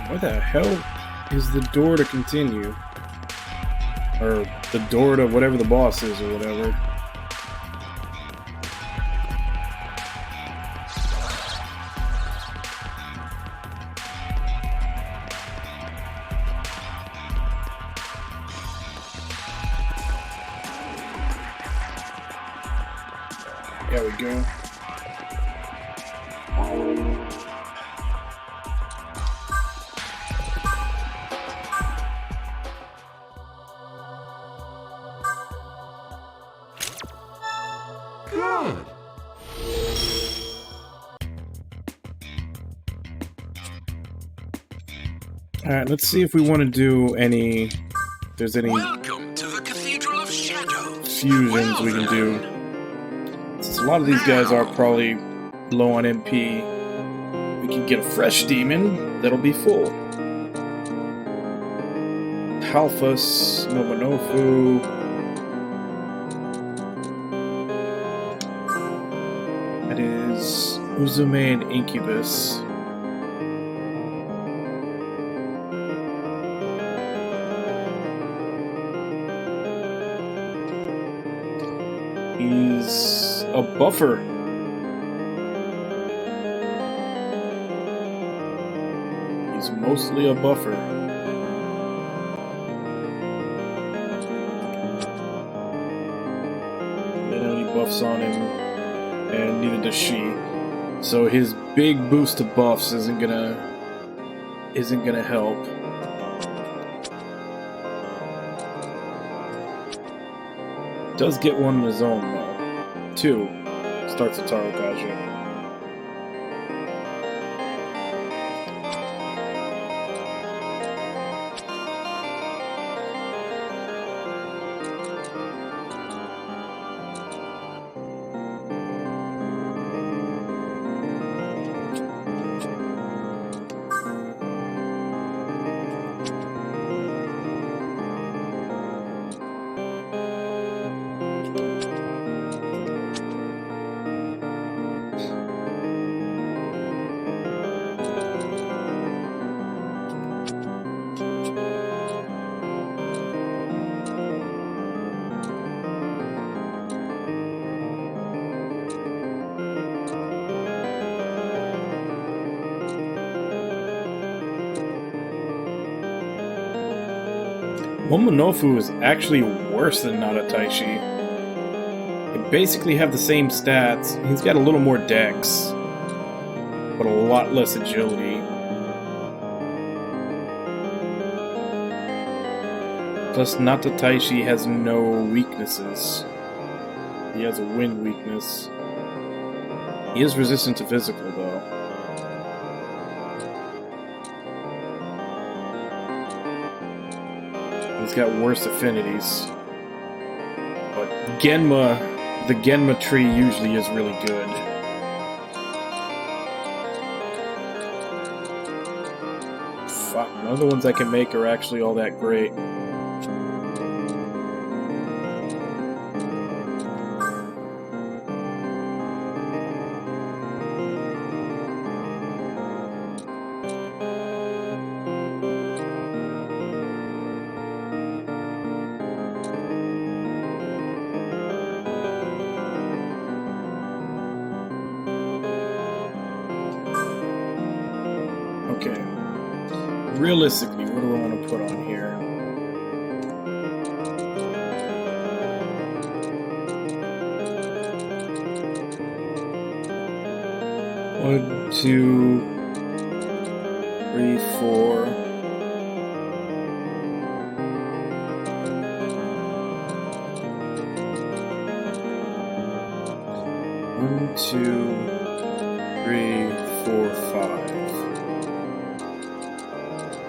where the hell is the door to continue? Or the door to whatever the boss is or whatever. There we go. Good. Alright, let's see if we want to do any... If there's any Welcome to the Cathedral of Shadows. fusions we can do. Since a lot of these guys are probably low on MP, we can get a fresh demon that'll be full. Halfus, Momonofu. That is Uzume and Incubus. He's a buffer. He's mostly a buffer. They don't have any buffs on him, and neither does she. So his big boost of buffs isn't gonna help. Does get one in his own though. 2 starts a Tarokaja. Momonofu is actually worse than Narataishi. They basically have the same stats. He's got a little more dex, but a lot less agility. Plus, Narataishi has no weaknesses. He has a wind weakness. He is resistant to physical, though. He's got worse affinities. But Genma, the Genma tree usually is really good. Fuck, none of the ones I can make are actually all that great. Okay. Realistically, what do I want to put on here? One, 2, 3, 4. One, 2, 3, 4, 5.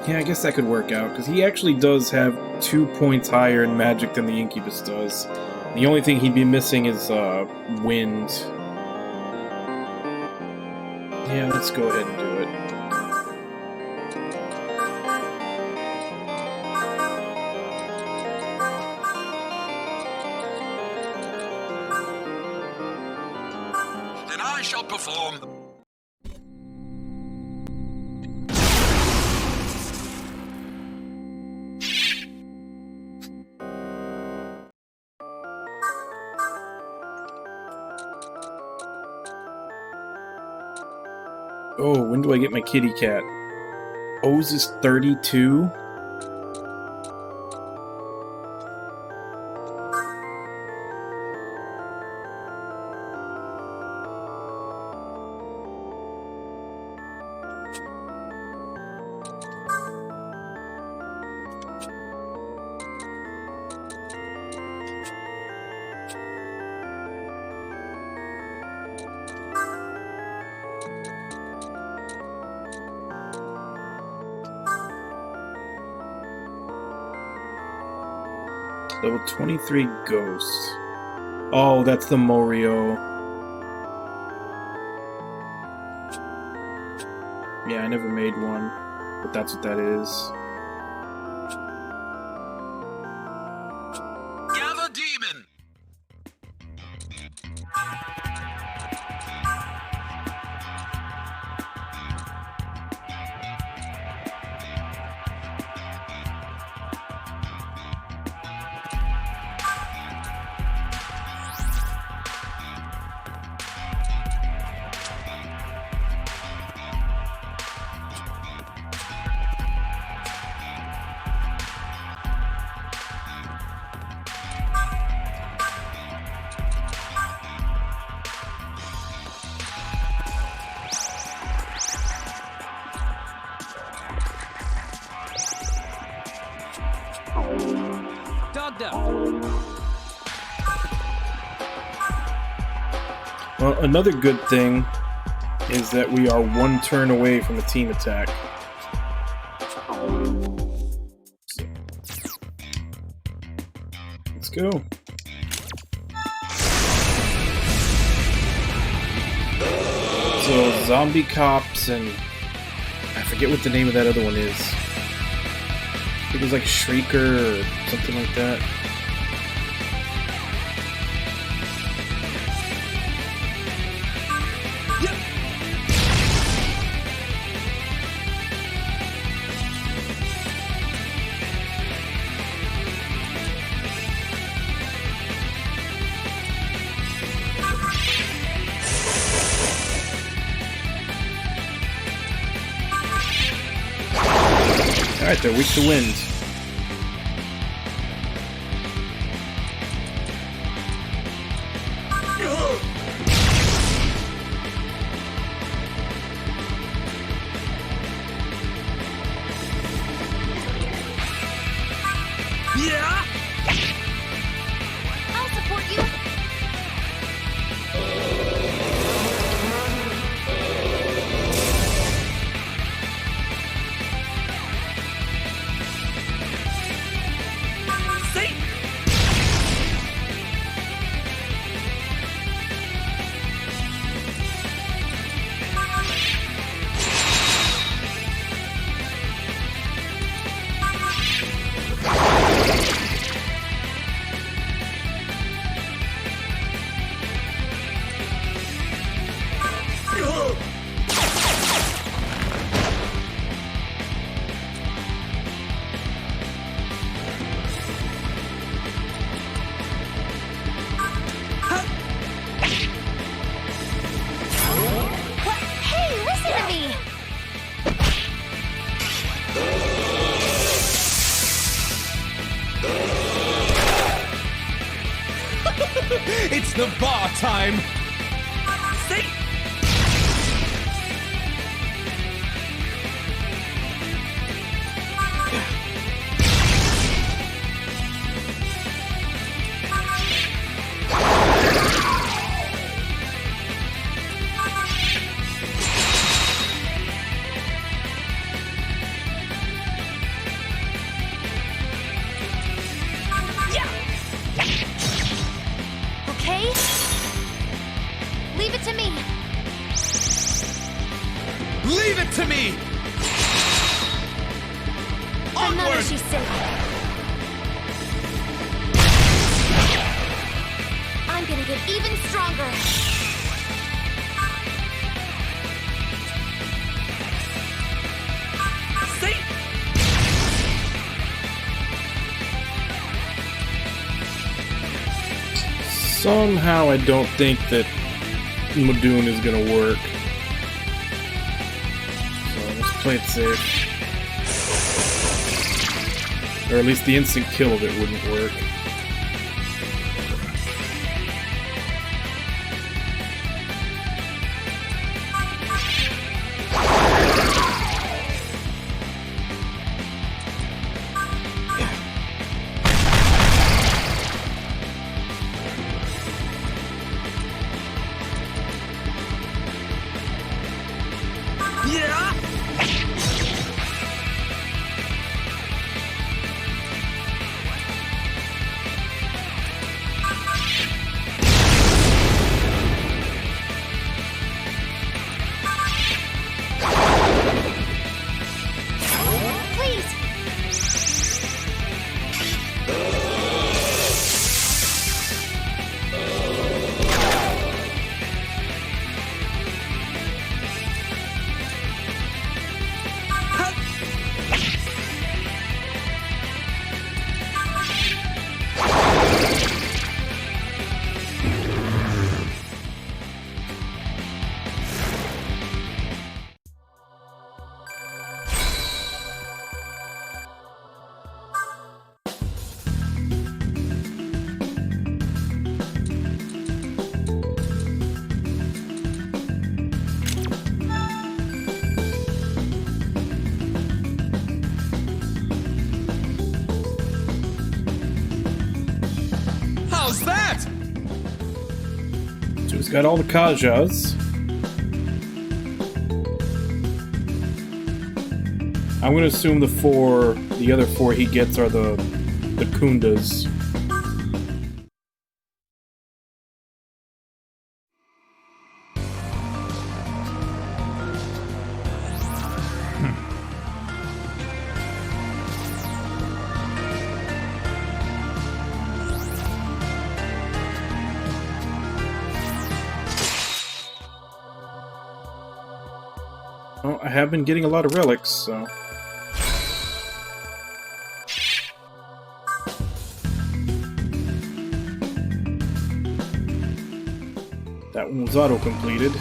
Yeah, I guess that could work out, because he actually does have 2 points higher in magic than the Incubus does. The only thing he'd be missing is wind. Yeah, let's go ahead and do it. and I shall perform. Oh, when do I get my kitty cat? O's is 32? Level 23 Ghost. Oh, that's the Morio. Yeah, I never made one, but that's what that is. Gather demon! Well, another good thing is that we are one turn away from a team attack. Let's go. So, zombie cops and I forget what the name of that other one is. I think it was like Shrieker or something like that. Alright, they're weak to wind. Yeah! I'll support you. Hey, listen to me! It's the bar time! See? Okay? Leave it to me. Leave it to me! Another she said. I'm gonna get even stronger. Somehow I don't think that Muldoon is gonna work. So let's play it safe. Or at least the instant kill of it wouldn't work. How's that? So he's got all the Kajas. I'm gonna assume the other four he gets are the Kundas. Well, I have been getting a lot of relics, so... That one was auto-completed.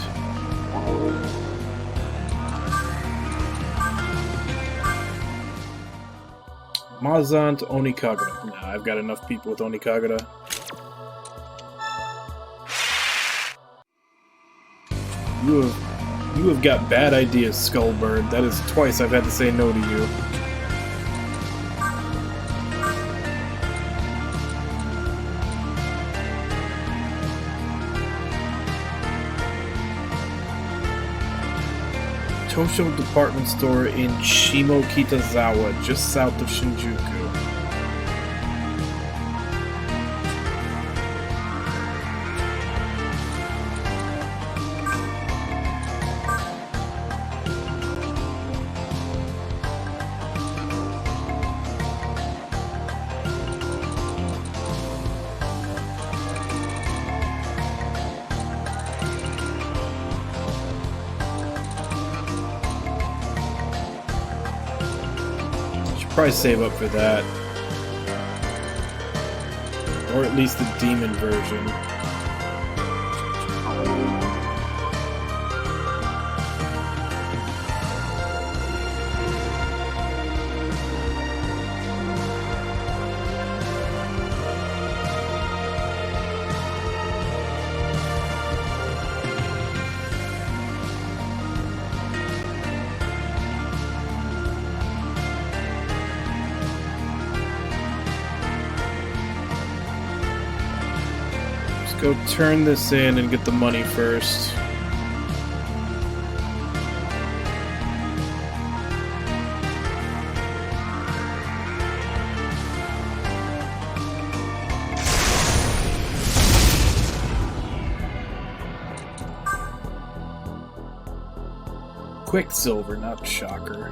Mazan to Onikagura. Nah, I've got enough people with Onikagura. You have got bad ideas, Skullbird. That is twice I've had to say no to you. Tosho department store in Shimokitazawa, just south of Shinjuku. Probably save up for that. Or at least the demon version. Go turn this in and get the money first. Quicksilver, not Shocker.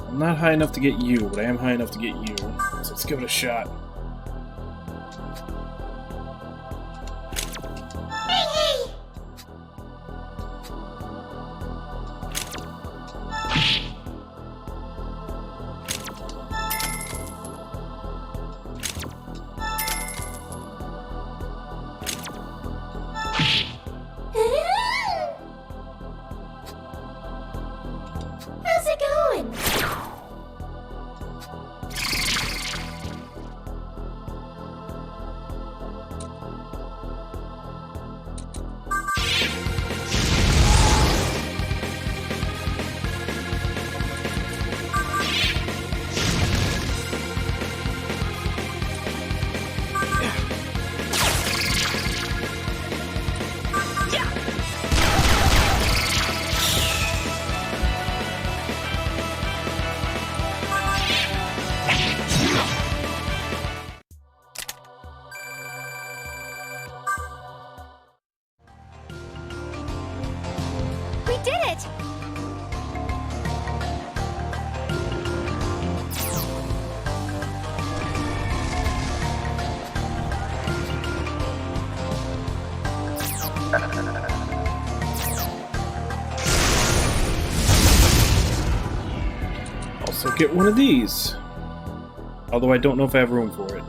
I'm not high enough to get you, but I am high enough to get you. So let's give it a shot. Also get one of these. Although I don't know if I have room for it.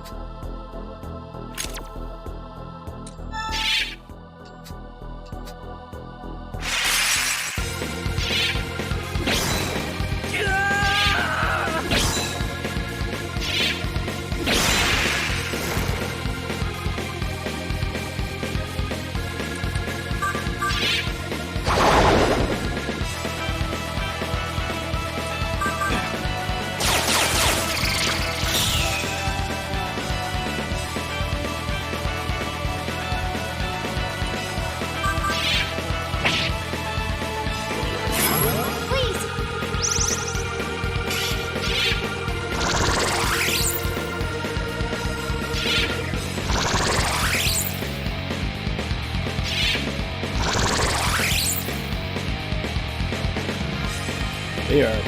They are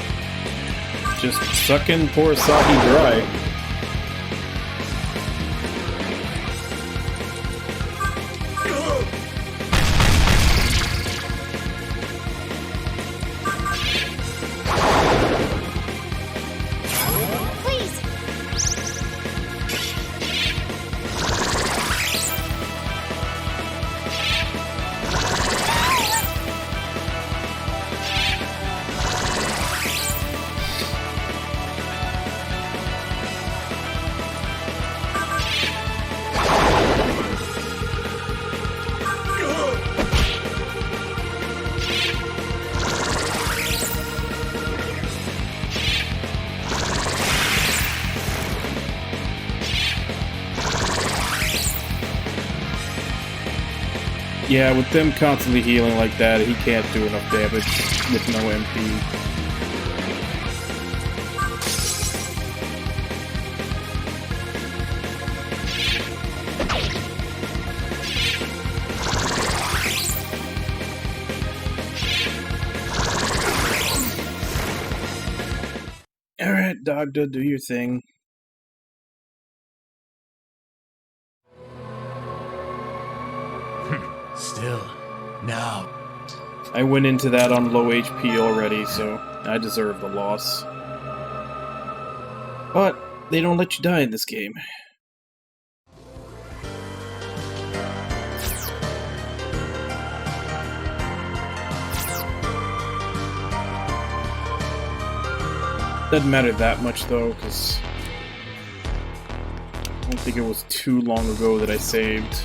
just sucking poor Saki dry. Yeah, with them constantly healing like that, he can't do enough damage with no MP. Alright, Dogda, do your thing. Still, now. I went into that on low HP already, so I deserve the loss. But they don't let you die in this game. Doesn't matter that much though, because I don't think it was too long ago that I saved.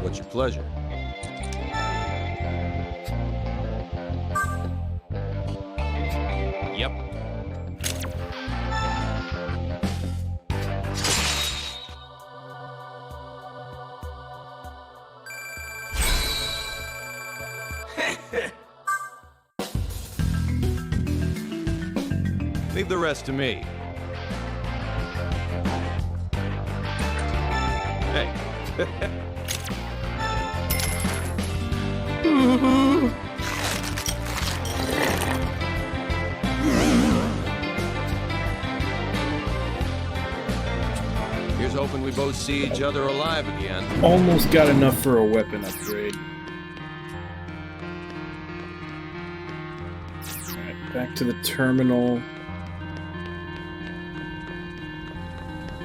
What's your pleasure? Yep. Leave the rest to me. Hey. Here's hoping we both see each other alive again. Almost got enough for a weapon upgrade. Alright, back to the terminal.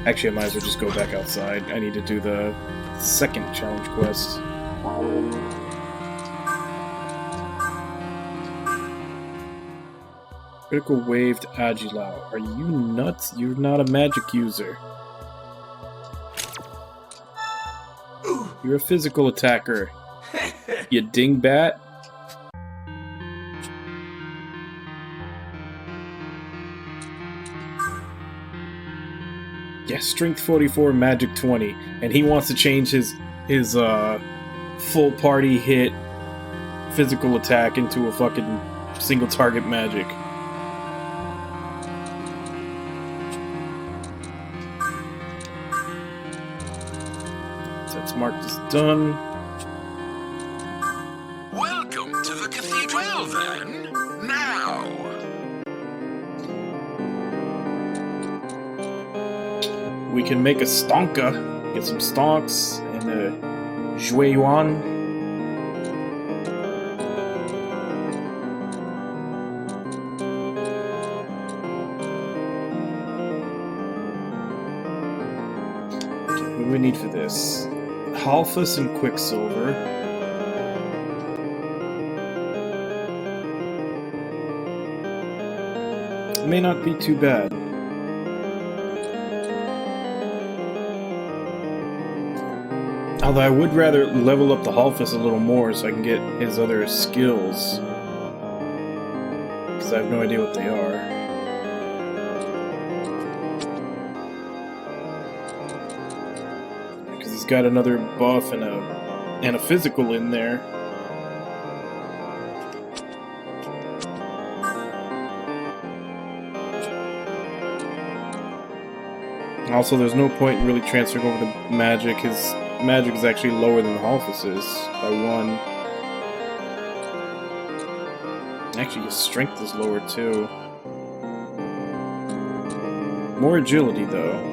Actually, I might as well just go back outside. I need to do the second challenge quest. Critical wave to Agilao. Are you nuts? You're not a magic user. You're a physical attacker. You dingbat. Yeah, strength 44, magic 20, and he wants to change his full party hit physical attack into a fucking single target magic. Let's mark this done. Welcome to the cathedral, then. Now. We can make a stonka. Get some stonks and a Jue Yuan. What do we need for this? Halfus and Quicksilver. May not be too bad. Although I would rather level up the Halfus a little more so I can get his other skills. Because I have no idea what they are. Because he's got another buff and a physical in there. Also, there's no point in really transferring over to magic. His magic is actually lower than the Halfus's by 1. Actually, his strength is lower too. More agility, though.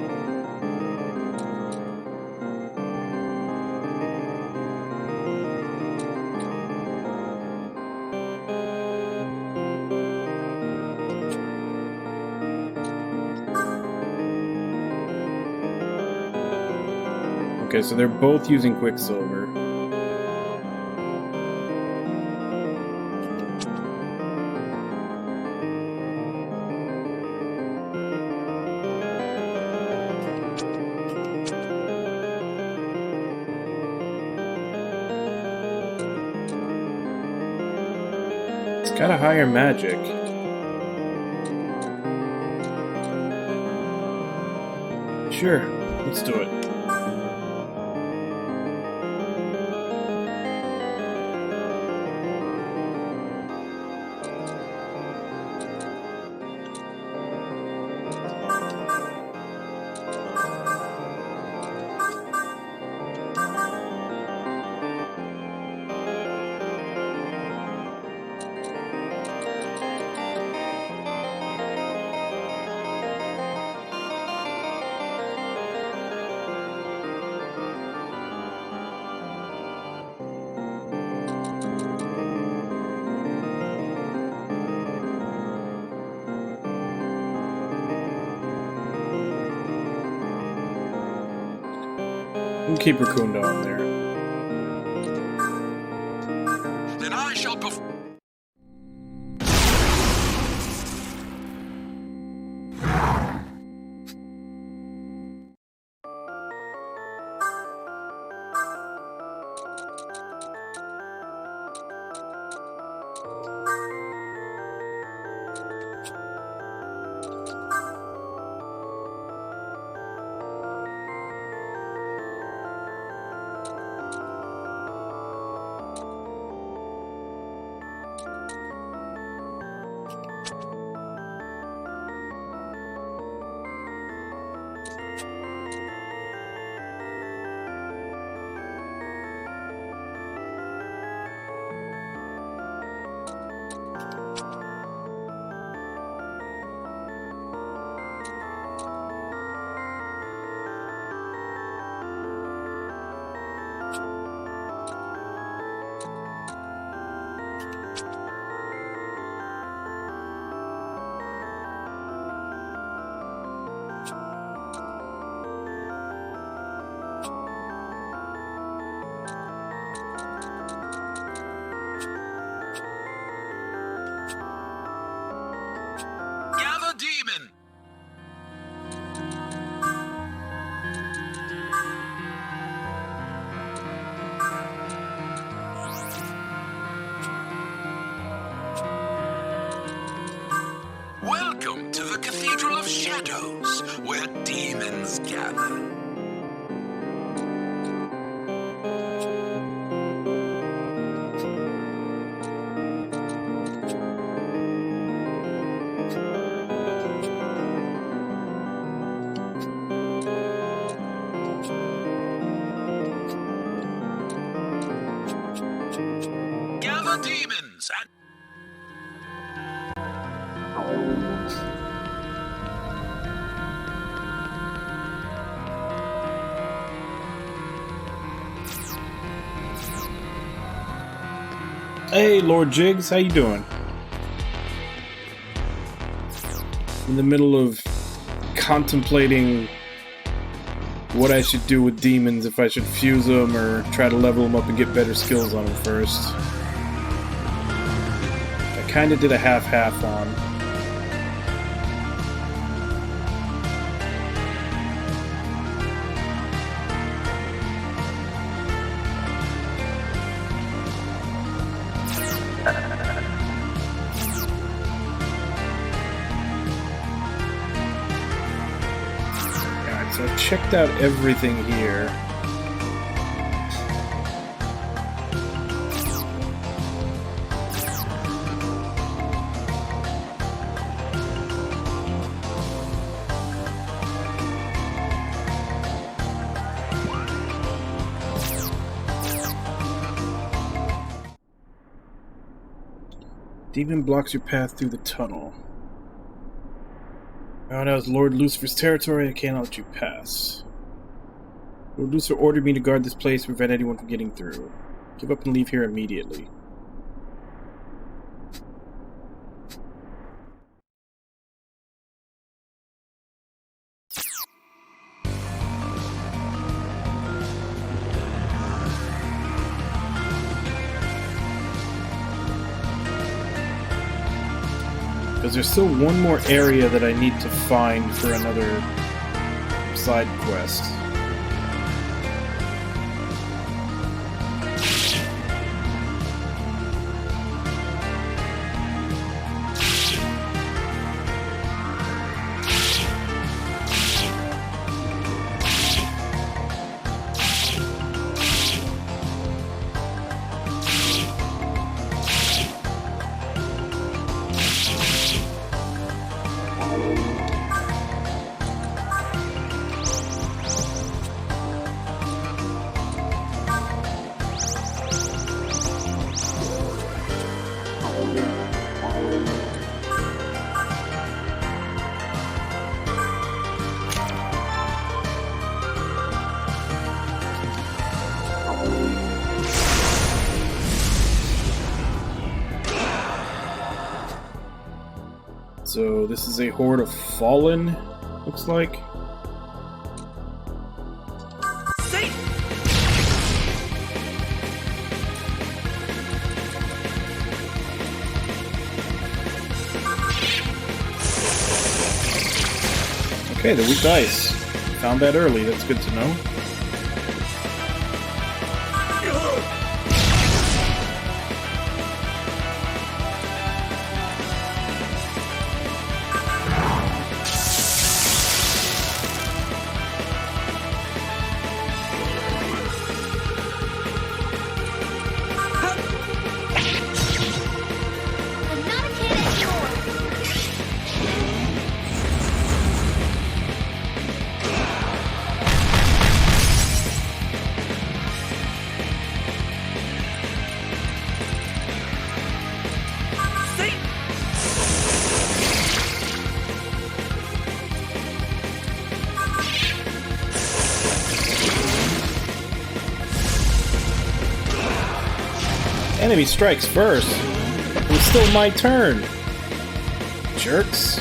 Okay, so they're both using Quicksilver. It's got a higher magic. Sure, let's do it. We'll keep Raccoon on there. Then I shall perform. demons and... Hey, Lord Jiggs, how you doing? In the middle of contemplating what I should do with demons, if I should fuse them or try to level them up and get better skills on them first. I kinda did a half-half on. So I checked out everything here. Demon blocks your path through the tunnel. Now that was Lord Lucifer's territory, I cannot let you pass. Lord Lucifer ordered me to guard this place to prevent anyone from getting through. Give up and leave here immediately. Because there's still one more area that I need to find for another side quest. So this is a horde of fallen, looks like. Okay, the weak ice. Found that early, that's good to know. Enemy strikes first. It was still my turn. Jerks.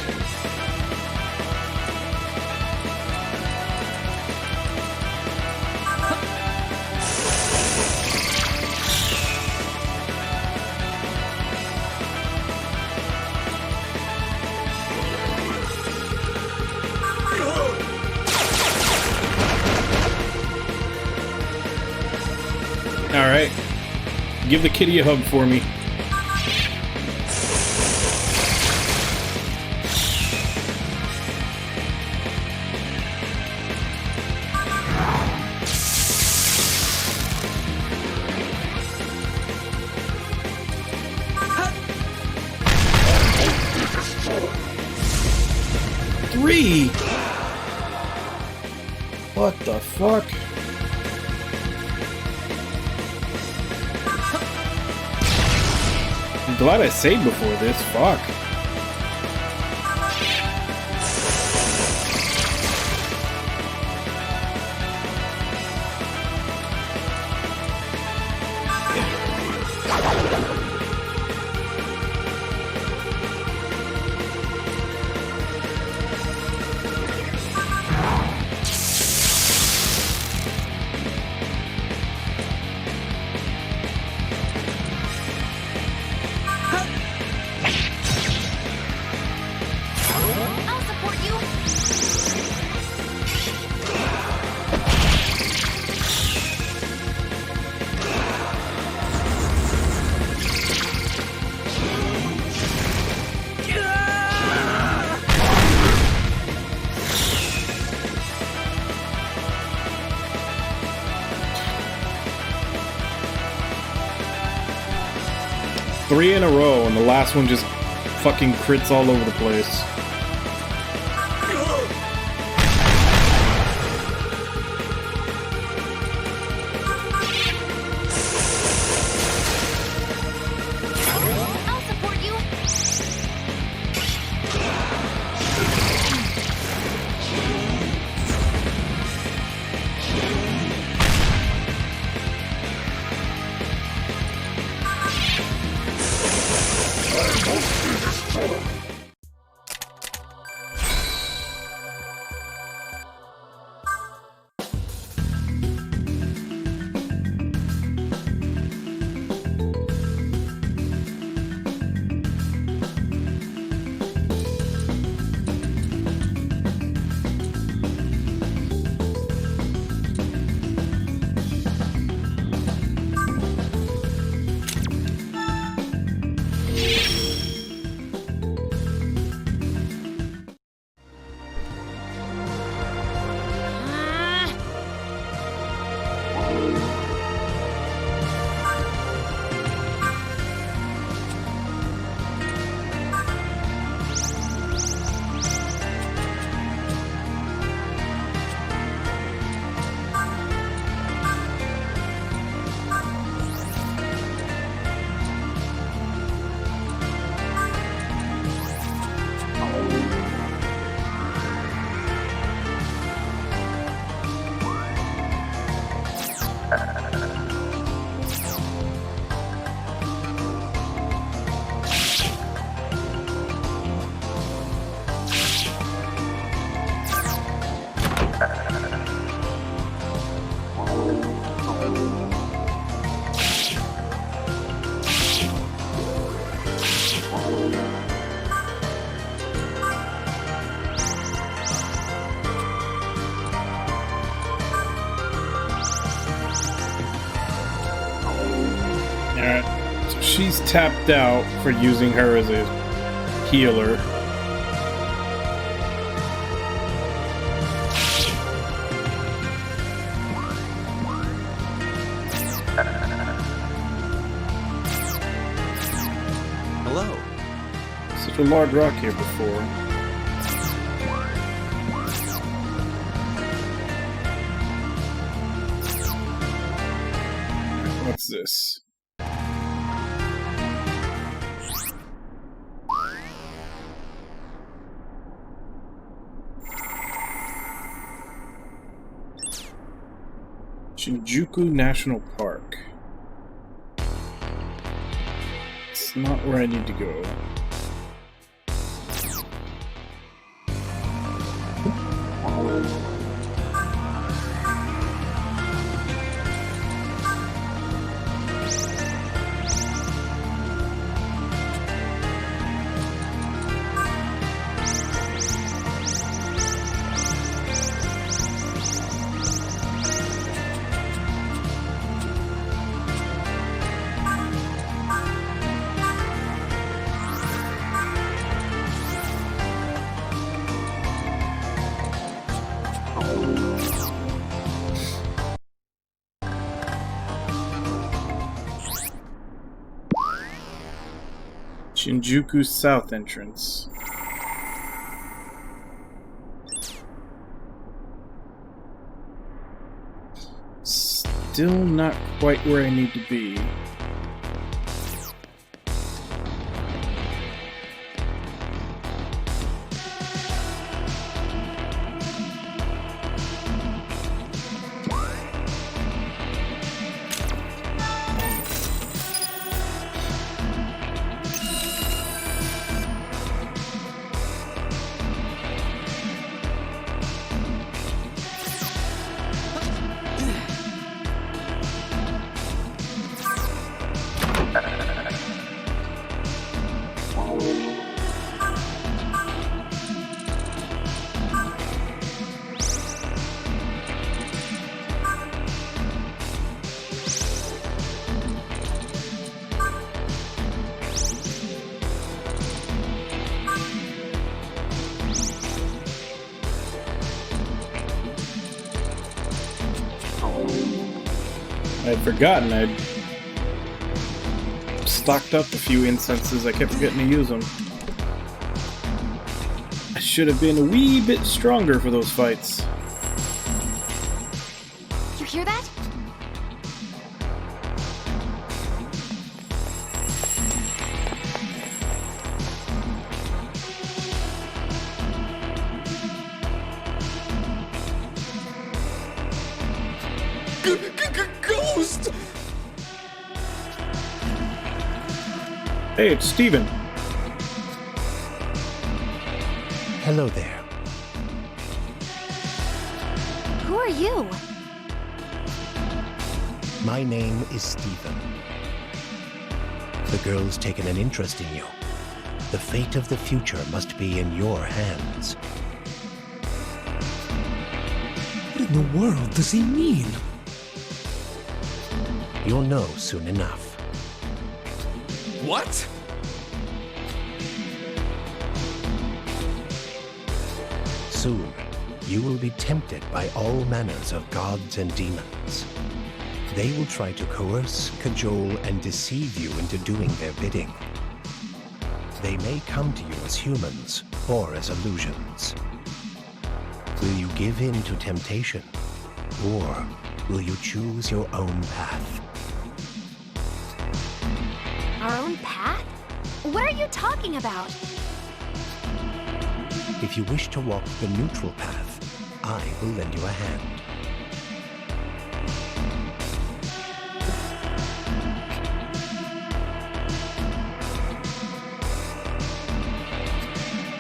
Alright. Give the kitty a hug for me. Three! What the fuck? glad I saved before this. Fuck. I'll support you. Three in a row, and the last one just fucking crits all over the place. I'll support you. Alright, so she's tapped out for using her as a healer. Hello. Such a large rock here before. What's this? Shinjuku National Park. It's not where I need to go. Shinjuku South entrance. Still not quite where I need to be. I'd forgotten I'd stocked up a few incenses. I kept forgetting to use them. I should have been a wee bit stronger for those fights. You hear that? Ghost! Hey, it's Steven. Hello there. Who are you? My name is Steven. The girl's taken an interest in you. The fate of the future must be in your hands. What in the world does he mean? You'll know soon enough. What? Soon, you will be tempted by all manners of gods and demons. They will try to coerce, cajole, and deceive you into doing their bidding. They may come to you as humans or as illusions. Will you give in to temptation, or will you choose your own path? Our own path? What are you talking about? If you wish to walk the neutral path, I will lend you a hand.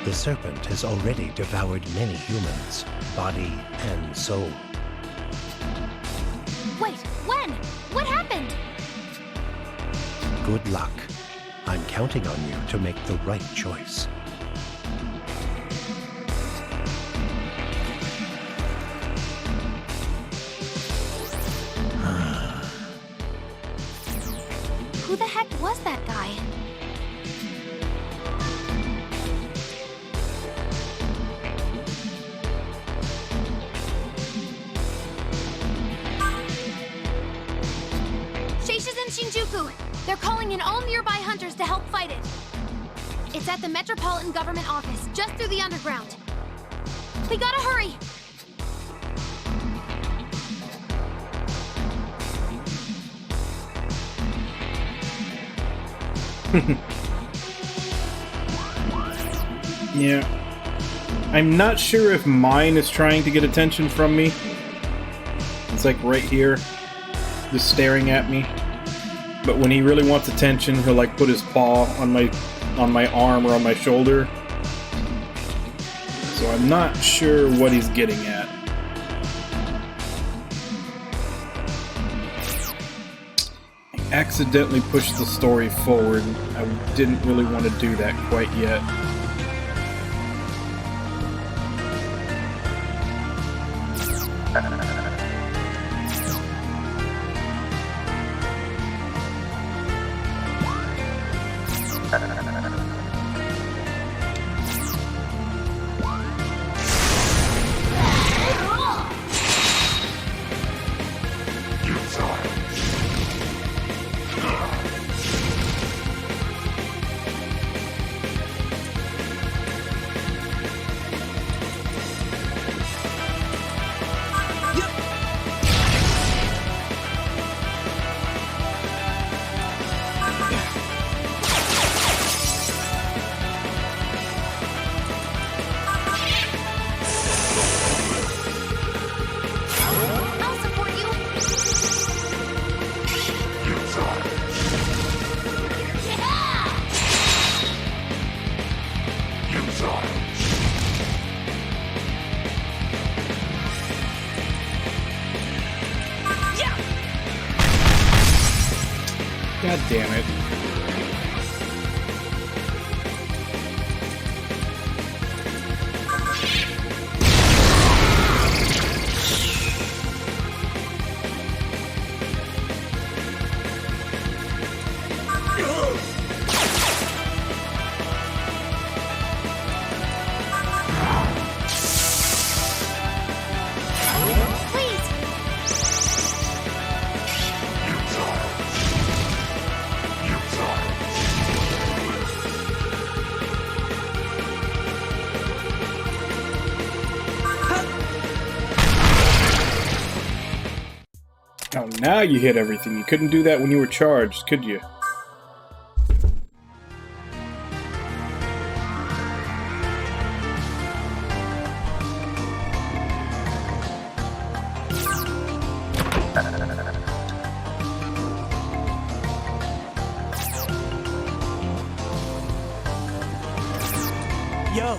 The serpent has already devoured many humans, body and soul. Wait, when? What happened? Good luck. I'm counting on you to make the right choice. Who the heck was that guy? Sheisha's in Shinjuku. They're calling in all nearby hunters to help fight it. It's at the Metropolitan Government Office, just through the underground. We gotta hurry! Yeah. I'm not sure if mine is trying to get attention from me. It's like right here, just staring at me. But when he really wants attention, he'll like put his paw on my arm or on my shoulder. So I'm not sure what he's getting at. I accidentally pushed the story forward. I didn't really want to do that quite yet. God damn it. Now you hit everything. You couldn't do that when you were charged, could you? Yo!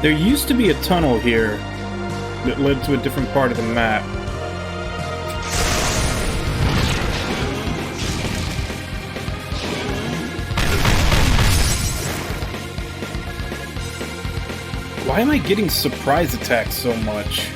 There used to be a tunnel here that led to a different part of the map. Why am I getting surprise attacks so much?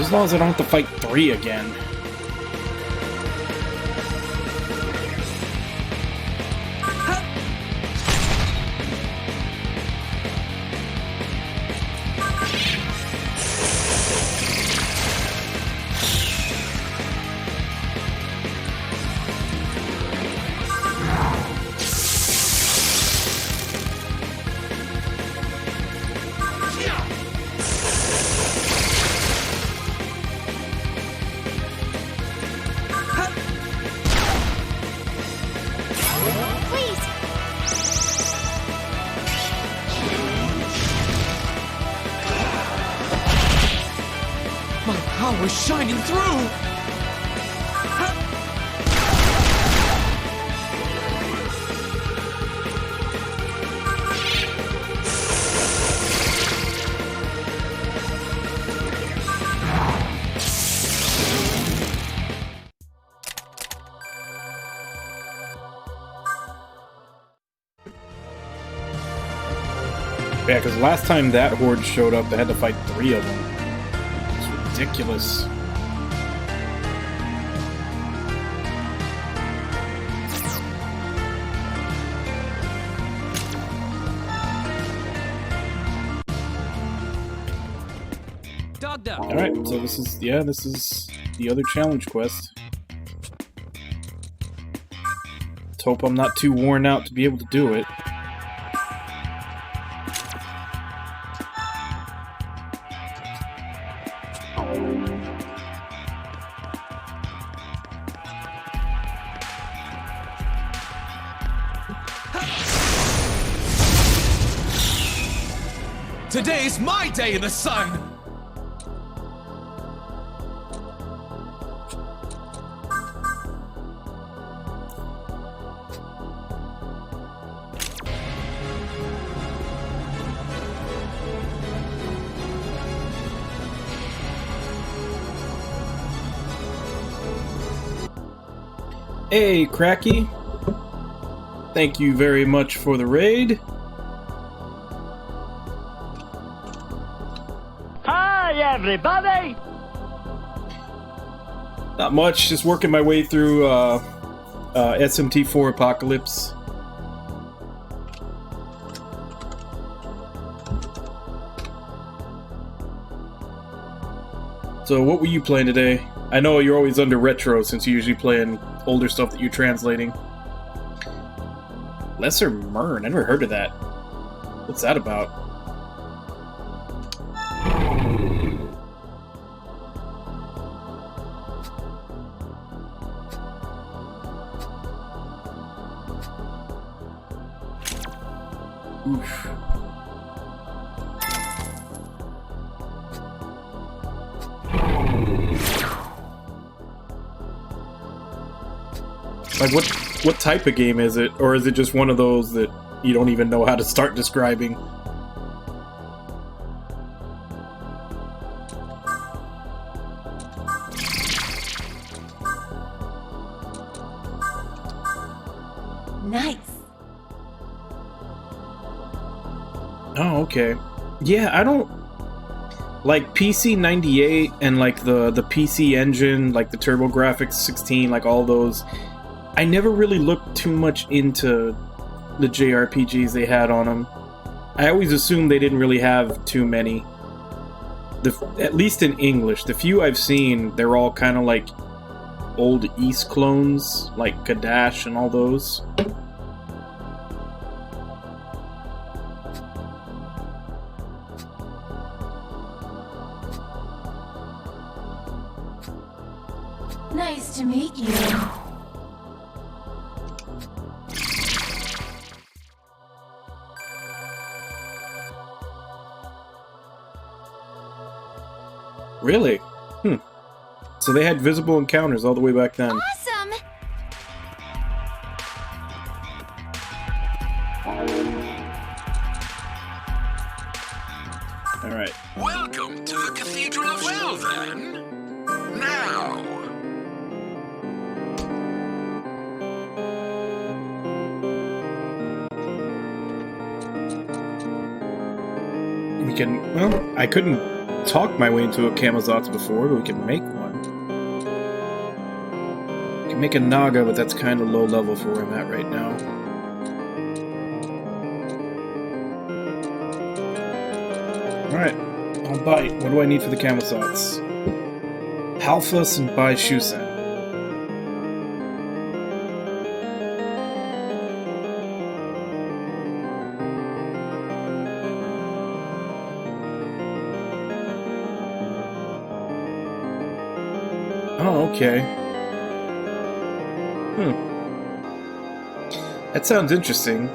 As long as I don't have to fight 3 again. Power shining through! Yeah, because last time that horde showed up, they had to fight 3 of them. It's ridiculous. Alright, so this is the other challenge quest. Let's hope I'm not too worn out to be able to do it. Today's my day in the sun! Hey, Cracky. Thank you very much for the raid. Hi, everybody! Not much, just working my way through SMT4 Apocalypse. So what were you playing today? I know you're always under retro since you're usually playing older stuff that you're translating. Lesser Mern, I never heard of that. What's that about? Oof. Like, what type of game is it? Or is it just one of those that you don't even know how to start describing? Nice. Oh, okay. Yeah, I don't... Like, PC 98 and, like, the PC Engine, like the TurboGrafx 16, like, all those... I never really looked too much into the JRPGs they had on them. I always assumed they didn't really have too many. At least in English. The few I've seen, they're all kind of like old East clones, like Kadash and all those. Nice to meet you. Really? So they had visible encounters all the way back then. Awesome! Alright. Welcome to the Cathedral of Well then. Now. We can... Well, I couldn't talk my way into a Camazotz before, but we can make one. We can make a Naga, but that's kind of low level for where I'm at right now. Alright, I'll bite. What do I need for the Camazotz? Halfus and Bai Shusen. Oh, okay. That sounds interesting.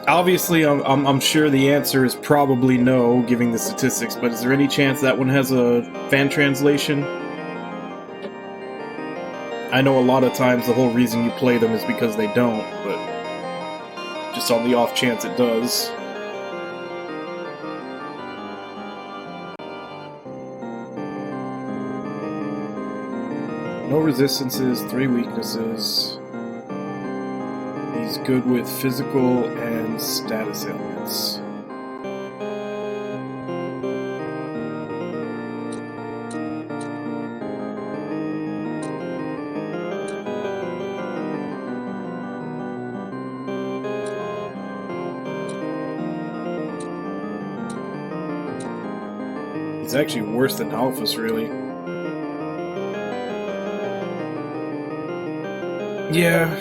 Obviously, I'm sure the answer is probably no, given the statistics, but is there any chance that one has a fan translation? I know a lot of times the whole reason you play them is because they don't, but just on the off chance it does. No resistances, 3 weaknesses. He's good with physical and status ailments. He's actually worse than Alphas, really. Yeah.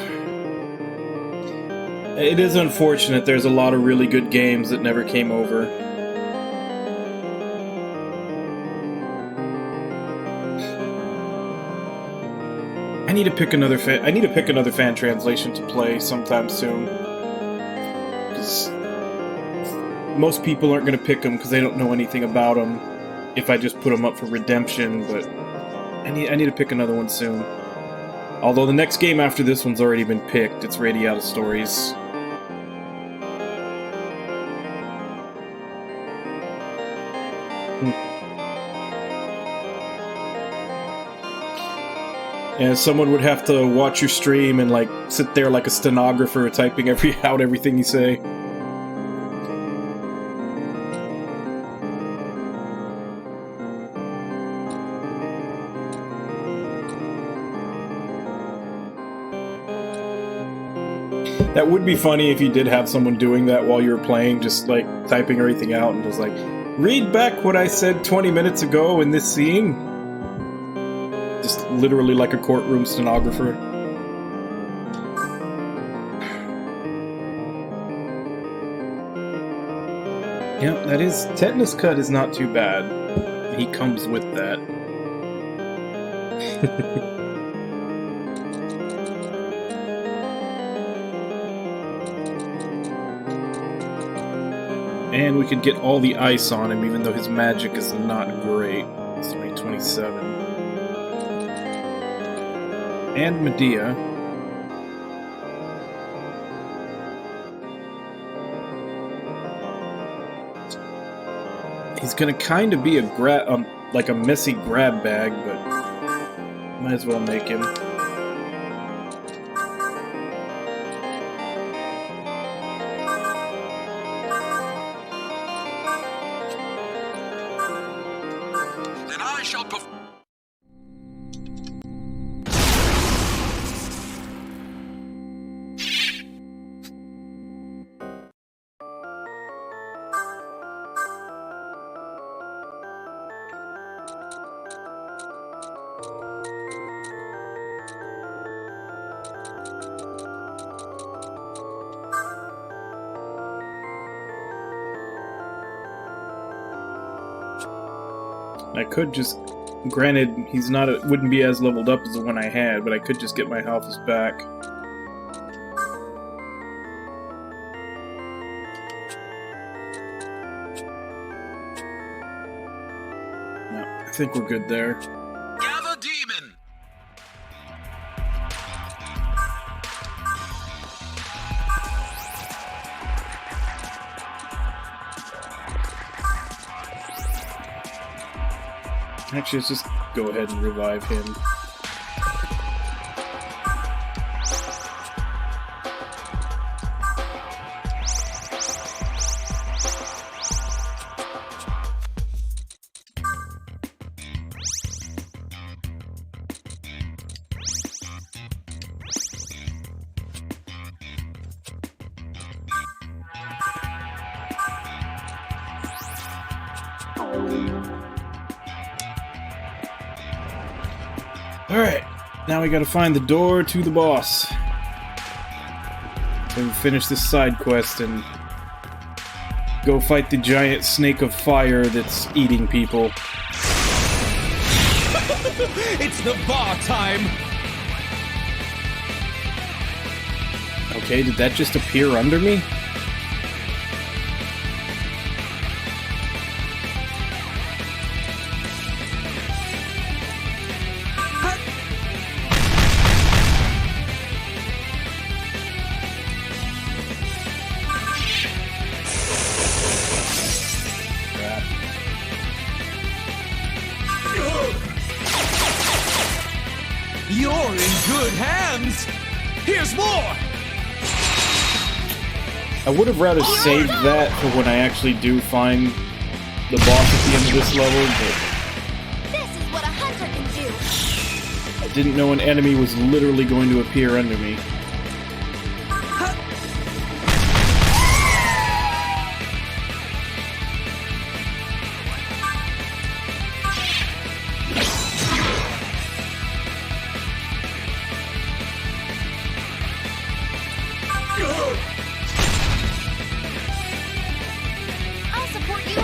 It is unfortunate there's a lot of really good games that never came over. I need to pick another fan translation to play sometime soon. 'Cause most people aren't going to pick them because they don't know anything about them if I just put them up for redemption, but I need to pick another one soon. Although the next game after this one's already been picked, it's Radiata Stories. And someone would have to watch your stream and like sit there like a stenographer typing out everything you say. That would be funny if you did have someone doing that while you were playing, just like typing everything out and just like, Read back what I said 20 minutes ago in this scene. Just literally like a courtroom stenographer. Yeah, that is... Tetanus cut is not too bad. He comes with that. And we could get all the ice on him, even though his magic is not great. It's only 27. And Medea. He's gonna kind of be a like a messy grab bag, but might as well make him. Then I shall perform. I could just, granted, he's not, wouldn't be as leveled up as the one I had, but I could just get my health back. No, I think we're good there. Gather demon. Actually, let's just go ahead and revive him. Alright, now we gotta find the door to the boss. So we finish this side quest and go fight the giant snake of fire that's eating people. It's the bar time! Okay, did that just appear under me? You're in good hands! Here's more! I would have rather saved that for when I actually do find the boss at the end of this level, but This is what a hunter can do. I didn't know an enemy was literally going to appear under me. I'll support you.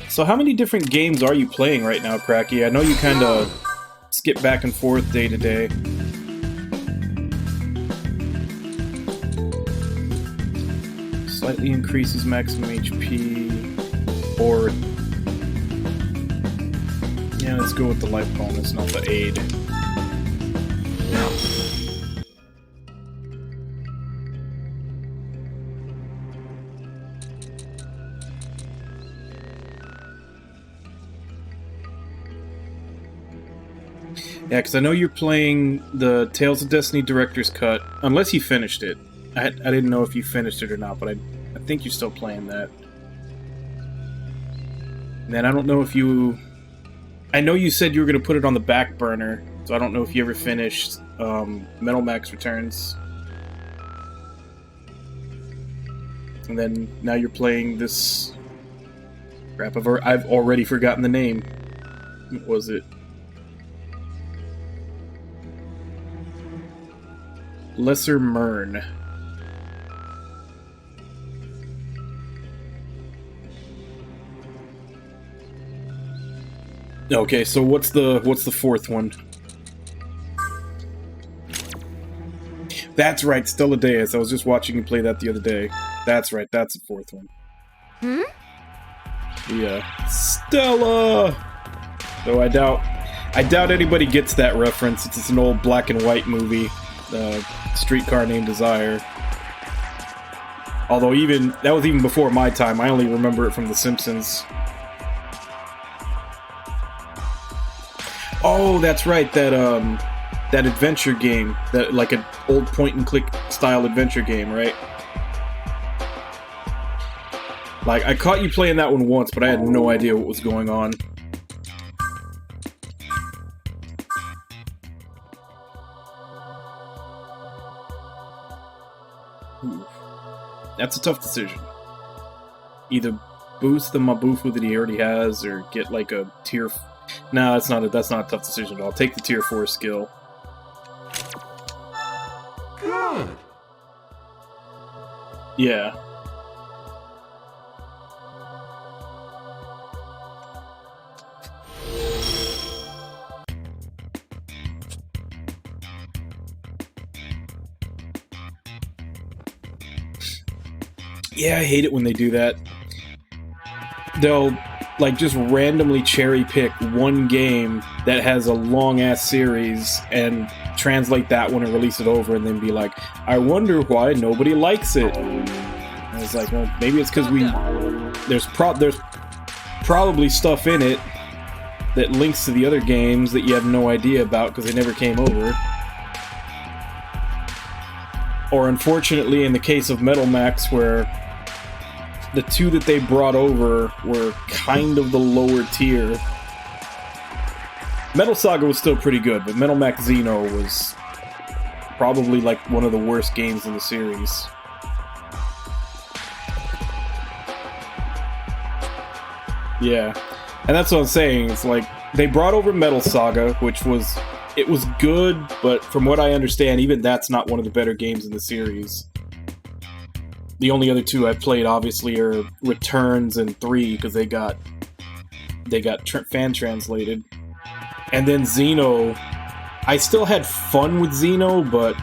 So how many different games are you playing right now, Cracky? I know you kind of skip back and forth day to day. Slightly increases maximum HP, or... yeah, let's go with the life bonus, not the aid. Yeah, because I know you're playing the Tales of Destiny Director's Cut, unless you finished it. I didn't know if you finished it or not, but I think you're still playing that. And then I don't know if you... I know you said you were going to put it on the back burner, so I don't know if you ever finished Metal Max Returns. And then now you're playing this... Crap, I've already forgotten the name. What was it? Lesser Mern. Okay, so what's the fourth one? That's right, Stella Deus. I was just watching you play that the other day. That's right, that's the fourth one. Hmm? Yeah. Stella! Though I doubt anybody gets that reference. It's an old black and white movie. Streetcar Named Desire. Although that was even before my time. I only remember it from The Simpsons. Oh, that's right, that adventure game, that like an old point-and-click style adventure game, right? Like, I caught you playing that one once, but I had no idea what was going on. Ooh. That's a tough decision. Either boost the Mabufu that he already has, or get like a tier... No, that's not a tough decision at all. Take the tier 4 skill. Good. Yeah. Yeah, I hate it when they do that. They'll like just randomly cherry pick one game that has a long ass series and translate that one and release it over, and then be like, I wonder why nobody likes it. And it's like, well, maybe it's because there's probably stuff in it that links to the other games that you have no idea about because they never came over. Or unfortunately, in the case of Metal Max, where the two that they brought over were kind of the lower tier. Metal Saga was still pretty good, but Metal Max Xeno was probably like one of the worst games in the series. Yeah, and that's what I'm saying. It's like they brought over Metal Saga, which was good, but from what I understand, even that's not one of the better games in the series. The only other two I've played, obviously, are Returns and 3, because they got fan translated. And then Xeno, I still had fun with Xeno, but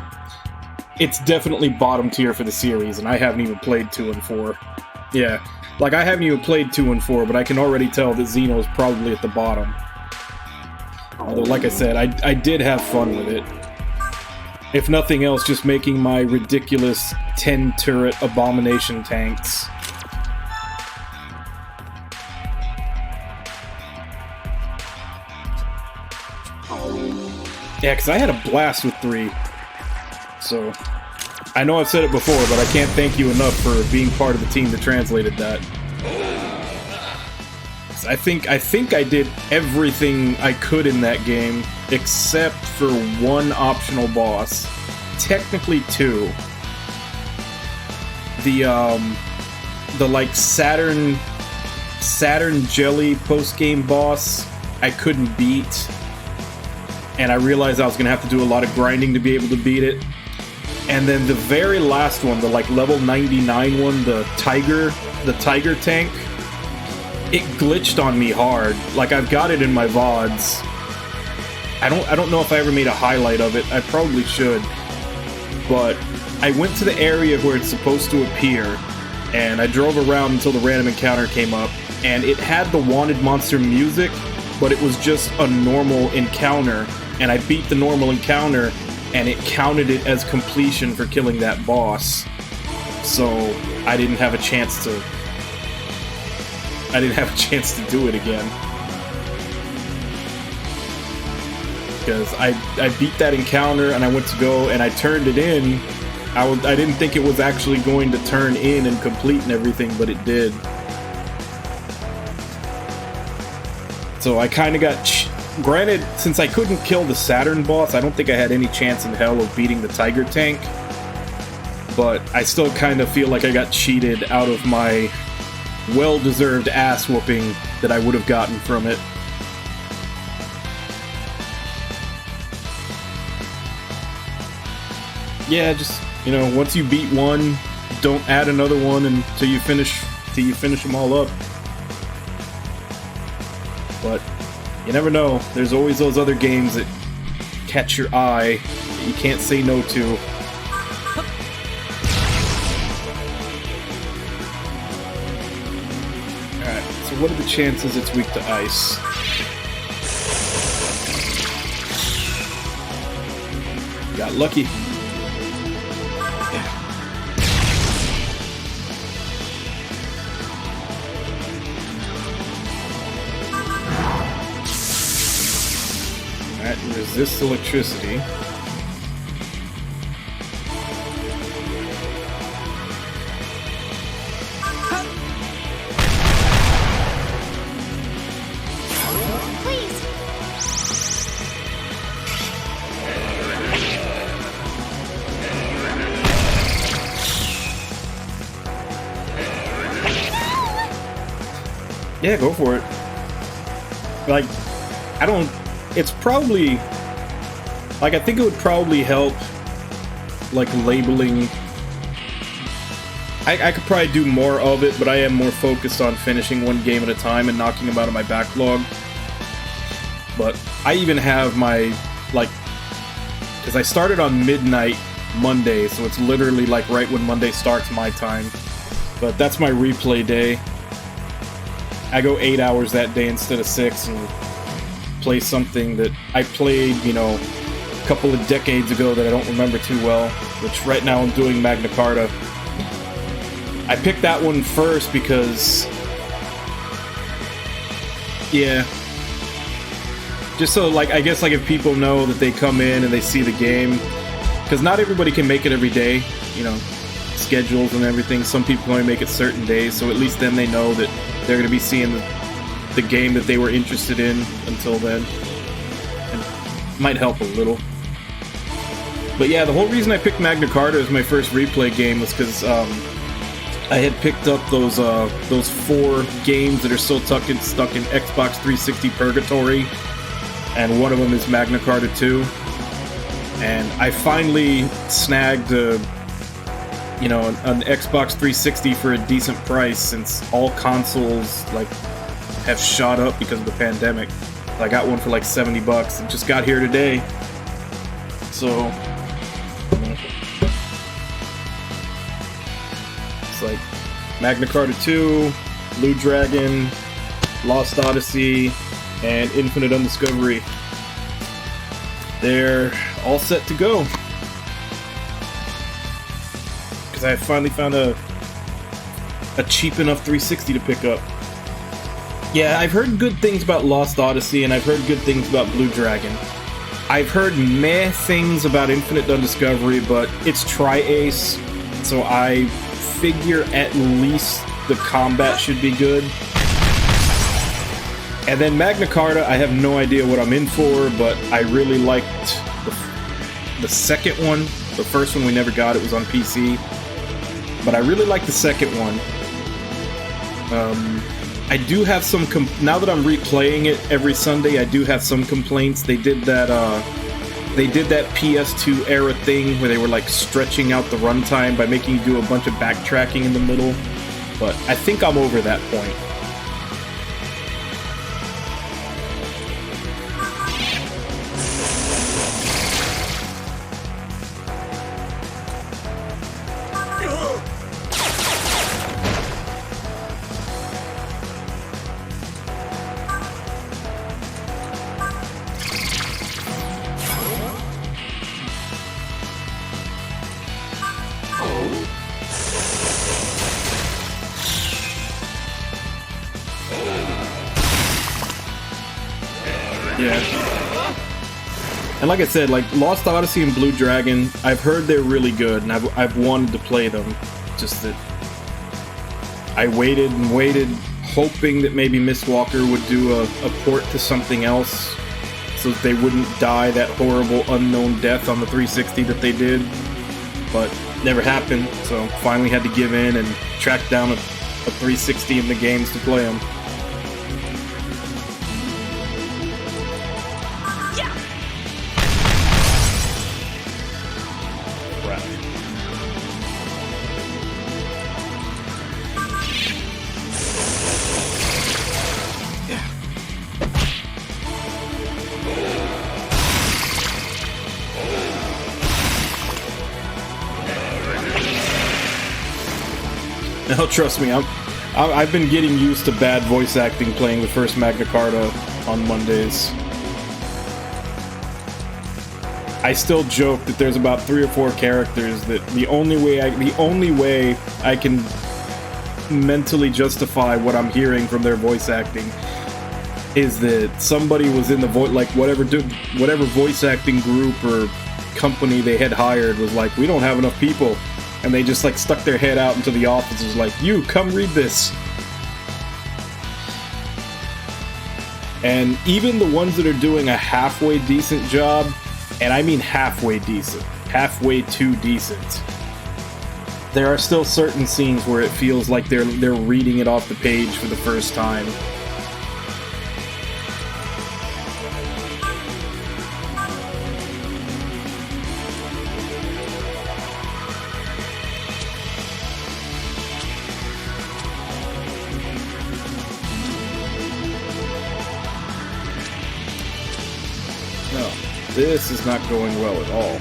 it's definitely bottom tier for the series, and I haven't even played 2 and 4. Yeah, like I haven't even played 2 and 4, but I can already tell that Xeno is probably at the bottom. Although, like I said, I did have fun with it. If nothing else, just making my ridiculous 10-turret abomination tanks. Yeah, because I had a blast with 3. So, I know I've said it before, but I can't thank you enough for being part of the team that translated that. I think I did everything I could in that game, except for one optional boss. Technically 2. The like Saturn Jelly post-game boss I couldn't beat. And I realized I was gonna have to do a lot of grinding to be able to beat it. And then the very last one, the like level 99 one, the tiger tank, it glitched on me hard. Like, I've got it in my VODs. I don't know if I ever made a highlight of it. I probably should. But I went to the area where it's supposed to appear, and I drove around until the random encounter came up, and it had the wanted monster music, but it was just a normal encounter, and I beat the normal encounter, and it counted it as completion for killing that boss. So I didn't have a chance to do it again. Because I beat that encounter and I went to go and I turned it in. I didn't think it was actually going to turn in and complete and everything, but it did. So I kind of got granted, since I couldn't kill the Saturn boss, I don't think I had any chance in hell of beating the Tiger tank. But I still kind of feel like I got cheated out of my well-deserved ass-whooping that I would have gotten from it. Yeah, just, you know, once you beat one, don't add another one until you finish them all up. But you never know. There's always those other games that catch your eye that you can't say no to. Alright, so what are the chances it's weak to ice? Got lucky. Alright, resists electricity. Yeah, go for it. Like, I don't... It's probably... Like, I think it would probably help, like, labeling... I could probably do more of it, but I am more focused on finishing one game at a time and knocking them out of my backlog. But I even have my, like... Because I started on midnight Monday, so it's literally, like, right when Monday starts my time. But that's my replay day. I go 8 hours that day instead of 6 and play something that I played, you know, a couple of decades ago that I don't remember too well, which right now I'm doing Magna Carta. I picked that one first because, yeah, just so, like, I guess, like, if people know that they come in and they see the game, because not everybody can make it every day, you know, schedules and everything. Some people only make it certain days, so at least then they know that they're going to be seeing the game that they were interested in until then. And it might help a little. But yeah, the whole reason I picked Magna Carta as my first replay game was because I had picked up those 4 games that are still stuck in Xbox 360 purgatory, and one of them is Magna Carta 2. And I finally snagged you know, an Xbox 360 for a decent price, since all consoles, like, have shot up because of the pandemic. I got one for like $70 and just got here today. So it's like Magna Carta 2, Blue Dragon, Lost Odyssey, and Infinite Undiscovery. They're all set to go. I finally found a cheap enough 360 to pick up. Yeah, I've heard good things about Lost Odyssey, and I've heard good things about Blue Dragon. I've heard meh things about Infinite Undiscovery, but it's Tri-Ace, so I figure at least the combat should be good. And then Magna Carta, I have no idea what I'm in for, but I really liked the second one. The first one we never got, it was on PC. But I really like the second one. I do have some now that I'm replaying it every Sunday, I do have some complaints. They did that PS2 era thing where they were like stretching out the runtime by making you do a bunch of backtracking in the middle. But I think I'm over that point. And like I said, like Lost Odyssey and Blue Dragon, I've heard they're really good, and I've wanted to play them. Just that I waited and waited, hoping that maybe Mistwalker would do a port to something else, so that they wouldn't die that horrible unknown death on the 360 that they did, but never happened, so finally had to give in and track down a 360 in the games to play them. No, trust me, I've been getting used to bad voice acting playing the first Magna Carta on Mondays. I still joke that there's about 3 or 4 characters that the only way I can mentally justify what I'm hearing from their voice acting is that somebody was in the whatever voice acting group or company they had hired was like, we don't have enough people. And they just like stuck their head out into the office and was like, you, come read this. And even the ones that are doing a halfway decent job, and I mean halfway decent, halfway too decent, there are still certain scenes where it feels like they're reading it off the page for the first time. This is not going well at all.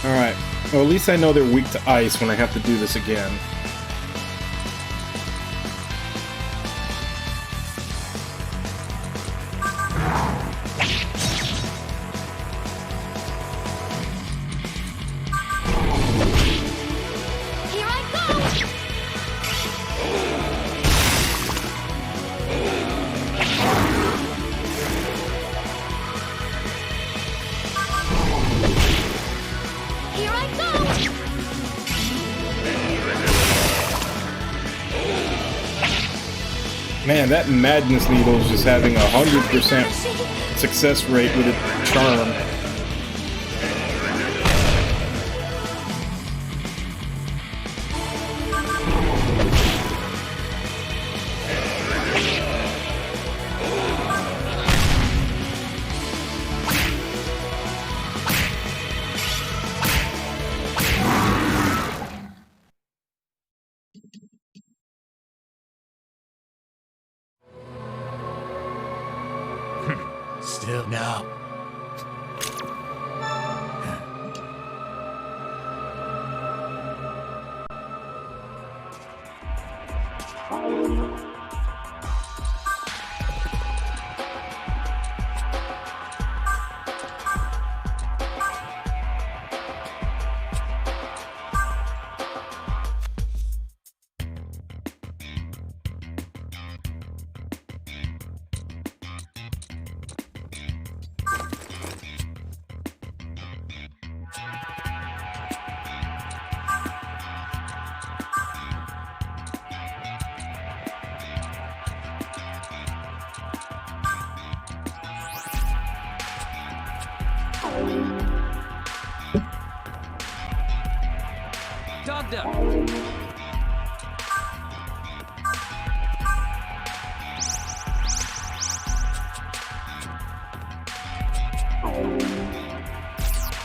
Alright, well at least I know they're weak to ice when I have to do this again. Man, that Madness Needle is just having 100% success rate with a charm. Still now. Dog duck.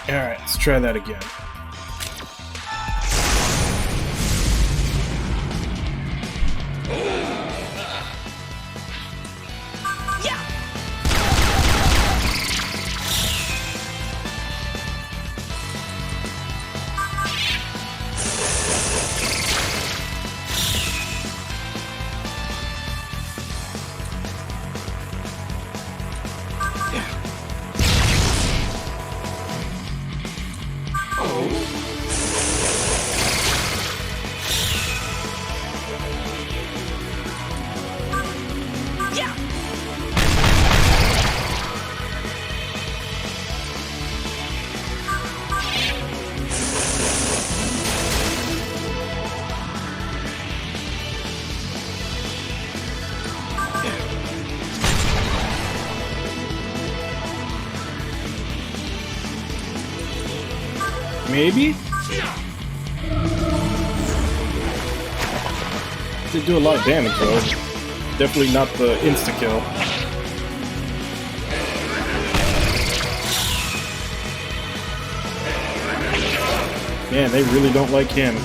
Alright, let's try that again. Maybe? Did do a lot of damage though. Definitely not the insta-kill. Man, they really don't like him.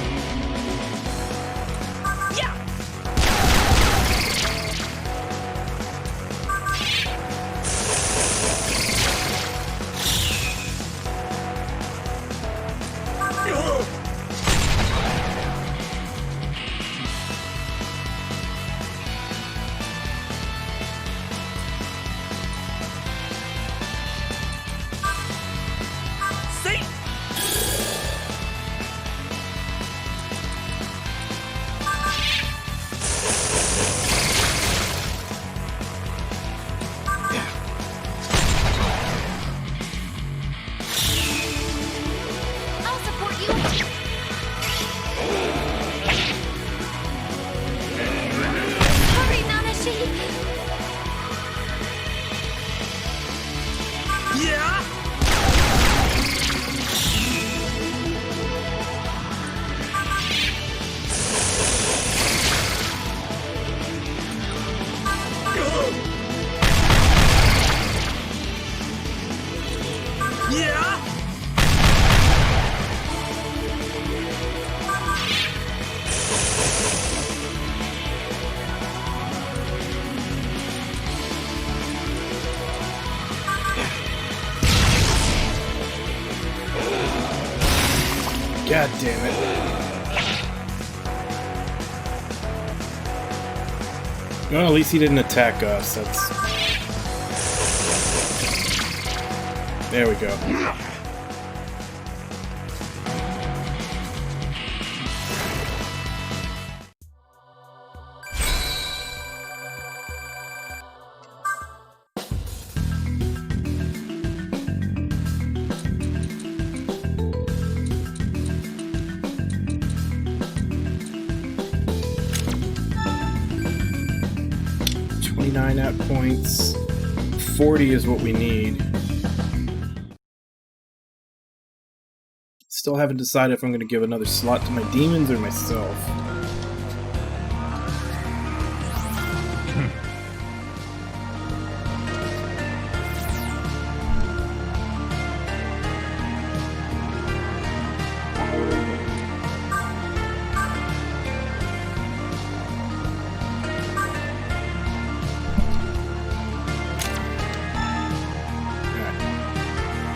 God damn it. Well, at least he didn't attack us. That's... There we go. 29 at points. 40 is what we need. Still haven't decided if I'm going to give another slot to my demons or myself.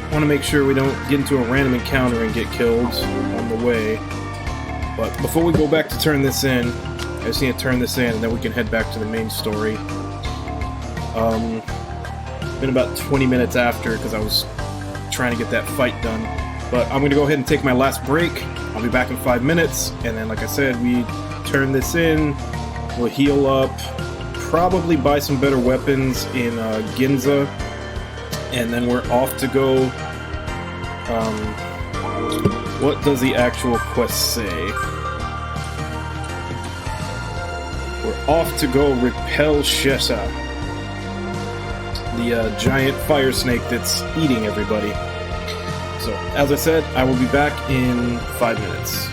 I want to make sure we don't get into a random encounter and get killed on the way. But before we go back to turn this in, I just need to turn this in and then we can head back to the main story. Been about 20 minutes after because I was trying to get that fight done. But I'm going to go ahead and take my last break. I'll be back in 5 minutes. And then, like I said, we turn this in. We'll heal up. Probably buy some better weapons in Ginza. And then we're off to go. What does the actual quest say? We're off to go repel Shesha, the giant fire snake that's eating everybody. So, as I said, I will be back in 5 minutes.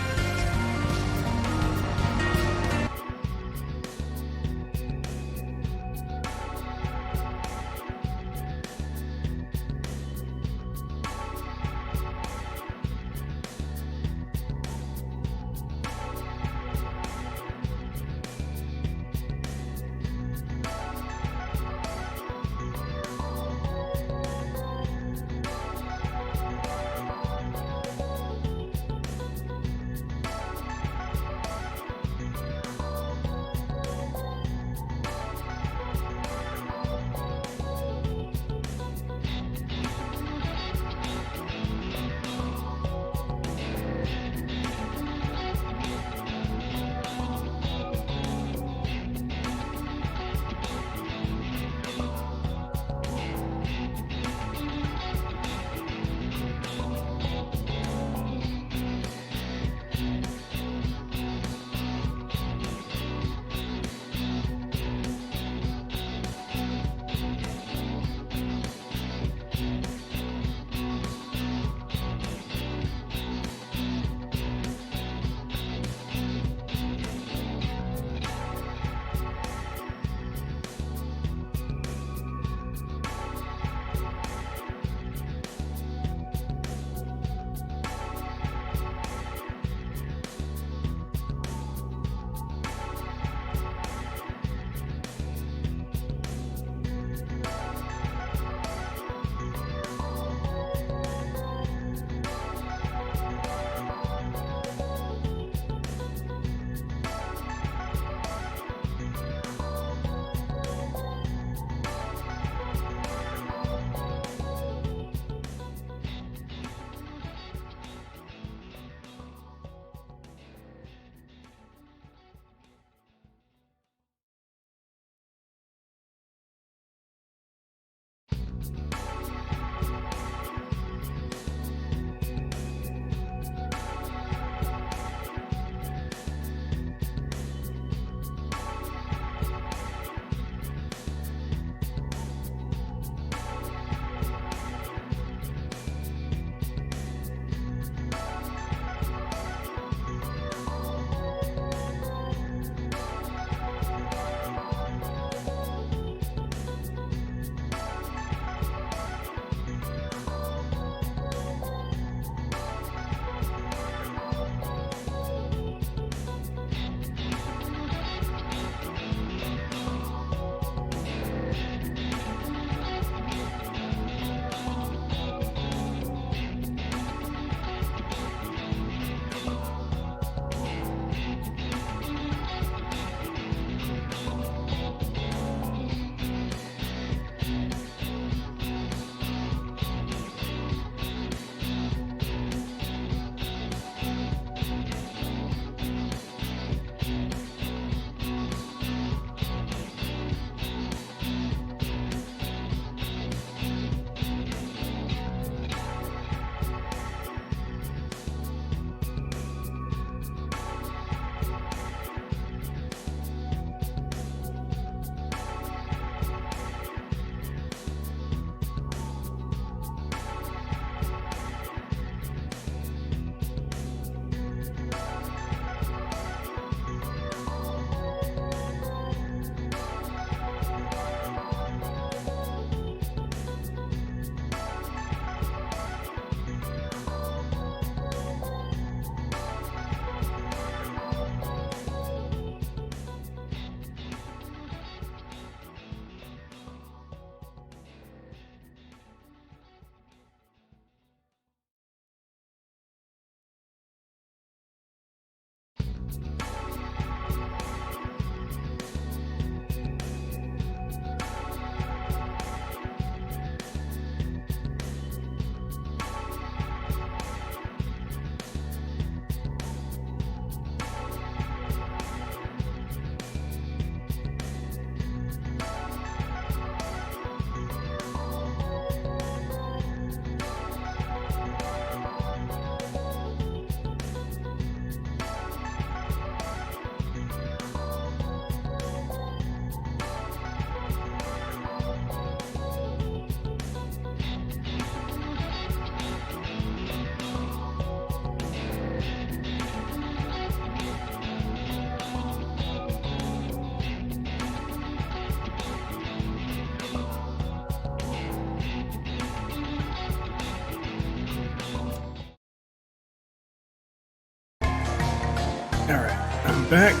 Alright, I'm back.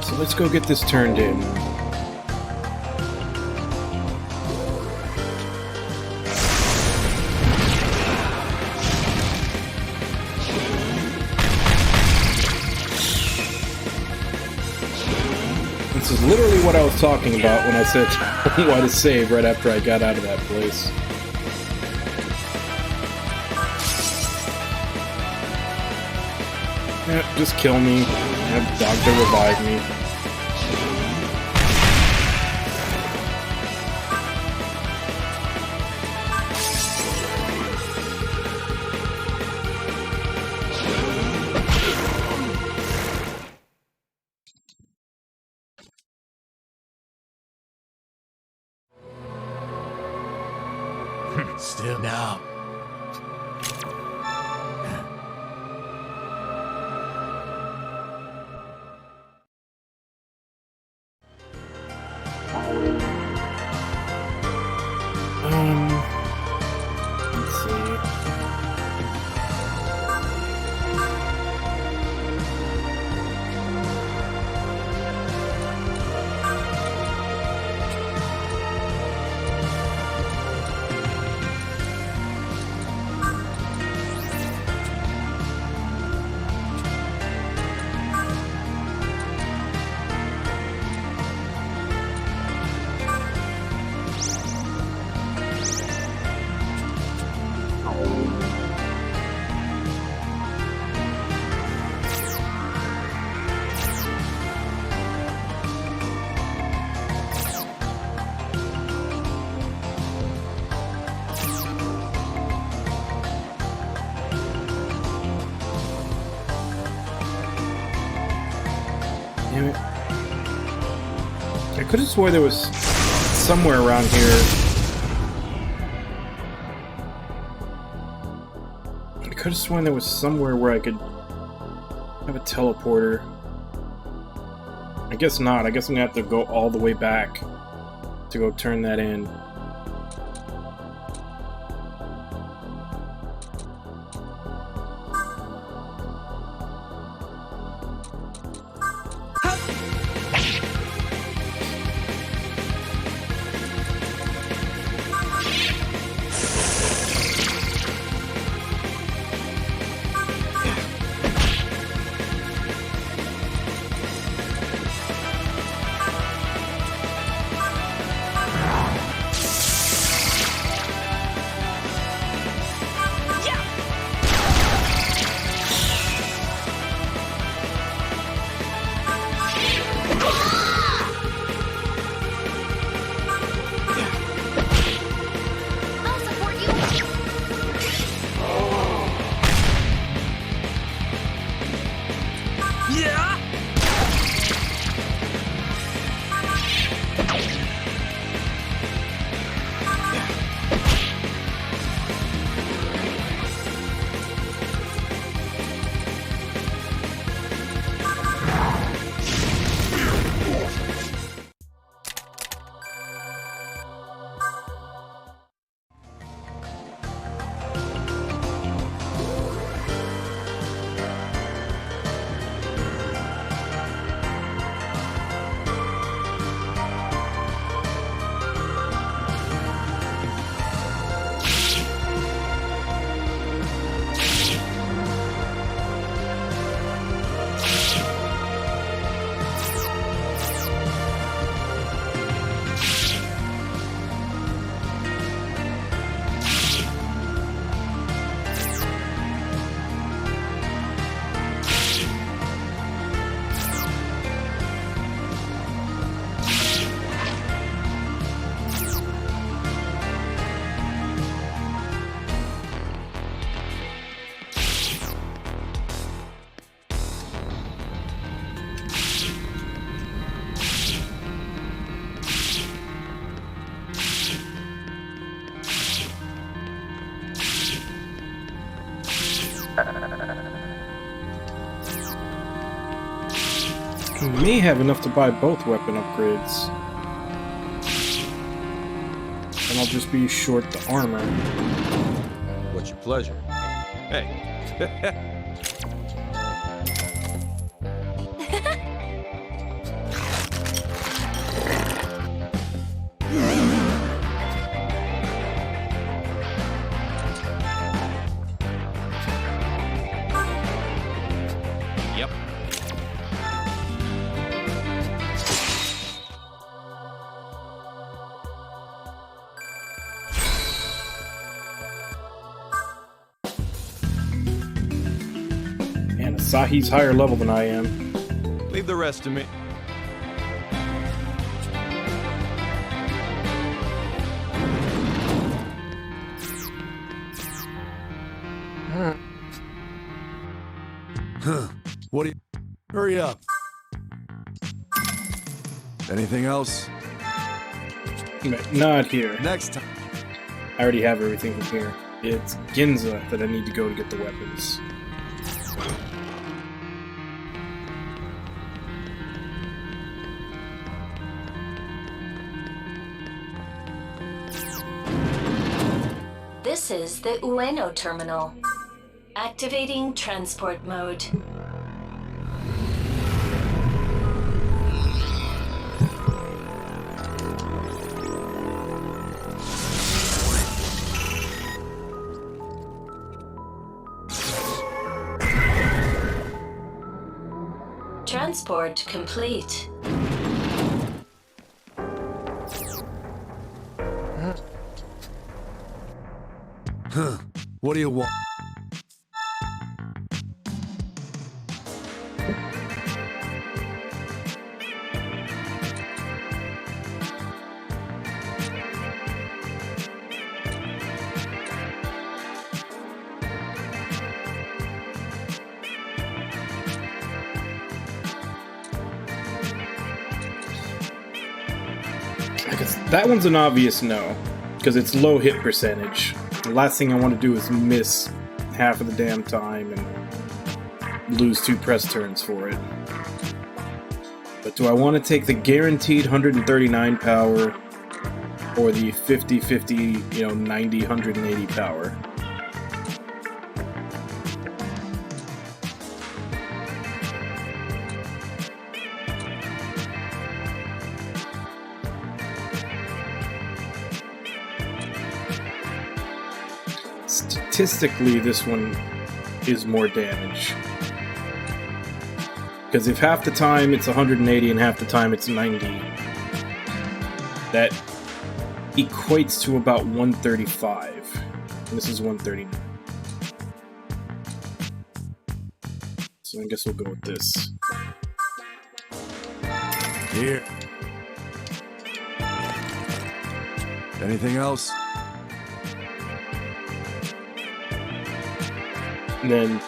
So let's go get this turned in. This is literally what I was talking about when I said why to save right after I got out of that place. Yeah, just kill me. Have Doctor revive me. Still now. Let's see. Damn it. I could have swore there was somewhere around here. I could have sworn there was somewhere where I could have a teleporter. I guess not. I guess I'm gonna have to go all the way back to go turn that in. We may have enough to buy both weapon upgrades. And I'll just be short the armor. What's your pleasure? Hey. Yep. Man, Asahi's higher level than I am. Leave the rest to me. Huh. What do you... Hurry up. Anything else? Not here. Next time. I already have everything from here. It's Ginza that I need to go to get the weapons. This is the Ueno terminal. Activating transport mode. Transport complete. Huh. What do you want? That one's an obvious no, because it's low hit percentage. The last thing I want to do is miss half of the damn time and lose 2 press turns for it. But do I want to take the guaranteed 139 power or the 50-50, 90, 180 power? Statistically, this one is more damage. Because if half the time it's 180 and half the time it's 90, that equates to about 135. And this is 139. So I guess we'll go with this. Here. Anything else? And then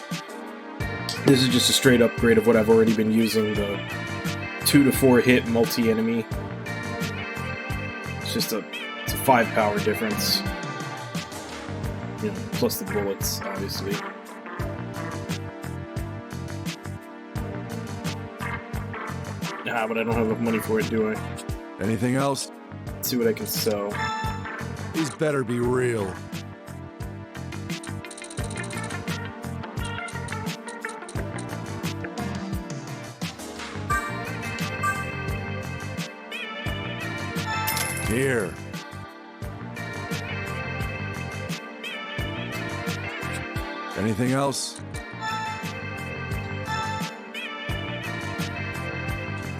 this is just a straight upgrade of what I've already been using, the 2 to 4 hit multi-enemy. It's just it's a 5 power difference. Plus the bullets, obviously. Nah, but I don't have enough money for it, do I? Anything else? Let's see what I can sell. These better be real. Here. Anything else?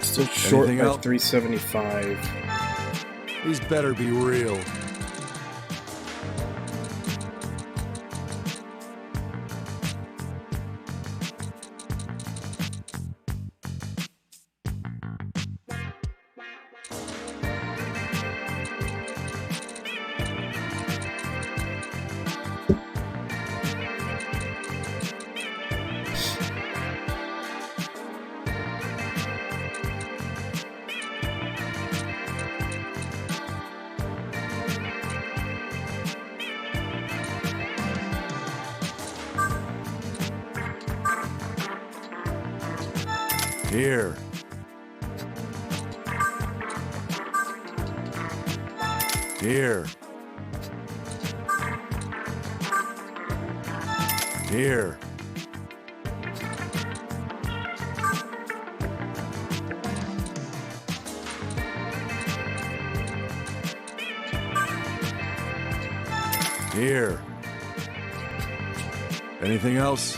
Still short Anything by else? 375. These better be real. Here. Here. Here. Here. Anything else?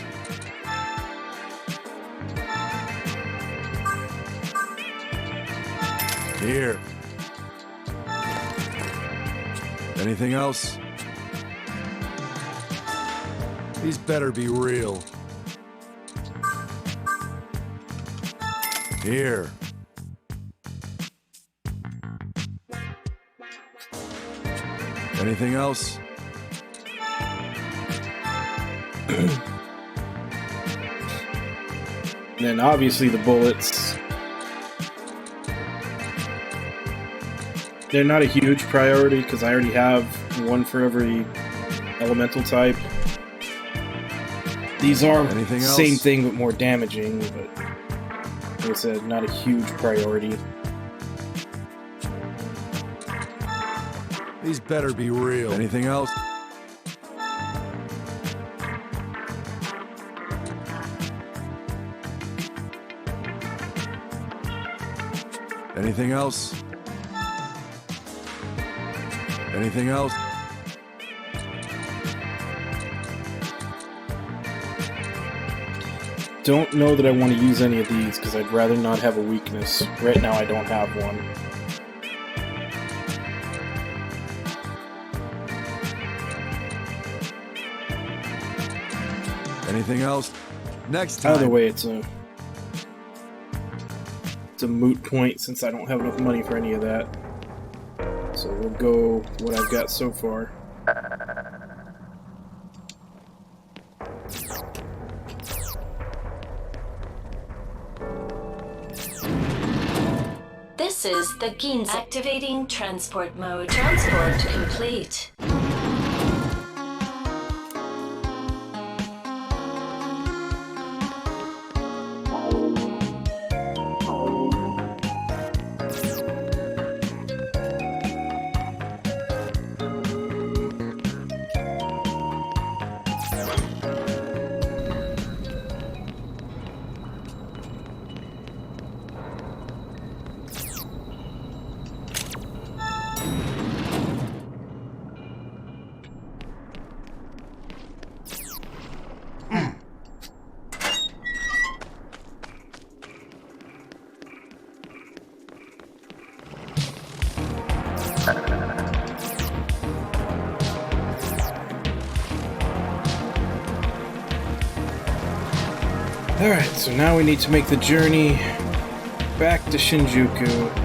Here. Anything else? These better be real. Here. Anything else? And then obviously the bullets. They're not a huge priority because I already have one for every elemental type. These are the same thing but more damaging, but like I said, not a huge priority. These better be real. Anything else? Anything else? Anything else? Don't know that I want to use any of these because I'd rather not have a weakness. Right now I don't have one. Anything else? Next time. Either way, it's a moot point since I don't have enough money for any of that. So we'll go what I've got so far. This is the Ginza. Activating transport mode. Transport complete. Alright, so now we need to make the journey back to Shinjuku.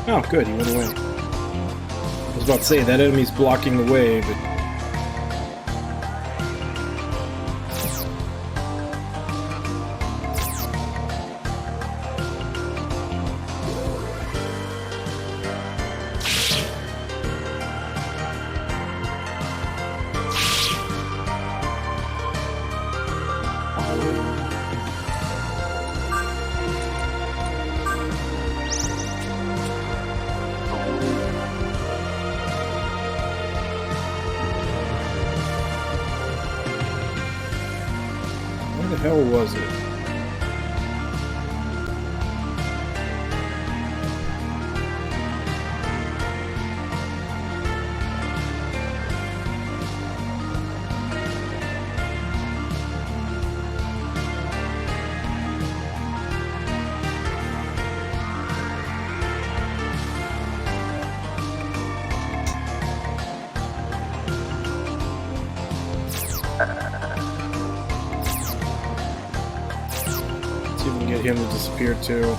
Oh, good, he went away. I was about to say, that enemy's blocking the way, but... Where the hell was it? See if we can get him to disappear too.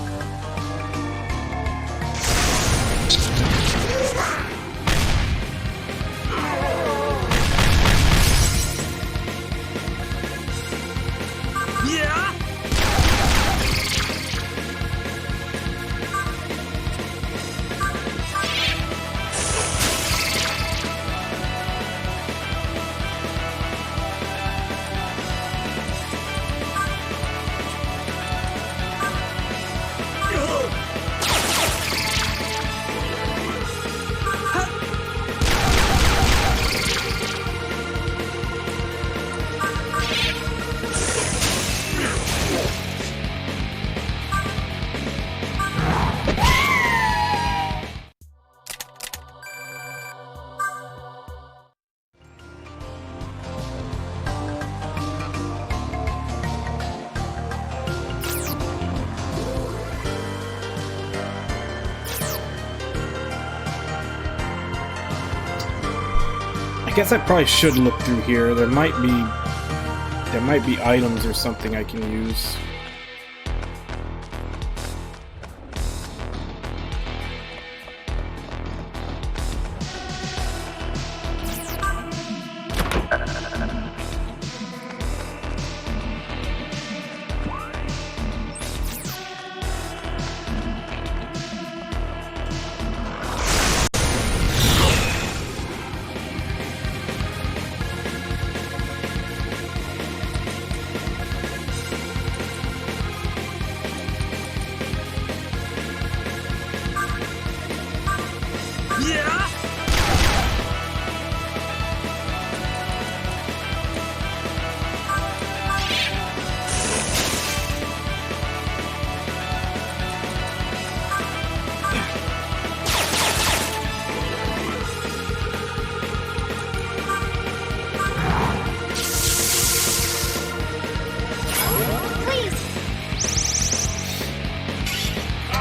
I guess I probably should look through here. There might be items or something I can use.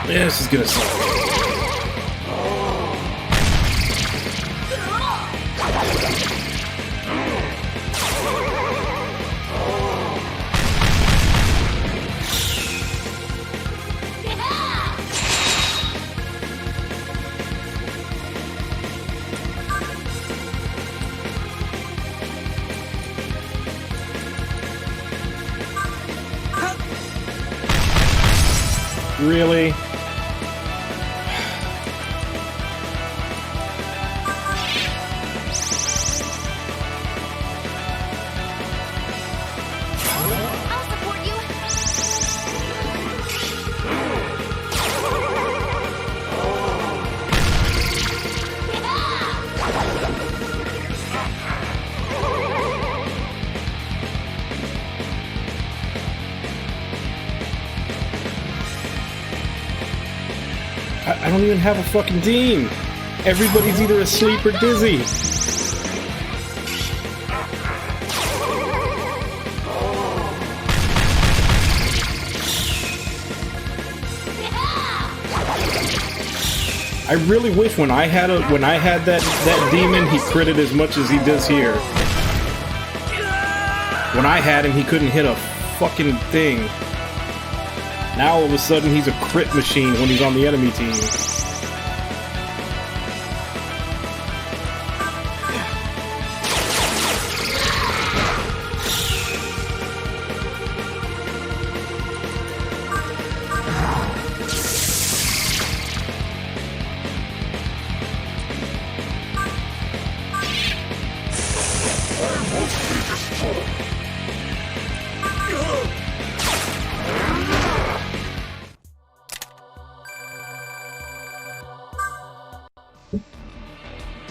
Yeah, this is gonna suck. Really? I don't even have a fucking team. Everybody's either asleep or dizzy. I really wish when I had that demon, he critted as much as he does here. When I had him, he couldn't hit a fucking thing. Now all of a sudden he's a crit machine when he's on the enemy team.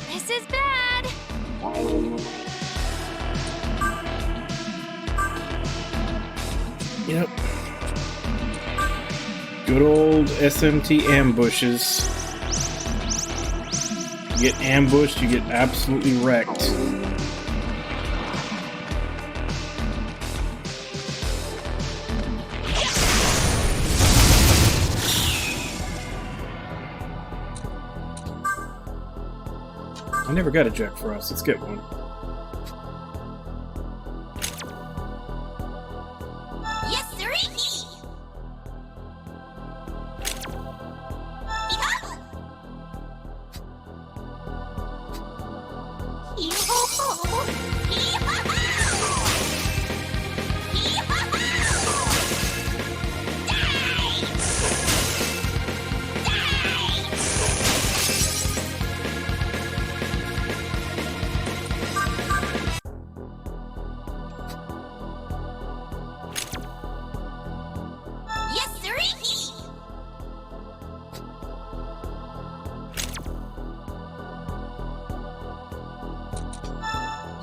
This is bad! Yep. Good old SMT ambushes. You get ambushed, you get absolutely wrecked. I never got a Jack for us. Let's get one. Yes, sirree!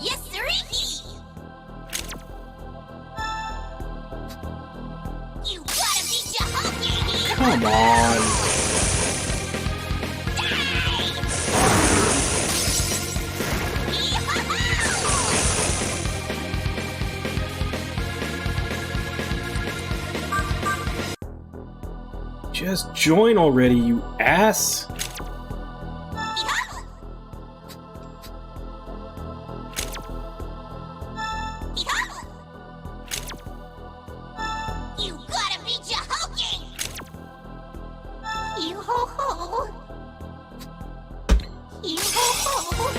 Yes, sirree! You gotta beat your hokey! Come on. Just join already, you ass. You gotta beat your hokey! You ho ho! You ho ho!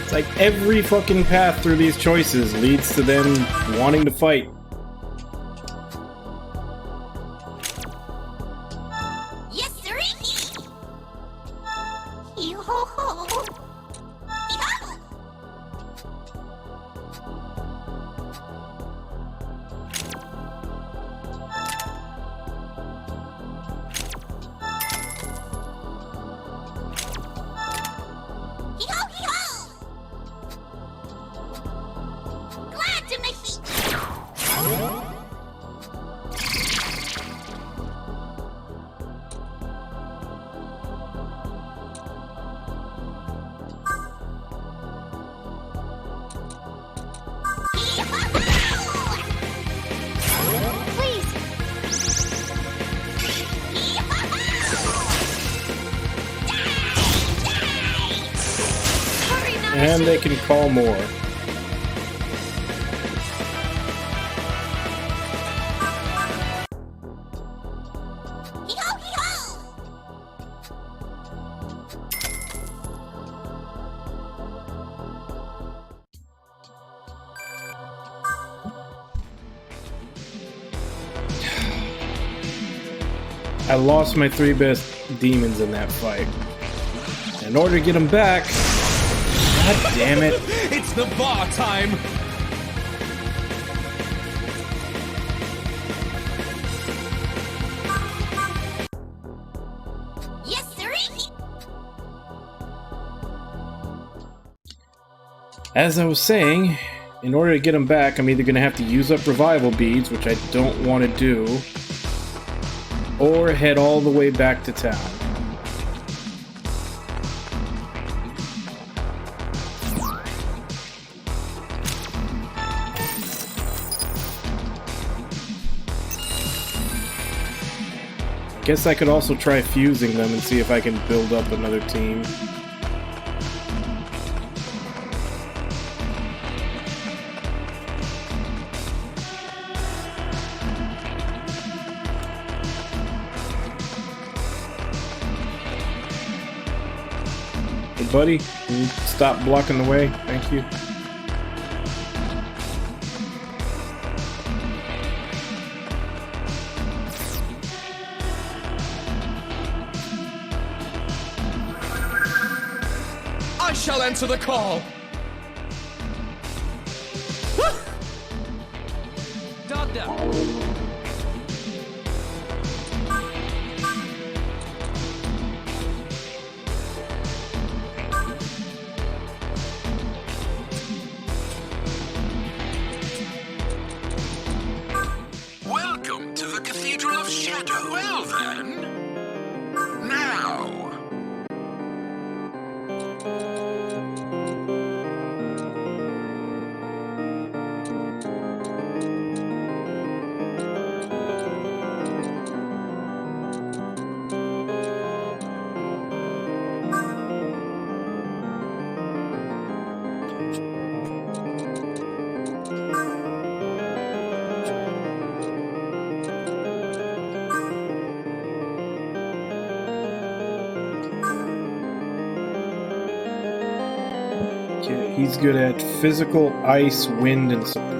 It's like every fucking path through these choices leads to them wanting to fight. Yes, sirree! You ho ho! Glad to make And they can call more. I lost my 3 best demons in that fight. In order to get them back, god damn it. It's the bar time! Yes, sirree! As I was saying, in order to get them back, I'm either going to have to use up revival beads, which I don't want to do, or head all the way back to town. Guess I could also try fusing them and see if I can build up another team. Hey buddy, can you stop blocking the way? Thank you. I shall answer the call! Doctor! Welcome to the Cathedral of Shadow. Well then, now. Okay, he's good at physical, ice, wind, and support.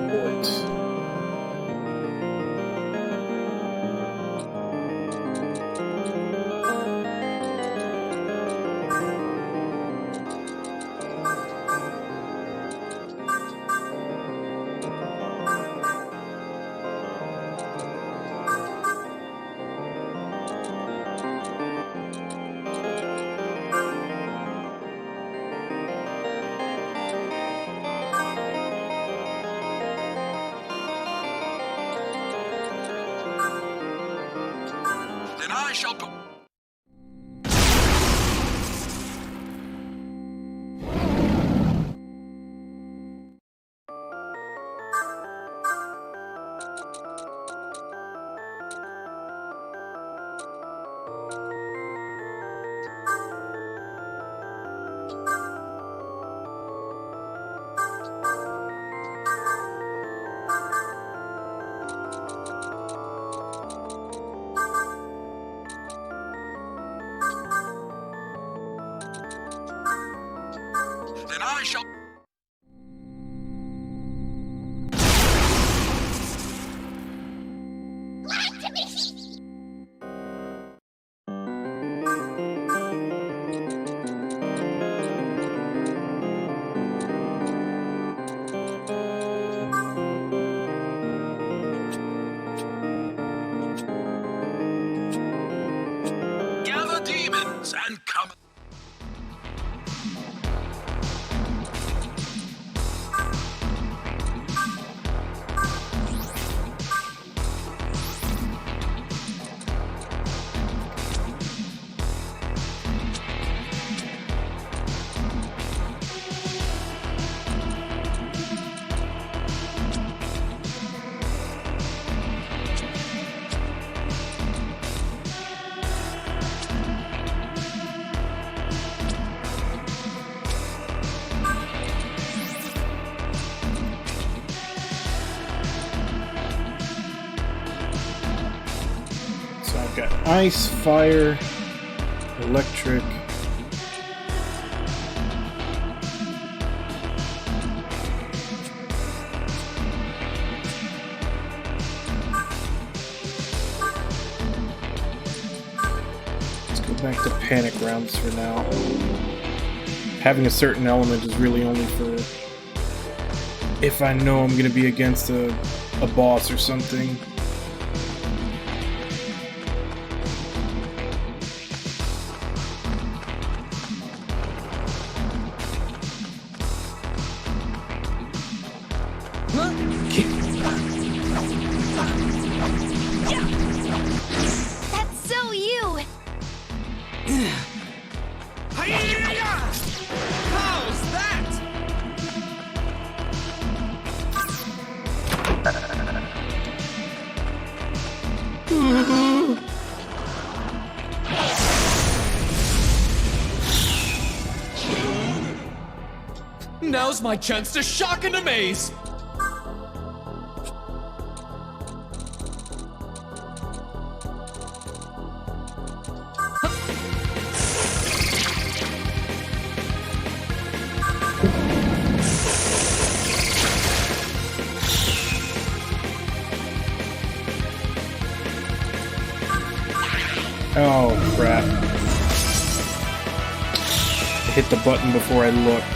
I shall go. Then I shall. Gather demons and come. So I've got ice, fire, electric. Let's go back to panic rounds for now. Having a certain element is really only for if I know I'm going to be against a boss or something. That's so you! How's that? Now's my chance to shock and amaze! Oh, crap. I hit the button before I looked.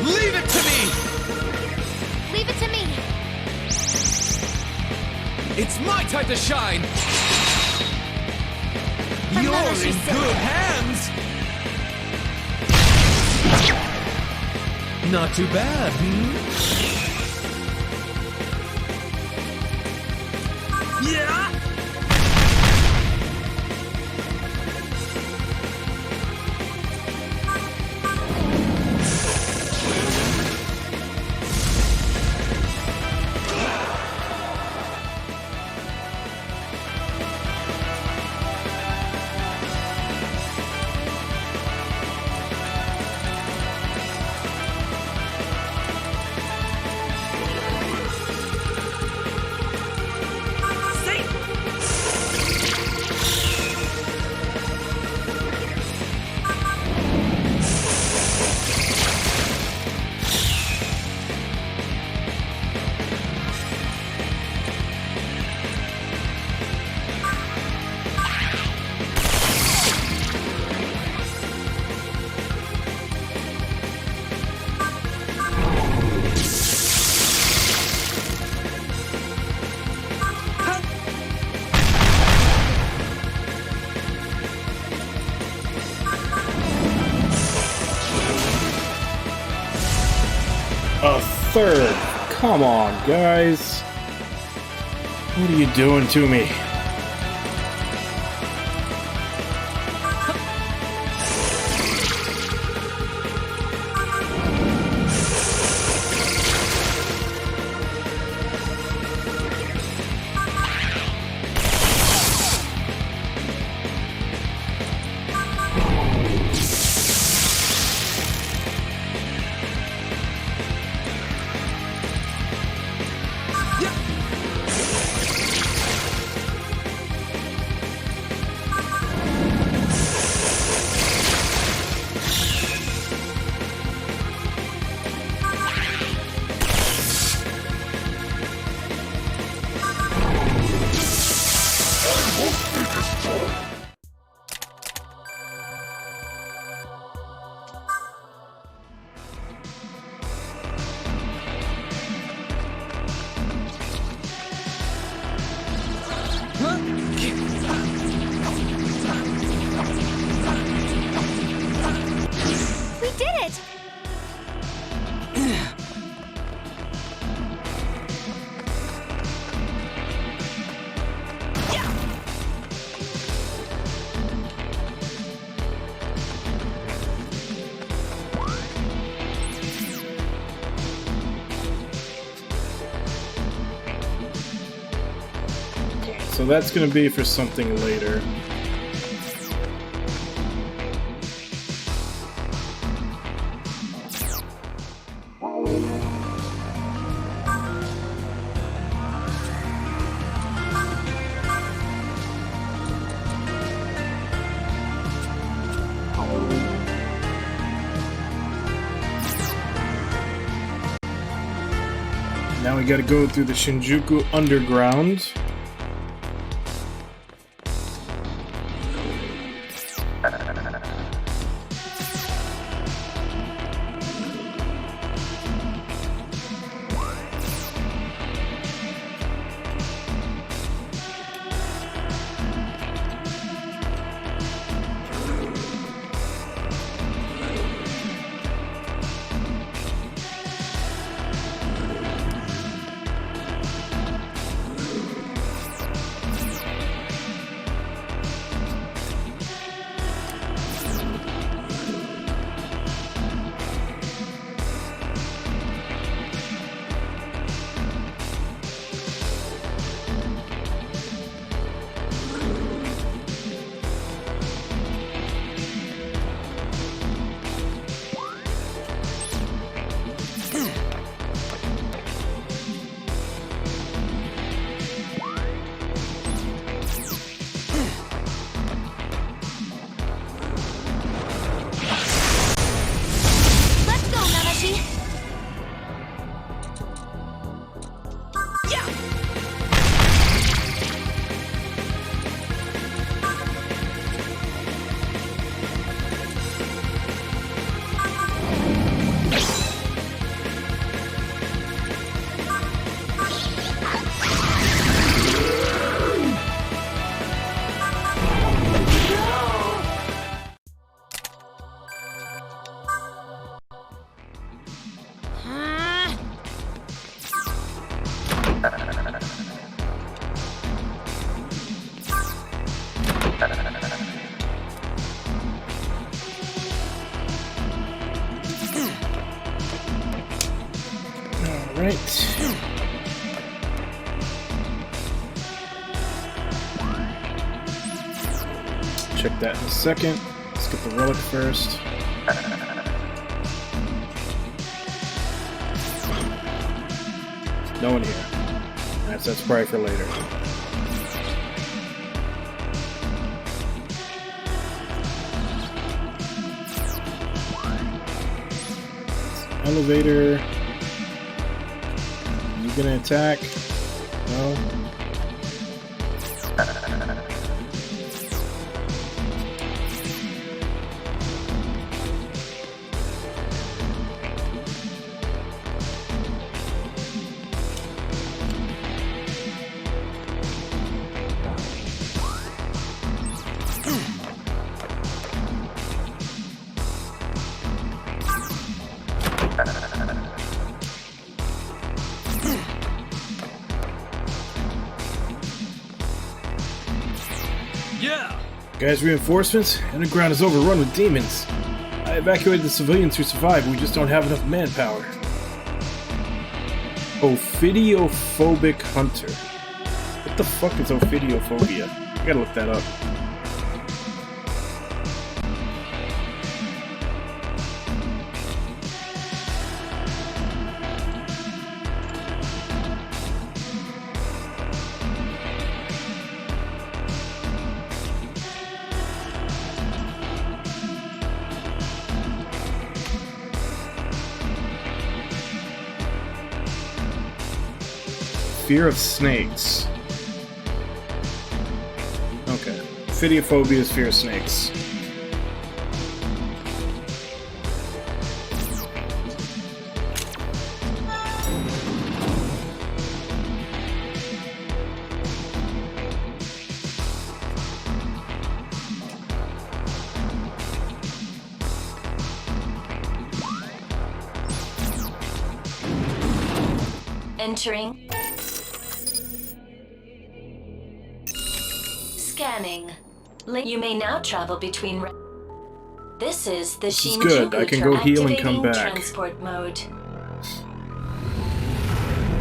Leave it to me! Leave it to me! It's my time to shine! You're Another in she said. good hands! Not too bad, Yeah? third. Come on, guys. What are you doing to me? We did it! So that's going to be for something later. Now we gotta go through the Shinjuku Underground. Alright. Check that in a second. Let's get the relic first. No one here. That's probably for later. Elevator. You gonna attack? No? Yeah! Guys, reinforcements? Underground is overrun with demons. I evacuated the civilians who survived, but we just don't have enough manpower. Ophidiophobic hunter. What the fuck is ophidiophobia? I gotta look that up. Fear of snakes. Okay. Ophidiophobia's fear of snakes. Entering. Scanning. You may now travel between. This is the This is good. I can go heal and come back. Transport mode.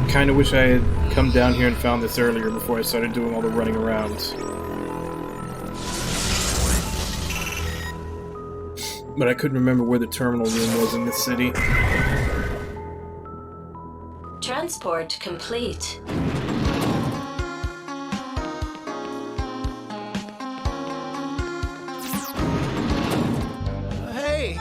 Kinda wish I had come down here and found this earlier before I started doing all the running around. But I couldn't remember where the terminal room was in this city. Transport complete. Hey!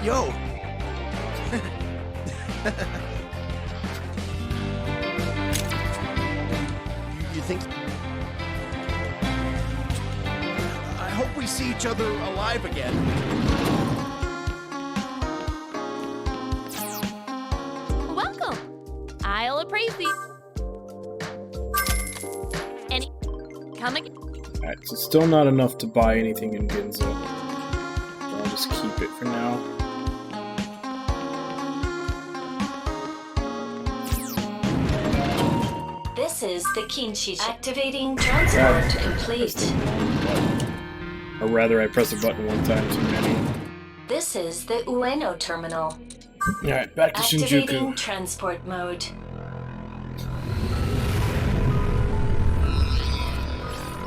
Yo! You think... I hope we see each other alive again. Welcome! I'll appraise these. Any... Come again? Alright, so still not enough to buy anything in Ginza. I'll just keep it for now. This is the Kinshi. Activating transport complete. Or rather, I press a button one time too many. This is the Ueno terminal. Alright, back to Activating Shinjuku. transport mode.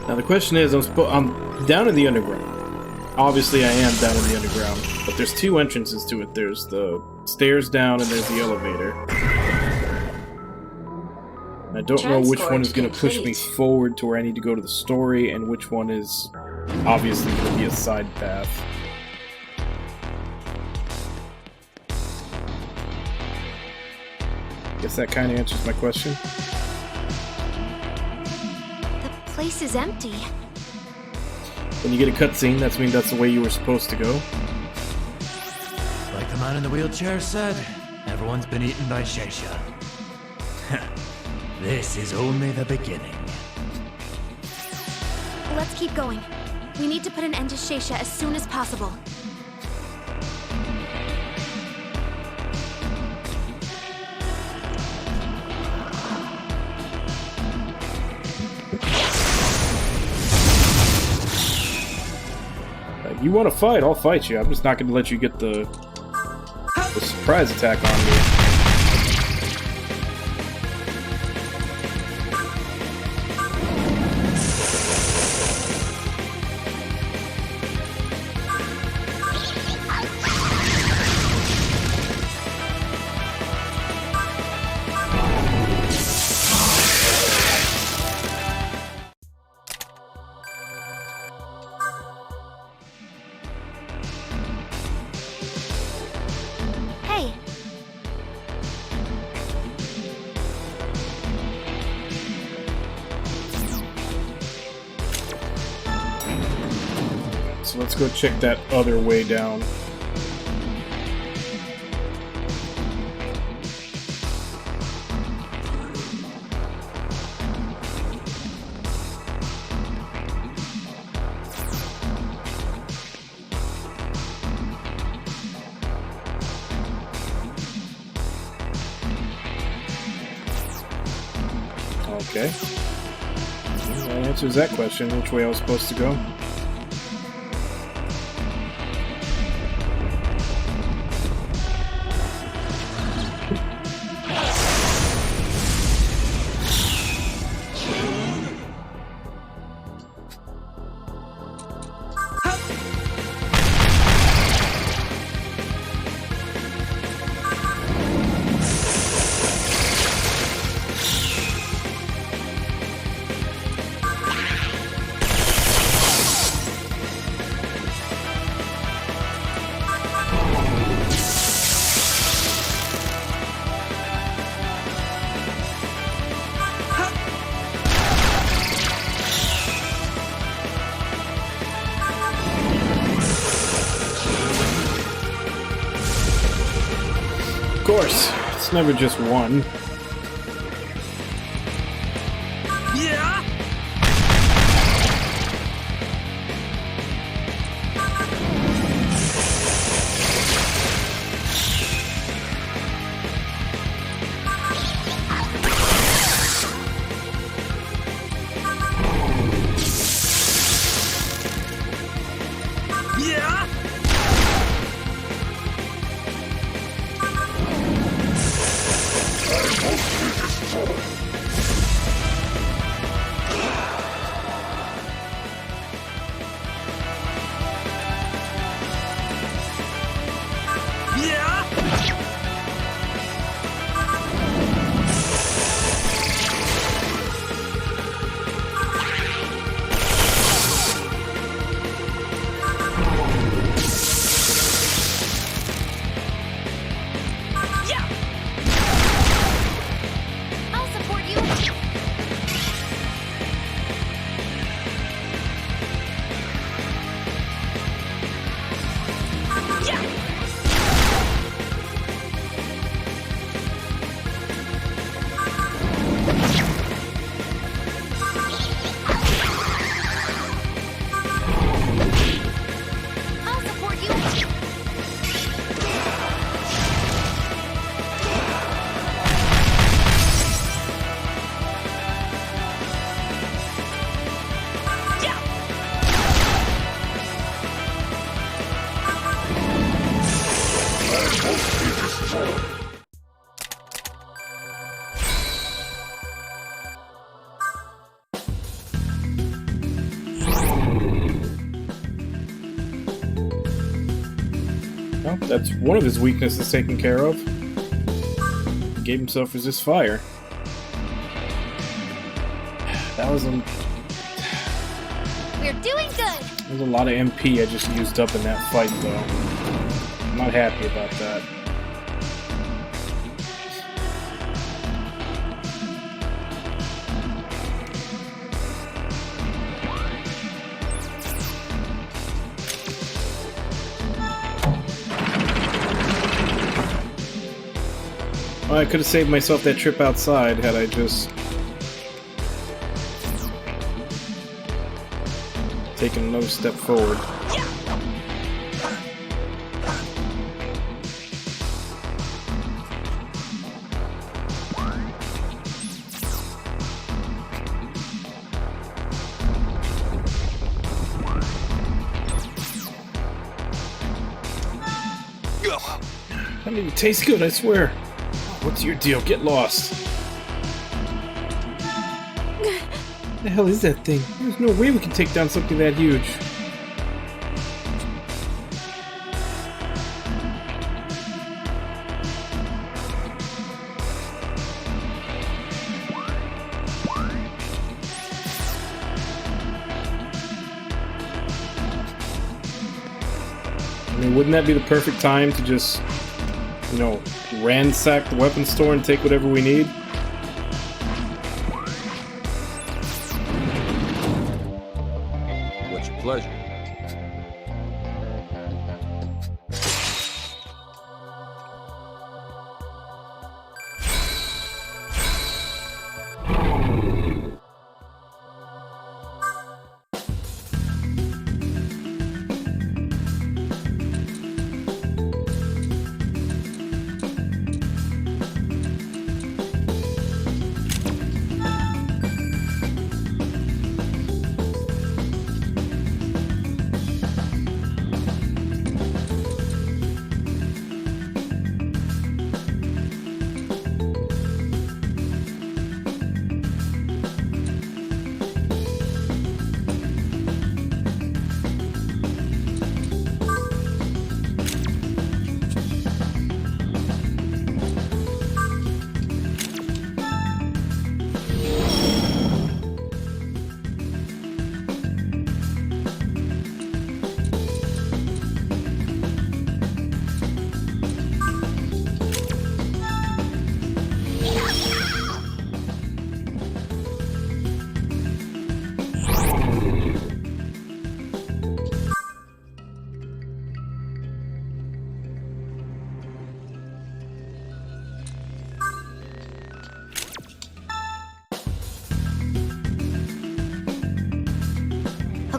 Now the question is, I'm down in the underground. Obviously I am down in the underground, but there's two entrances to it. There's the stairs down and there's the elevator. I don't know which one is going to push me forward to where I need to go to the story, and which one is obviously going to be a side path. Guess that kind of answers my question. The place is empty. When you get a cutscene, that means that's the way you were supposed to go. Like the man in the wheelchair said, everyone's been eaten by Sheisha. This is only the beginning. Let's keep going. We need to put an end to Sheisha as soon as possible. You want to fight, I'll fight you. I'm just not going to let you get the surprise attack on me. Hey! So let's go check that other way down. Okay. Well, that answers that question, which way I was supposed to go. Of course, it's never just one. Yeah. Yeah. I'll support you. I'll support you. Well, that's one of his weaknesses taken care of. He gave himself resist fire. That was We're doing good. a lot of MP I just used up in that fight, though. I'm not happy about that. Well, I could have saved myself that trip outside had I just taken another step forward. That didn't even taste good, I swear. What's your deal? Get lost. What the hell is that thing? There's no way we can take down something that huge. I mean, wouldn't that be the perfect time to just, you know, ransack the weapons store and take whatever we need? What's your pleasure?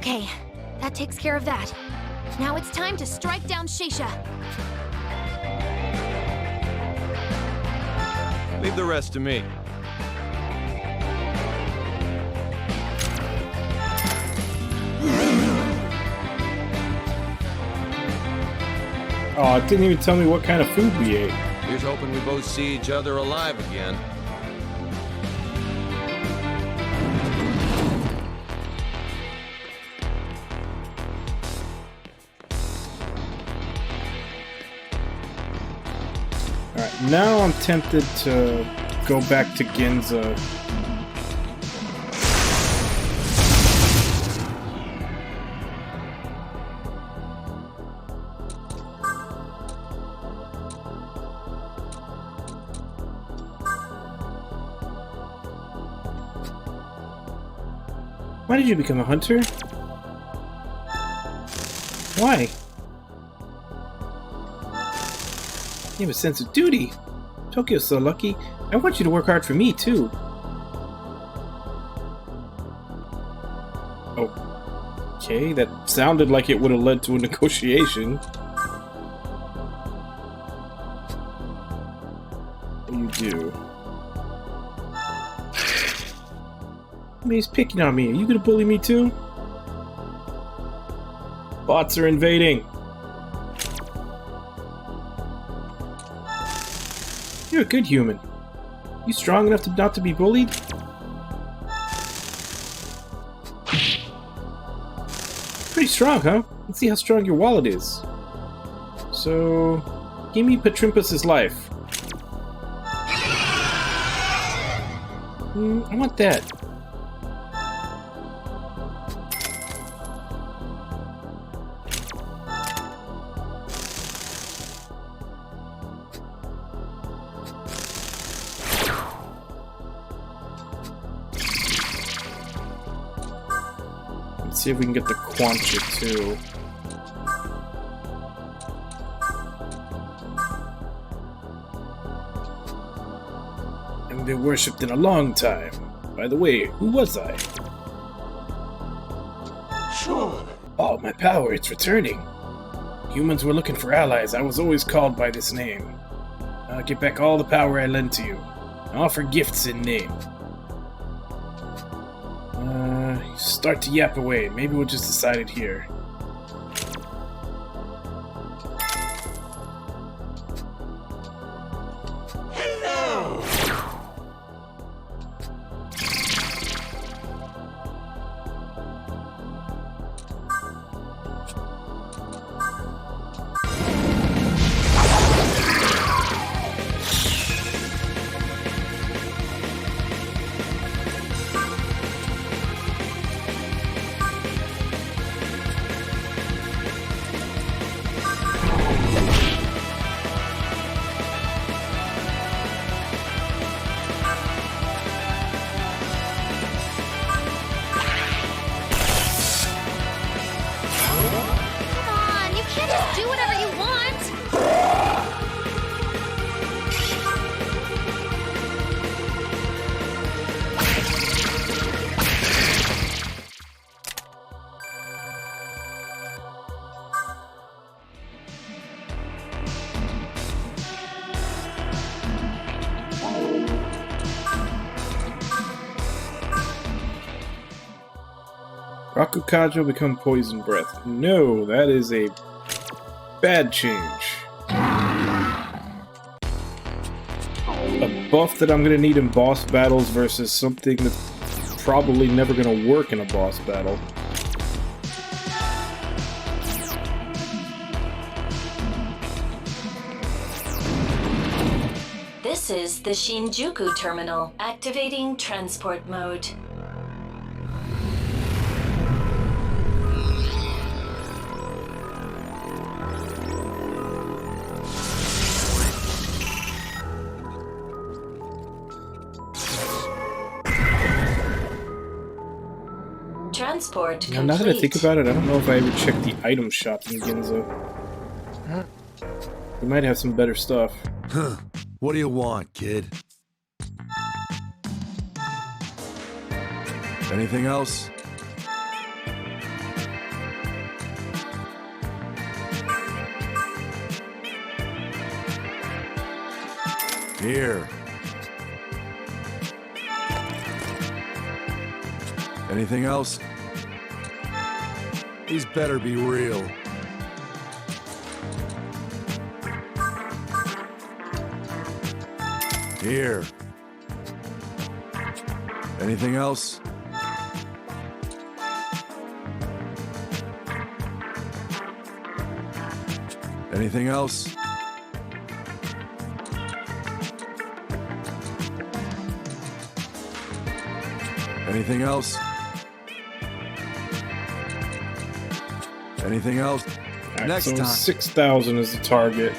Okay, that takes care of that. Now it's time to strike down Shaysha. Leave the rest to me. Oh, it didn't even tell me what kind of food we ate. Here's hoping we both see each other alive again. Alright, now I'm tempted to go back to Ginza. Why did you become a hunter? Why? You have a sense of duty. Tokyo's so lucky. I want you to work hard for me, too. Okay, that sounded like it would have led to a negotiation. What do you do? I mean, he's picking on me. Are you gonna bully me, too? Bots are invading. You're a good human. You strong enough to not to be bullied? Pretty strong, huh? Let's see how strong your wallet is. So, give me Patrimpus's life. I want that. See if we can get the Quancha too. Haven't been worshipped in a long time. By the way, who was I? Sure. Oh, my power, it's returning. Humans were looking for allies. I was always called by this name. I'll get back all the power I lent to you. I offer gifts in name. Start to yap away. Maybe we'll just decide it here. Hello. Do whatever you want! Rakukajo become poison breath. No, that is a bad change. A buff that I'm gonna need in boss battles versus something that's probably never gonna work in a boss battle. This is the Shinjuku terminal. Activating transport mode. Transport complete. Now that I think about it, I don't know if I ever checked the item shop in Ginza. We might have some better stuff. Huh. What do you want, kid? Anything else? Here. Anything else? These better be real. Here. Anything else? Anything else? Anything else? Anything else? Right, Next so time. 6,000 is the target.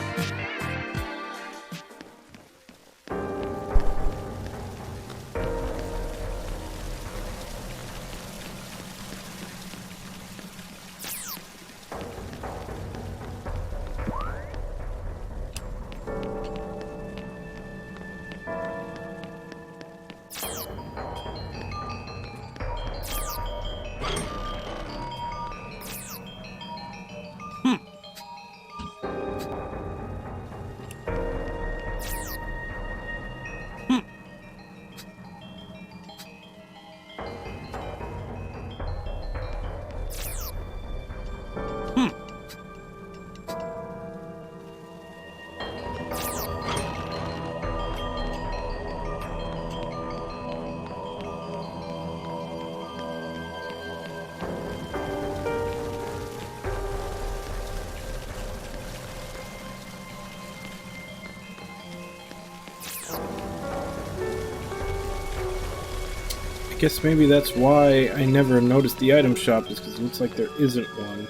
I guess maybe that's why I never noticed the item shop, is because it looks like there isn't one.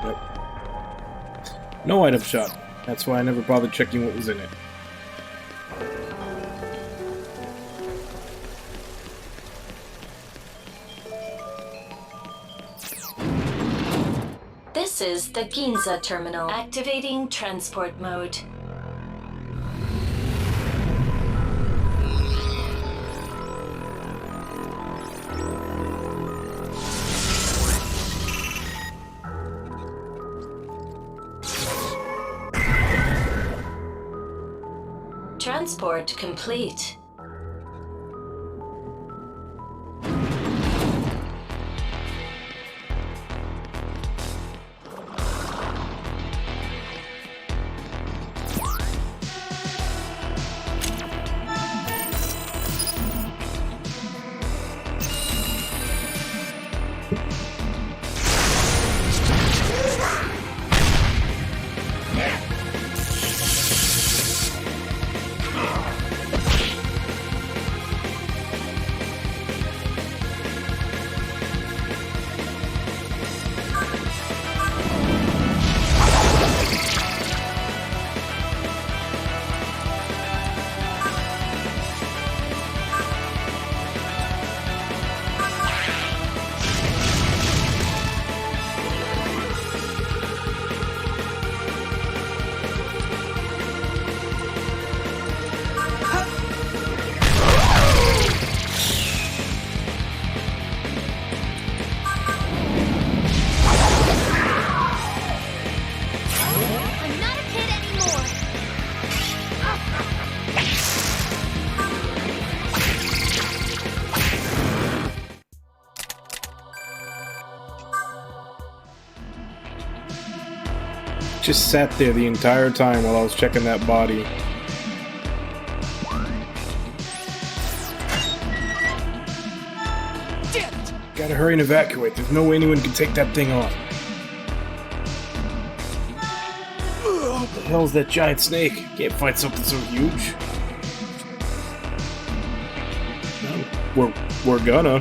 Nope. No item shop. That's why I never bothered checking what was in it. This is the Ginza terminal. Activating transport mode. Transport complete. Just sat there the entire time while I was checking that body. Damn it! Gotta hurry and evacuate. There's no way anyone can take that thing on. What the hell's that giant snake? Can't fight something so huge. We're gonna.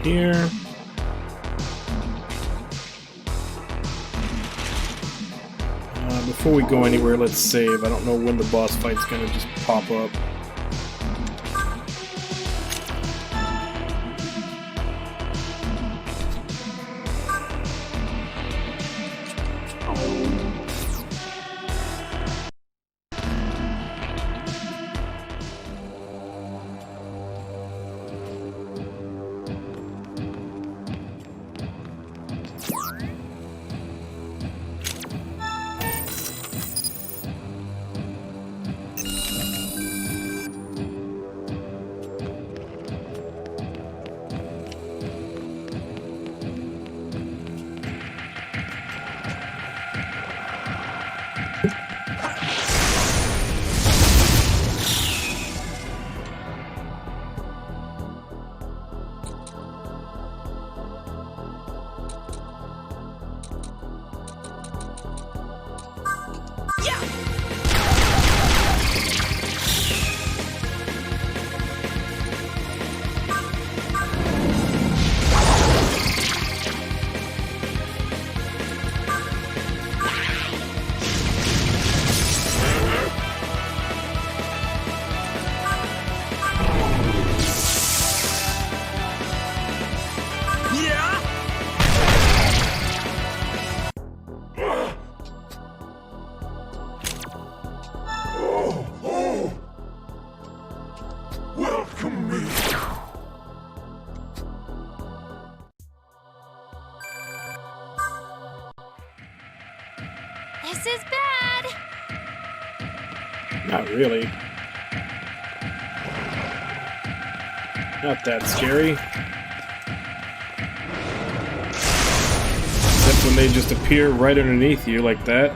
here. Before we go anywhere, let's save. I don't know when the boss fight's gonna just pop up. This is bad! Not really. Not that scary. Except when they just appear right underneath you like that.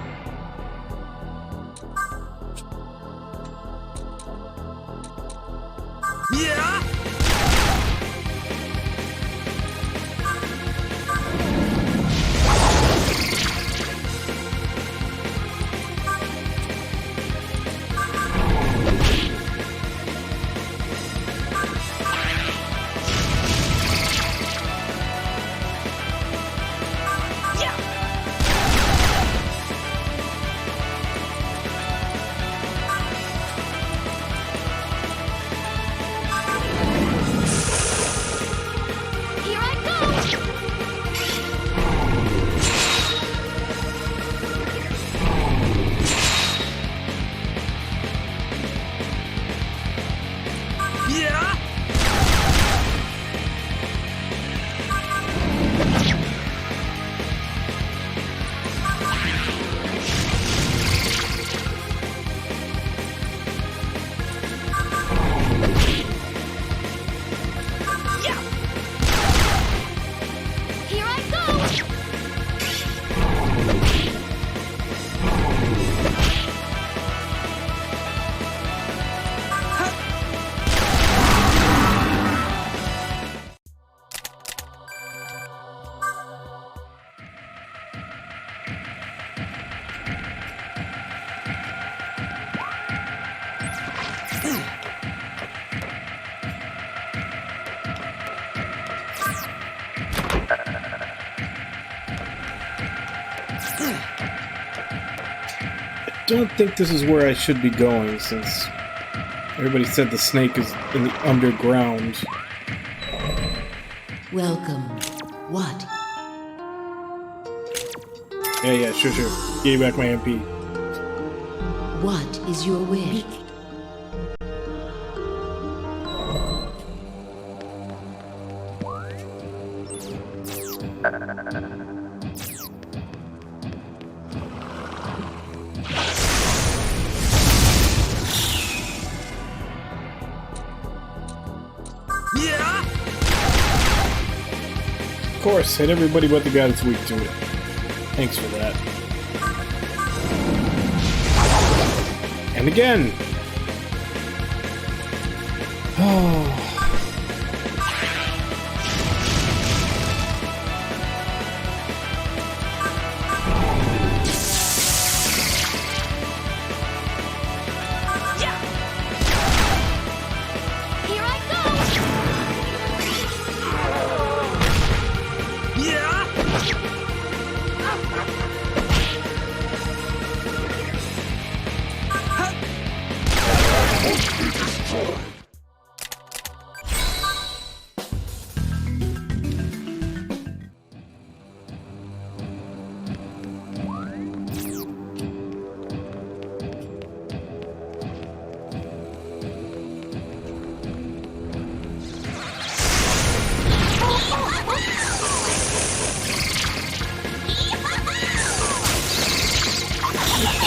I don't think this is where I should be going, since everybody said the snake is in the underground. Welcome. What? Yeah, sure. Gave back my MP. What is your wish? Of course, hit everybody but the guy that's weak to it. Thanks for that. And again! Oh. Here I go!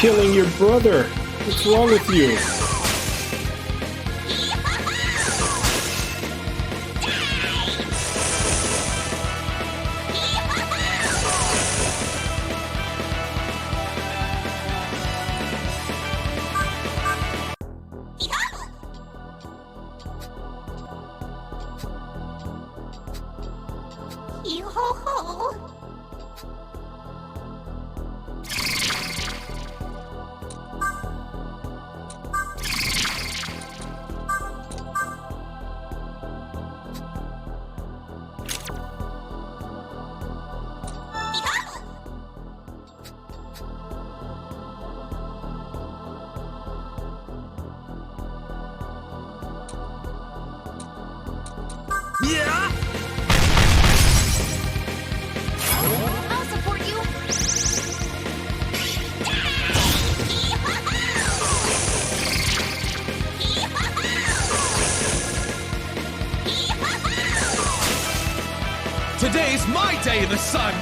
Killing your brother. What's wrong with you? I'll support you. Today's my day in the sun!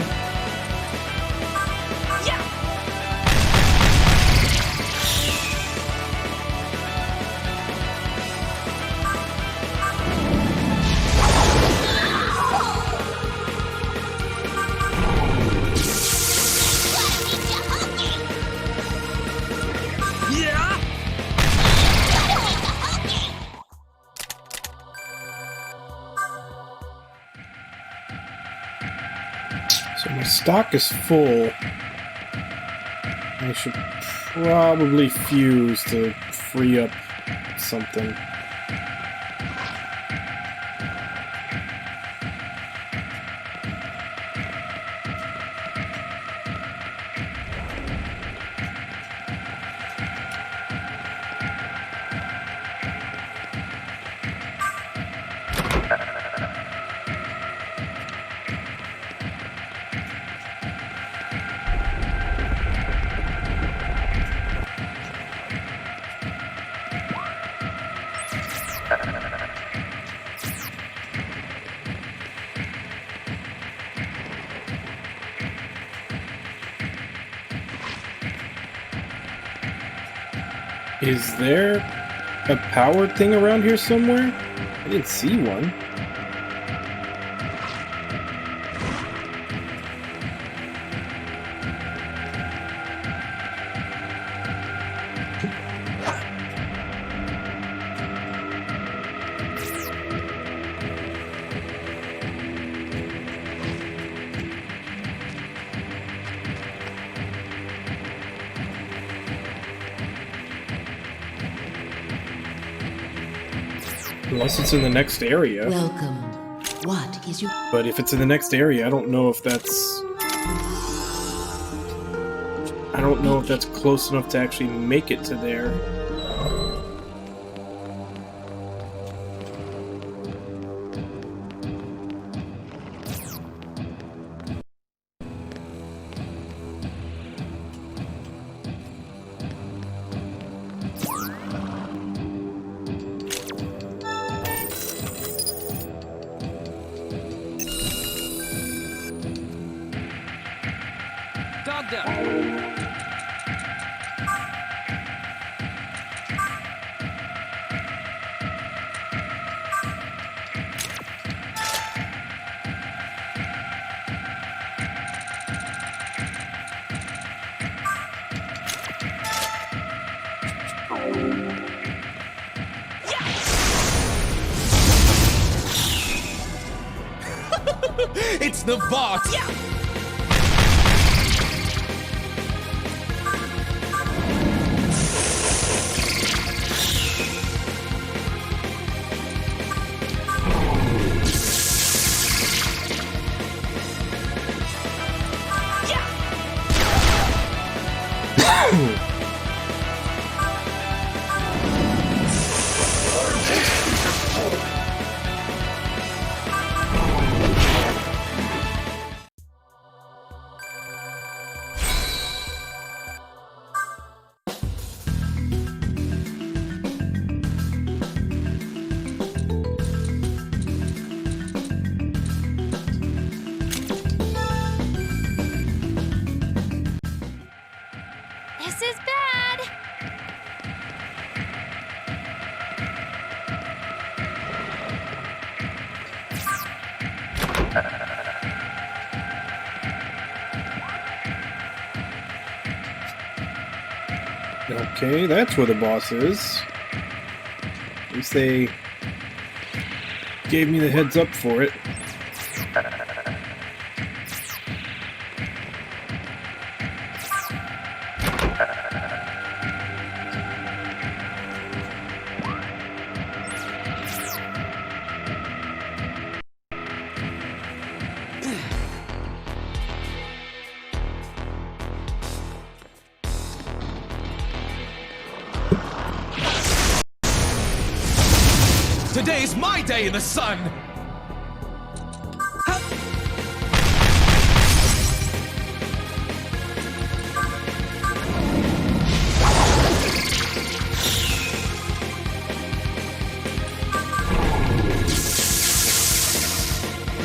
So my stock is full. I should probably fuse to free up something. Is there a powered thing around here somewhere? I didn't see one. Unless it's in the next area. Welcome. What is your... But if it's in the next area, I don't know if that's... I don't know if that's close enough to actually make it to there. Dog down. It's the bot! Okay, that's where the boss is. At least they gave me the heads up for it. Today's my day in the sun!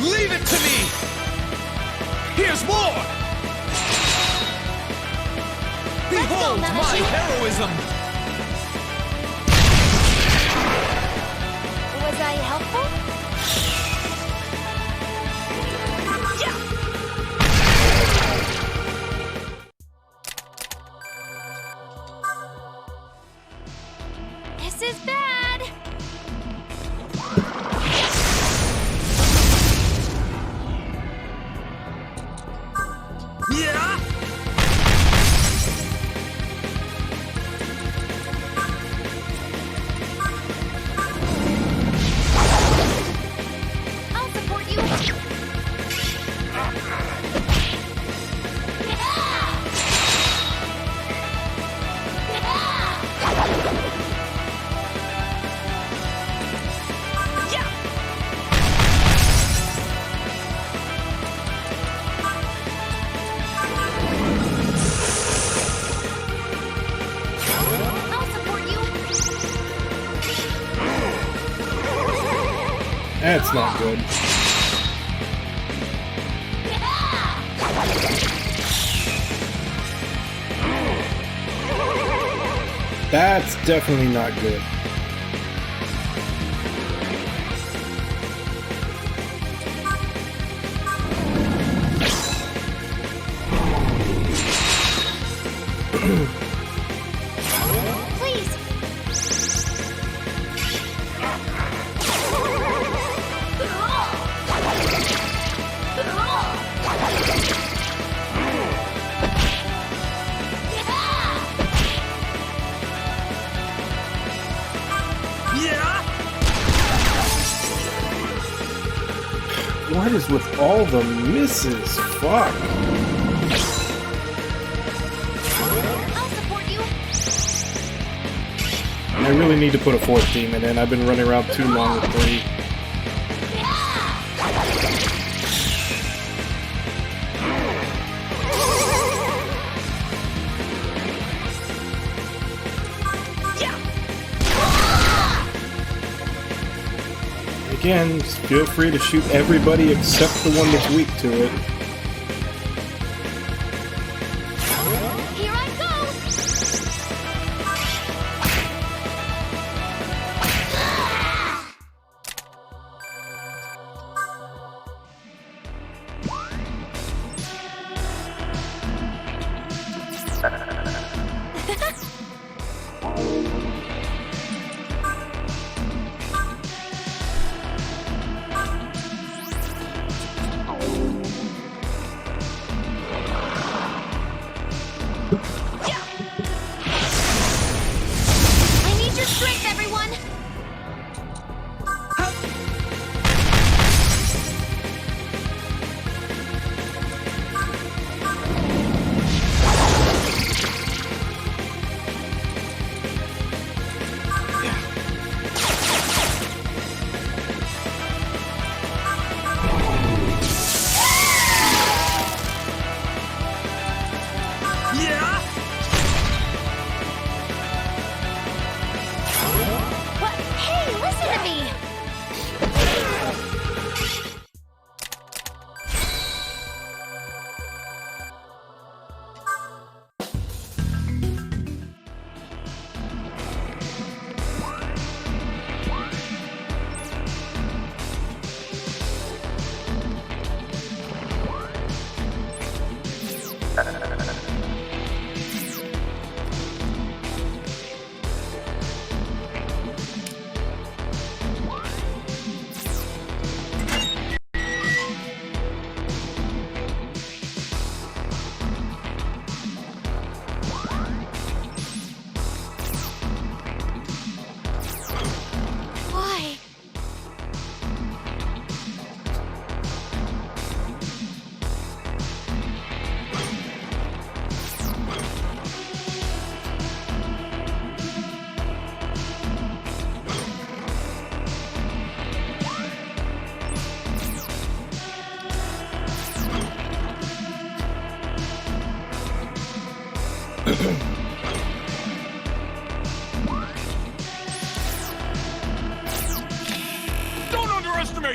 Leave it to me! Here's more! Behold my heroism! Was I helpful? This is bad! Yeah! I'll support you! I'll support you! That's not good. That's definitely not good. Please! What is with all the misses? Fuck. I'll support you! I really need to put a fourth demon in. I've been running around too long with 3. Again, just feel free to shoot everybody except the one that's weak to it. Here I go!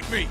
Take me!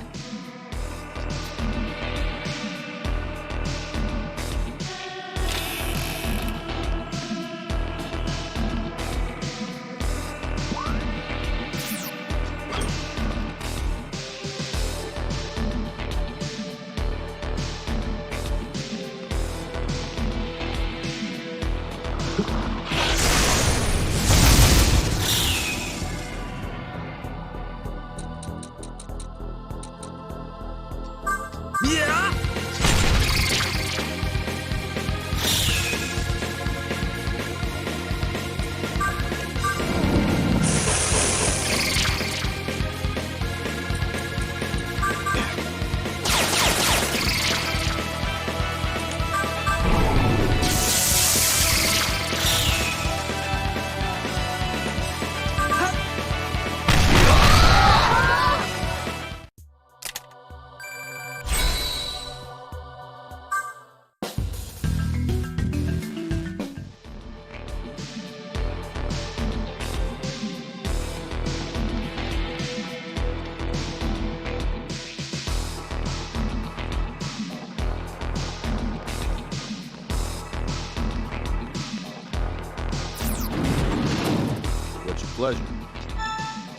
Pleasure.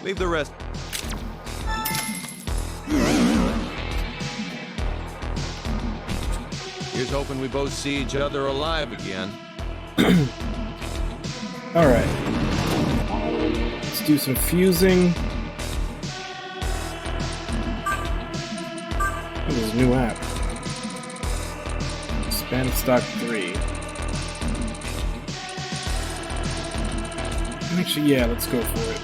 Leave the rest. Here's hoping we both see each other alive again. Alright. Let's do some fusing. Oh, there's a new app. Expanded stock 3. Actually, yeah, let's go for it.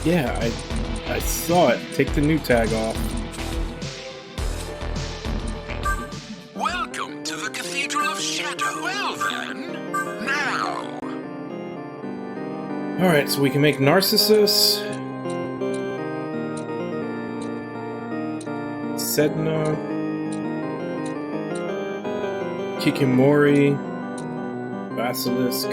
Yeah, I saw it. Take the new tag off. Welcome to the Cathedral of Shadow. Well then, now. Alright, so we can make Narcissus, Sedna, Kikimori, Basilisk.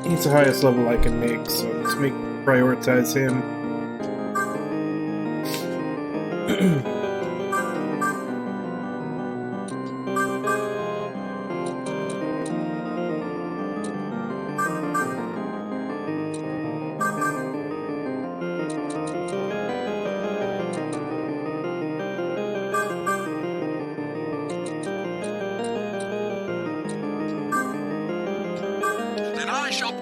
He's the highest level I can make, so let's prioritize him. Then I shall.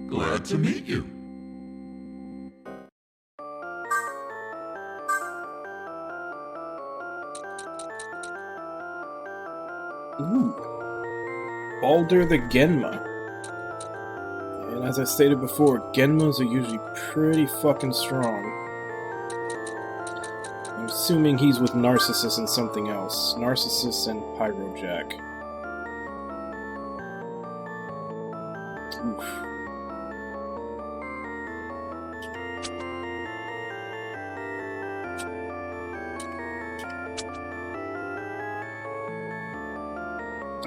Glad to meet you. Ooh. Baldur the Genma. And as I stated before, Genmas are usually pretty fucking strong. I'm assuming he's with Narcissus and something else. Narcissus and Pyrojack.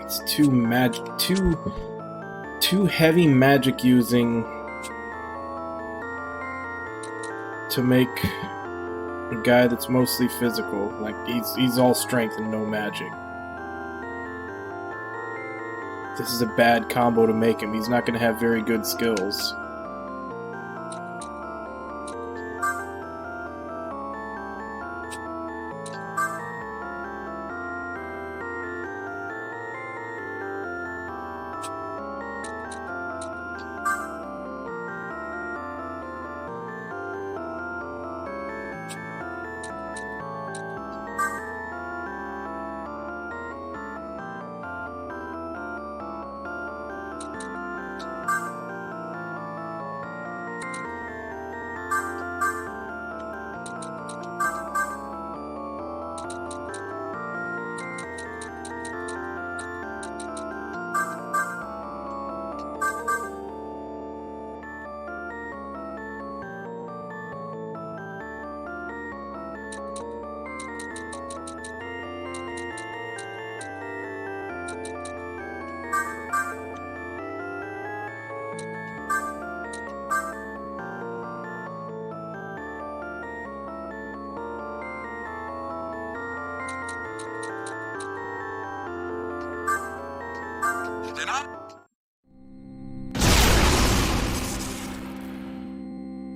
It's too heavy magic using to make a guy that's mostly physical. Like he's all strength and no magic. This is a bad combo to make him. He's not going to have very good skills.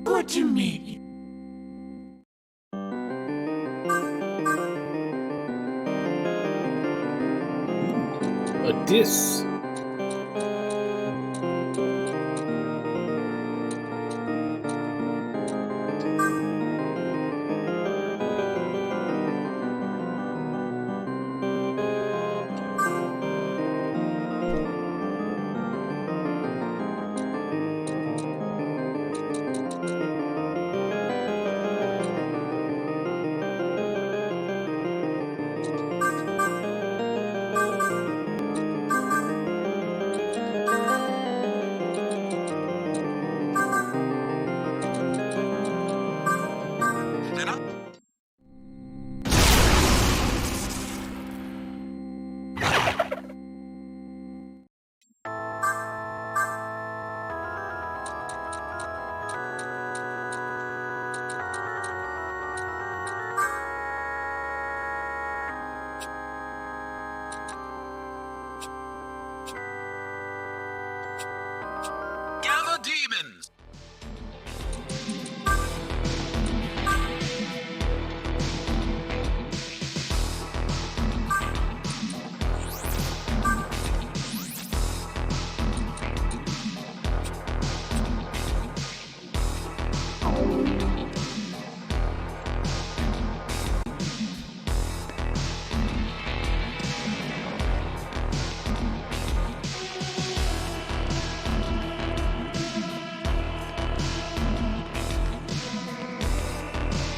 What do you mean? A diss. Gather demons!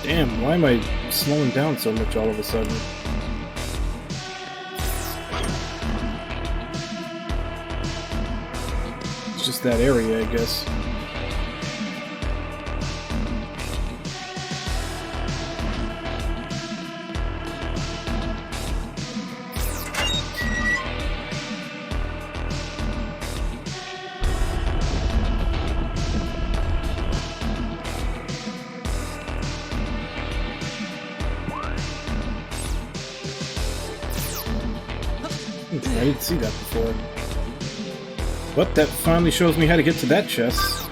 Damn, why am I slowing down so much all of a sudden? It's just that area, I guess. I didn't see that before. But that finally shows me how to get to that chest.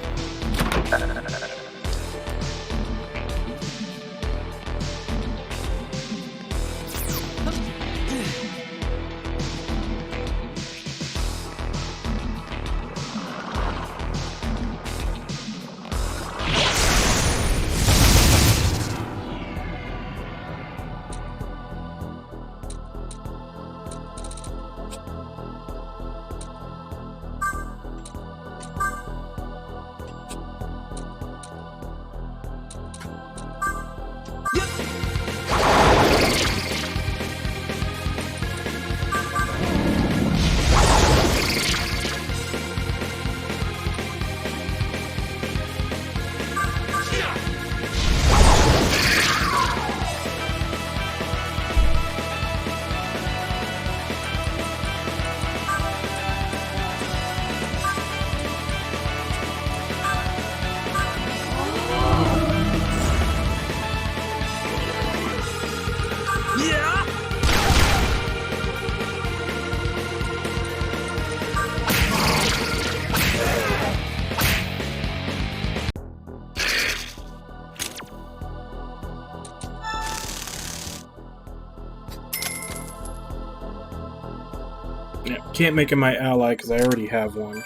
Yeah, can't make him my ally because I already have one.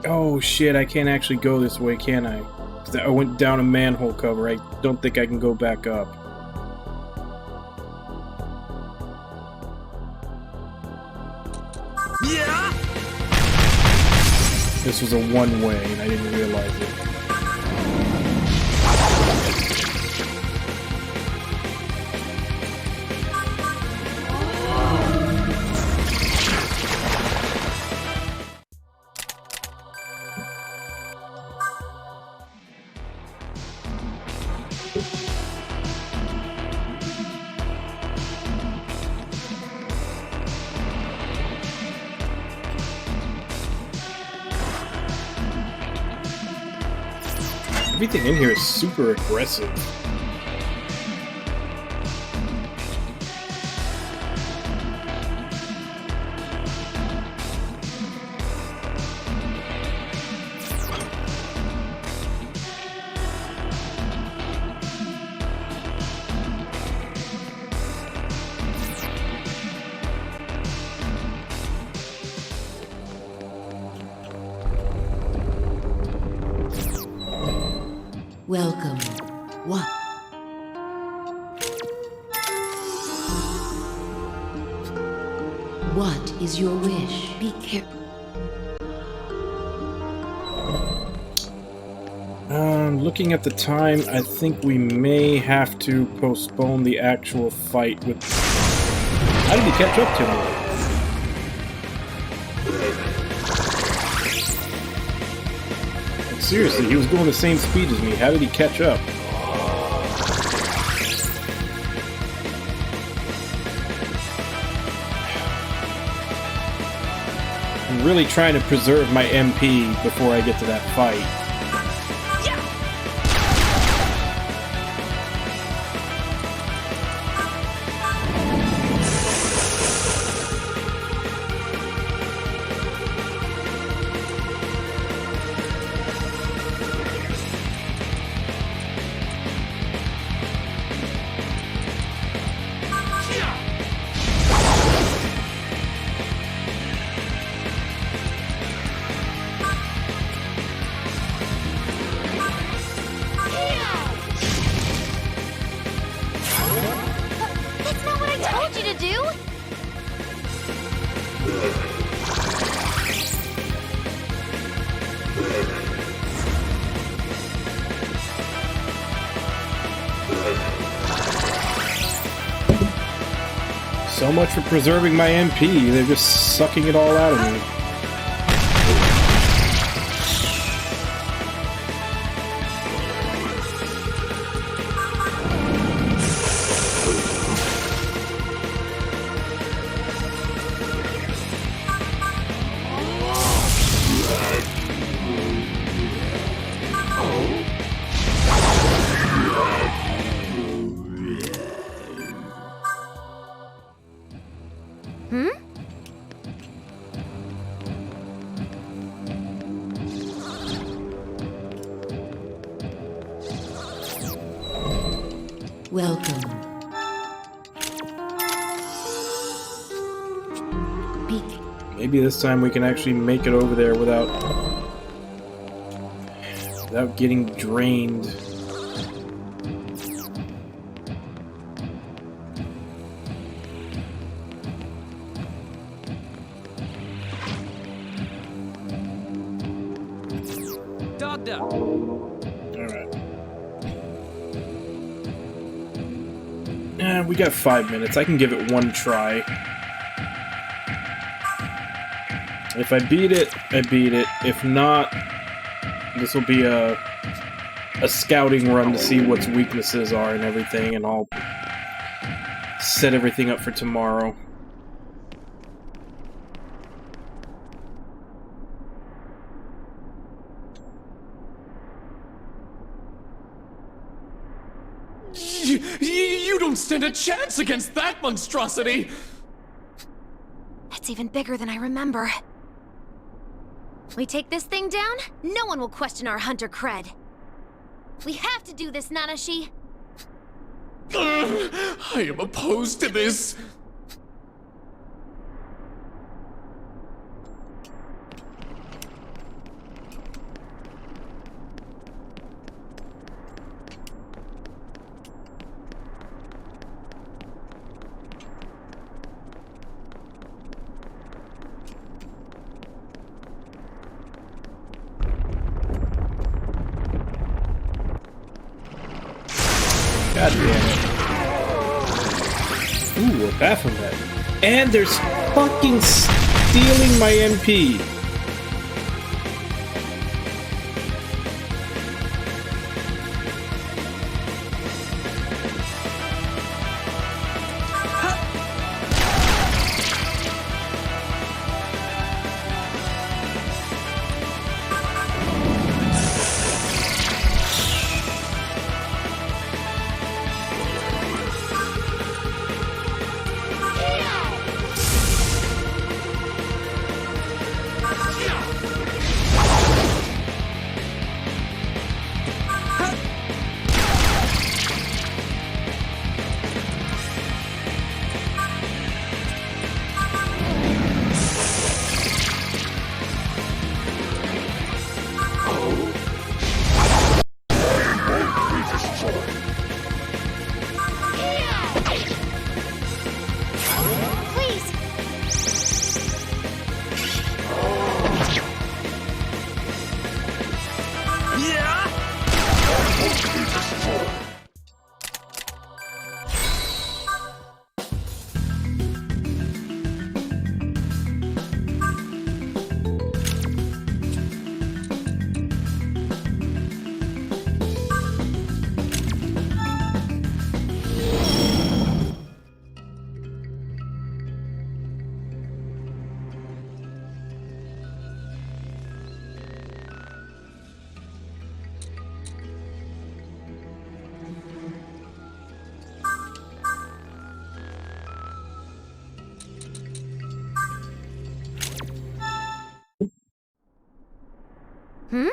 Oh shit, I can't actually go this way, can I? 'Cause I went down a manhole cover. I don't think I can go back up. Yeah. This was a one-way, and I didn't realize it. Everything in here is super aggressive. Welcome. What? What is your wish? Be careful. Looking at the time, I think we may have to postpone the actual fight with... How did he catch up to me? Seriously, he was going the same speed as me. How did he catch up? I'm really trying to preserve my MP before I get to that fight. So much for preserving my MP. They're just sucking it all out of me. Welcome. Maybe this time we can actually make it over there without getting drained. Dogged up. We got 5 minutes. I can give it one try. If I beat it, I beat it. If not, this will be a scouting run to see what its weaknesses are and everything, and I'll set everything up for tomorrow. You don't stand a chance against that monstrosity! It's even bigger than I remember. We take this thing down, no one will question our hunter cred. We have to do this, Nanashi. I am opposed to this. God damn it. Ooh, a Baphomet. And there's fucking stealing my MP. Hmm?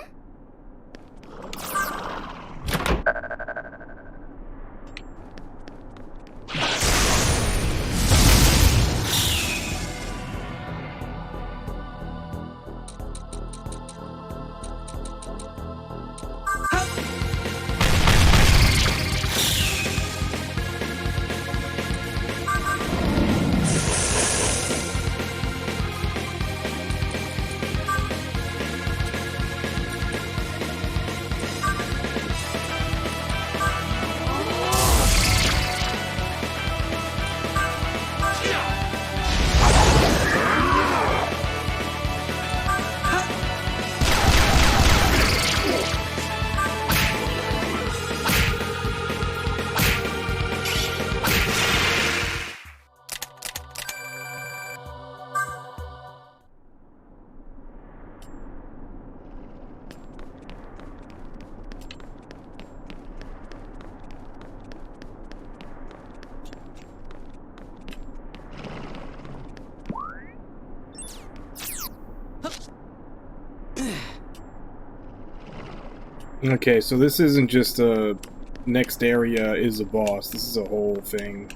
Okay, so this isn't just a next area is a boss. This is a whole thing.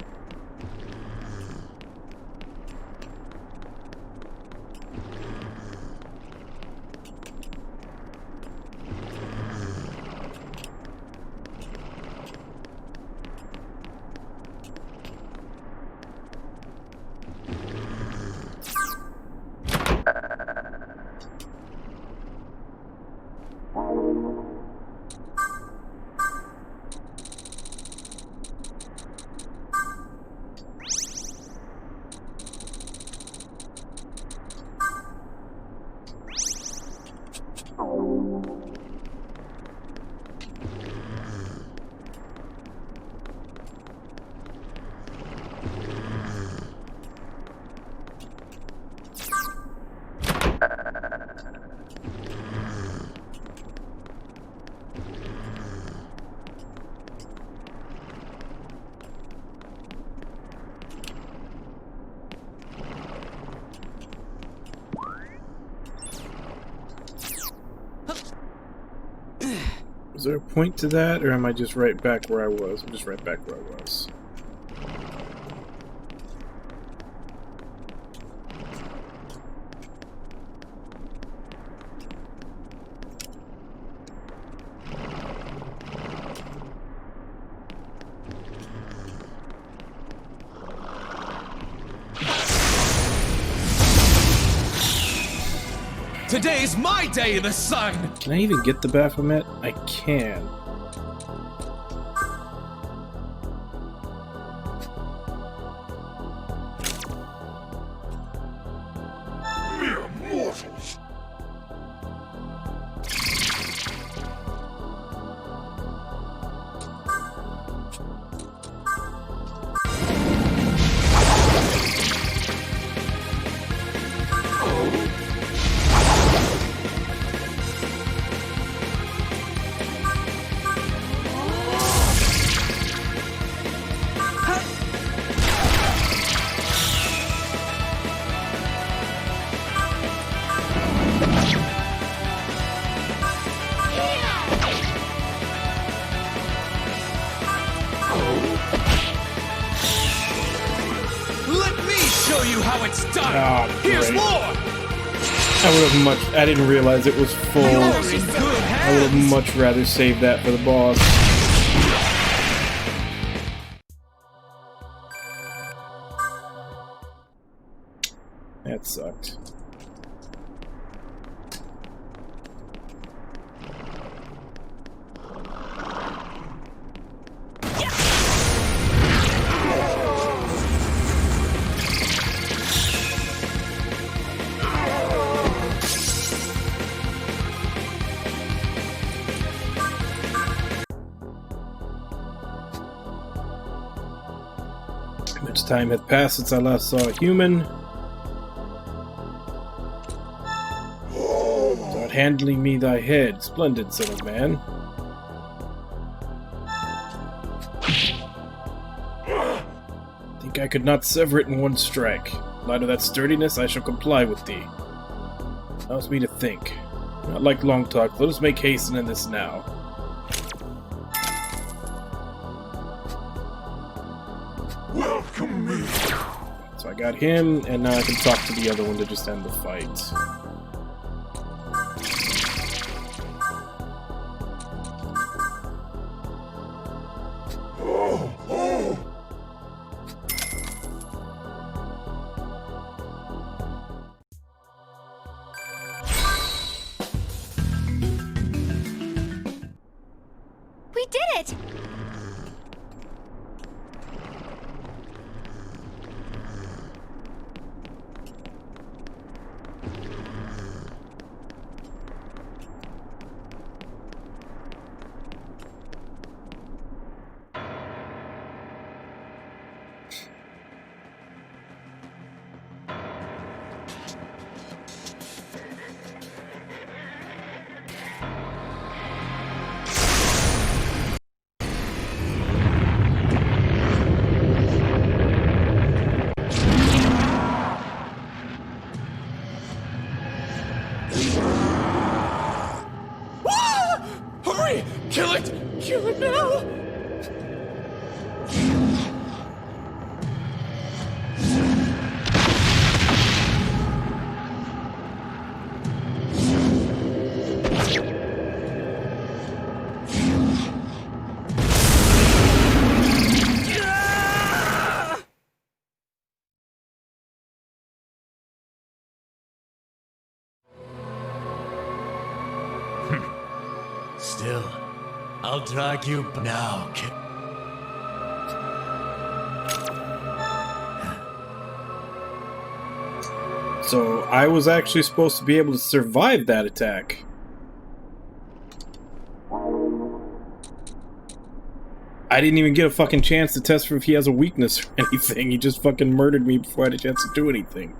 Was there a point to that, or am I just right back where I was? I'm just right back where I was. Today's my day in the sun! Can I even get the Baphomet? I can. Mere mortals! I didn't realize it was full. I would have much rather saved that for the boss. That sucked. Much time had passed since I last saw a human. Start handling me thy head, splendid son of man. Think I could not sever it in one strike. In light of that sturdiness, I shall comply with thee. Allows me to think. Not like long talk, let us make haste and end this now. Welcome me. So I got him, and now I can talk to the other one to just end the fight. We did it! Kill it! Kill it now! Still, I'll drag you now, kid. So I was actually supposed to be able to survive that attack. I didn't even get a fucking chance to test for if he has a weakness or anything. He just fucking murdered me before I had a chance to do anything.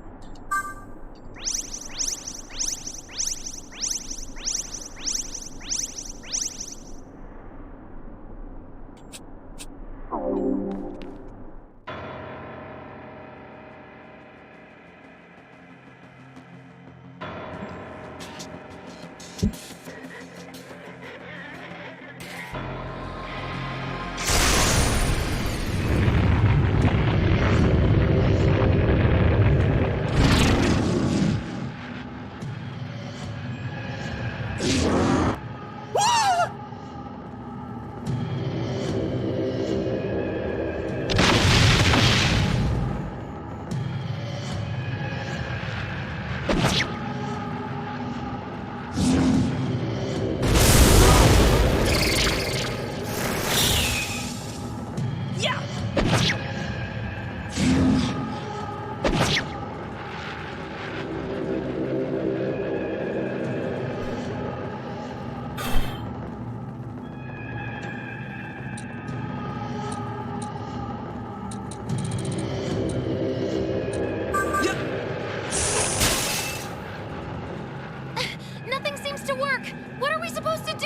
Nothing seems to work. What are we supposed to do?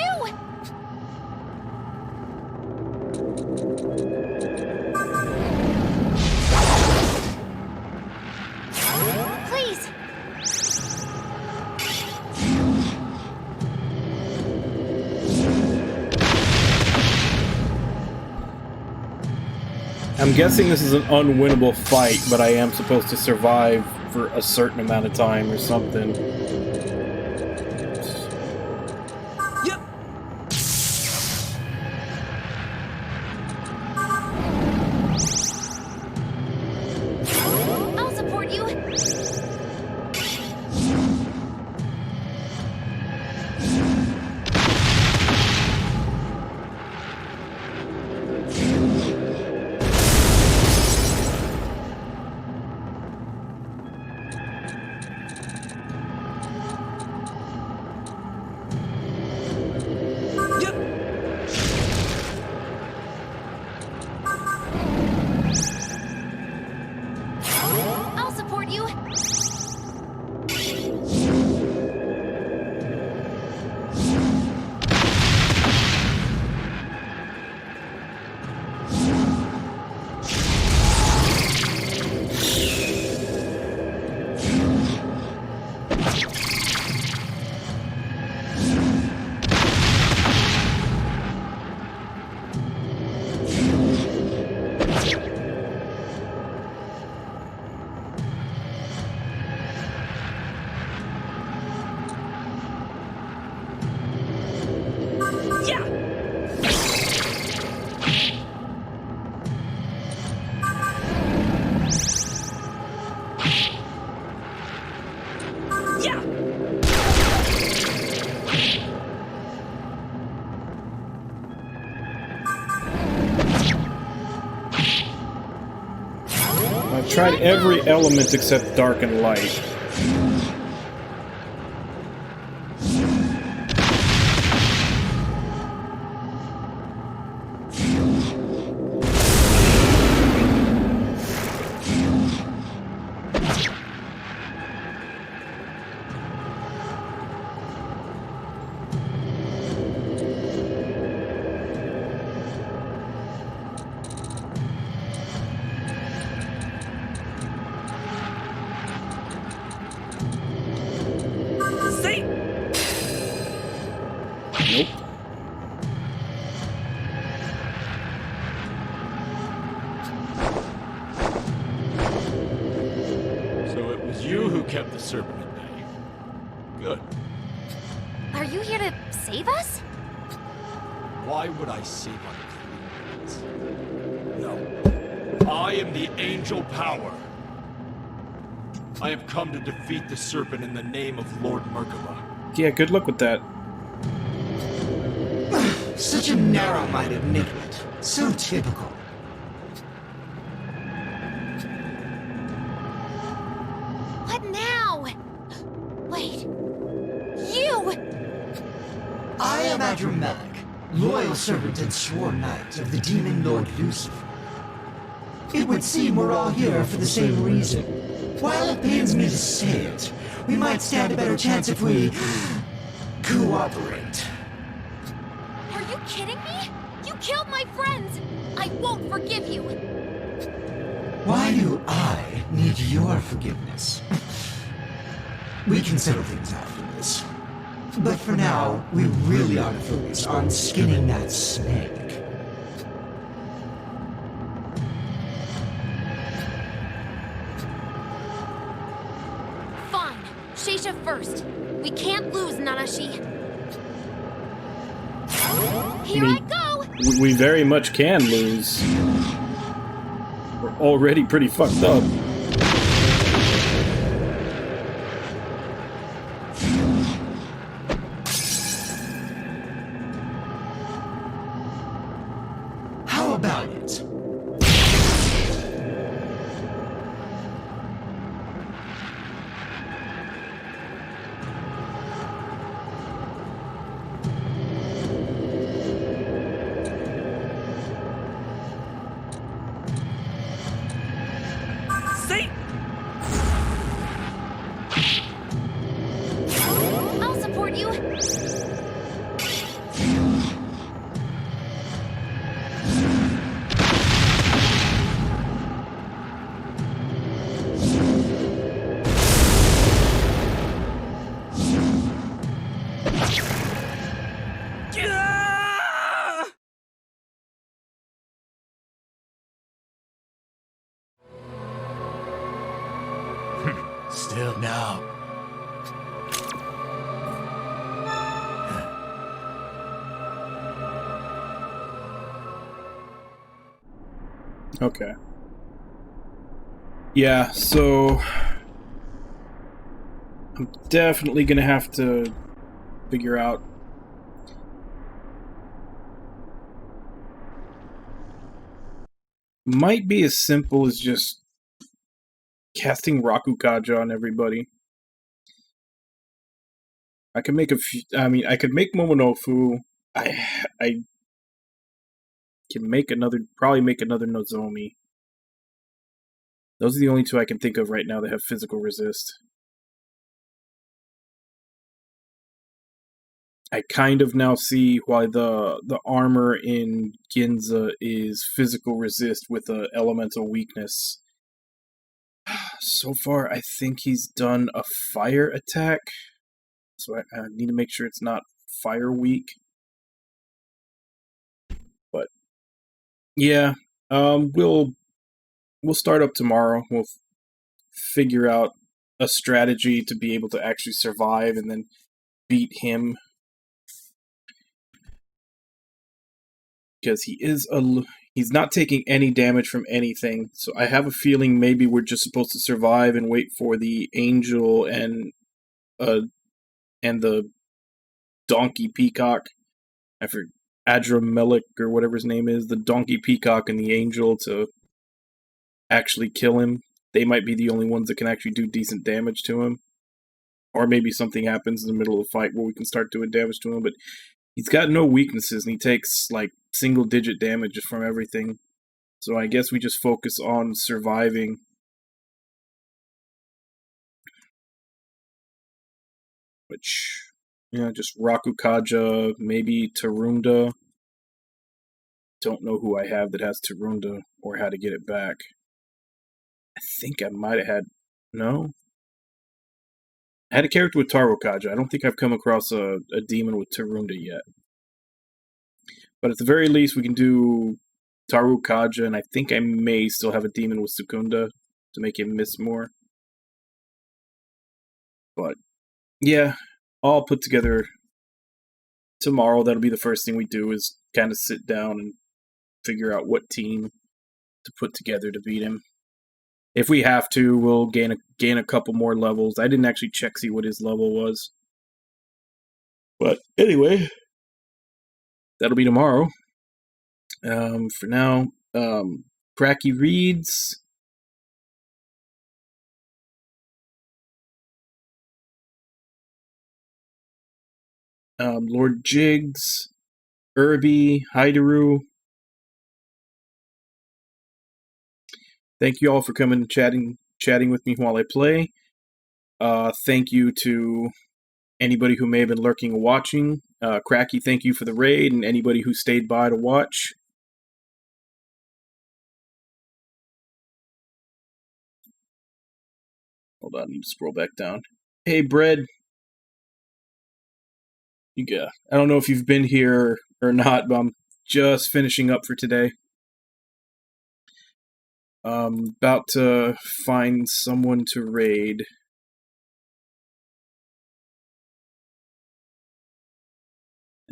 Please. I'm guessing this is an unwinnable fight, but I am supposed to survive for a certain amount of time or something. I'll support you. I'll support you. I've tried every element except dark and light. Nope. So it was you who kept the serpent at bay. Good. Are you here to save us? Why would I save our cleans? No. I am the Angel Power. I have come to defeat the serpent in the name of Lord Merkaba. Yeah, good luck with that. Such a narrow-minded nitwit. So typical. What now? Wait. You! I am Adramelech, loyal servant and sworn knight of the demon Lord Lucifer. It would seem we're all here for the same reason. While it pains me to say it, we might stand a better chance if we cooperate. Are you kidding me? You killed my friends! I won't forgive you! Why do I need your forgiveness? We can settle things after this. But for now, we really ought to focus on skinning that snake. Fine. Sheisha first. We can't lose, Nanashi. Here I go! We very much can lose. We're already pretty fucked up. How about it? I'll support you. Still now. Okay. Yeah, so I'm definitely gonna have to figure out might be as simple as just casting Rakukaja on everybody. I could make a few, I mean, I could make Momonofu. I can make another, probably make another Nozomi. Those are the only two I can think of right now that have physical resist. I kind of now see why the armor in Ginza is physical resist with a elemental weakness. So far, I think he's done a fire attack, so I need to make sure it's not fire weak. But yeah, we'll start up tomorrow. We'll figure out a strategy to be able to actually survive and then beat him. Because he's not taking any damage from anything, so I have a feeling maybe we're just supposed to survive and wait for the angel and the donkey peacock. I forget, Adramelech or whatever his name is, the donkey peacock and the angel to actually kill him. They might be the only ones that can actually do decent damage to him. Or maybe something happens in the middle of the fight where we can start doing damage to him, but he's got no weaknesses and he takes like single-digit damage from everything. So I guess we just focus on surviving. Which, yeah, just Rakukaja, maybe Tarunda. Don't know who I have that has Tarunda or how to get it back. I think I might have had... No? I had a character with Tarokaja. I don't think I've come across a demon with Tarunda yet. But at the very least, we can do Tarukaja, and I think I may still have a demon with Sukunda to make him miss more. But, yeah, all put together tomorrow. That'll be the first thing we do, is kind of sit down and figure out what team to put together to beat him. If we have to, we'll gain a couple more levels. I didn't actually check see what his level was. But anyway, that'll be tomorrow. For now, Cracky reads. Lord Jigs, Irby, Haideru. Thank you all for coming and chatting with me while I play. Thank you to anybody who may have been lurking or watching. Cracky, thank you for the raid, and anybody who stayed by to watch. Hold on, I need to scroll back down. Hey, Bread. I don't know if you've been here or not, but I'm just finishing up for today. About to find someone to raid.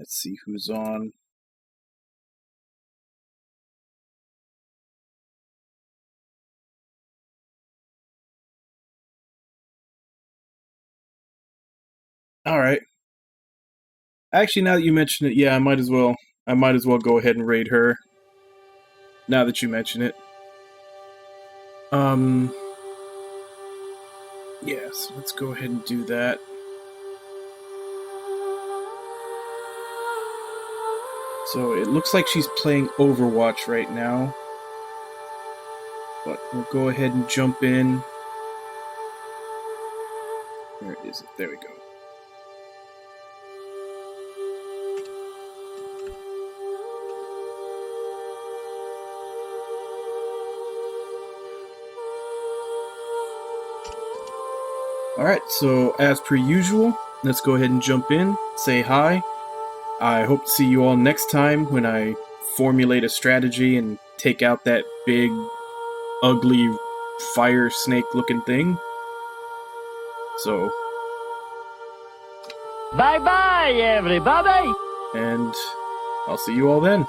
Let's see who's on. Alright. Actually, now that you mention it, yeah, I might as well go ahead and raid her. Now that you mention it. Yes, let's go ahead and do that. So it looks like she's playing Overwatch right now. But we'll go ahead and jump in. Where is it? There we go. Alright, so as per usual, let's go ahead and jump in, say hi. I hope to see you all next time when I formulate a strategy and take out that big, ugly, fire snake looking thing. So, Bye-bye, everybody! and I'll see you all then.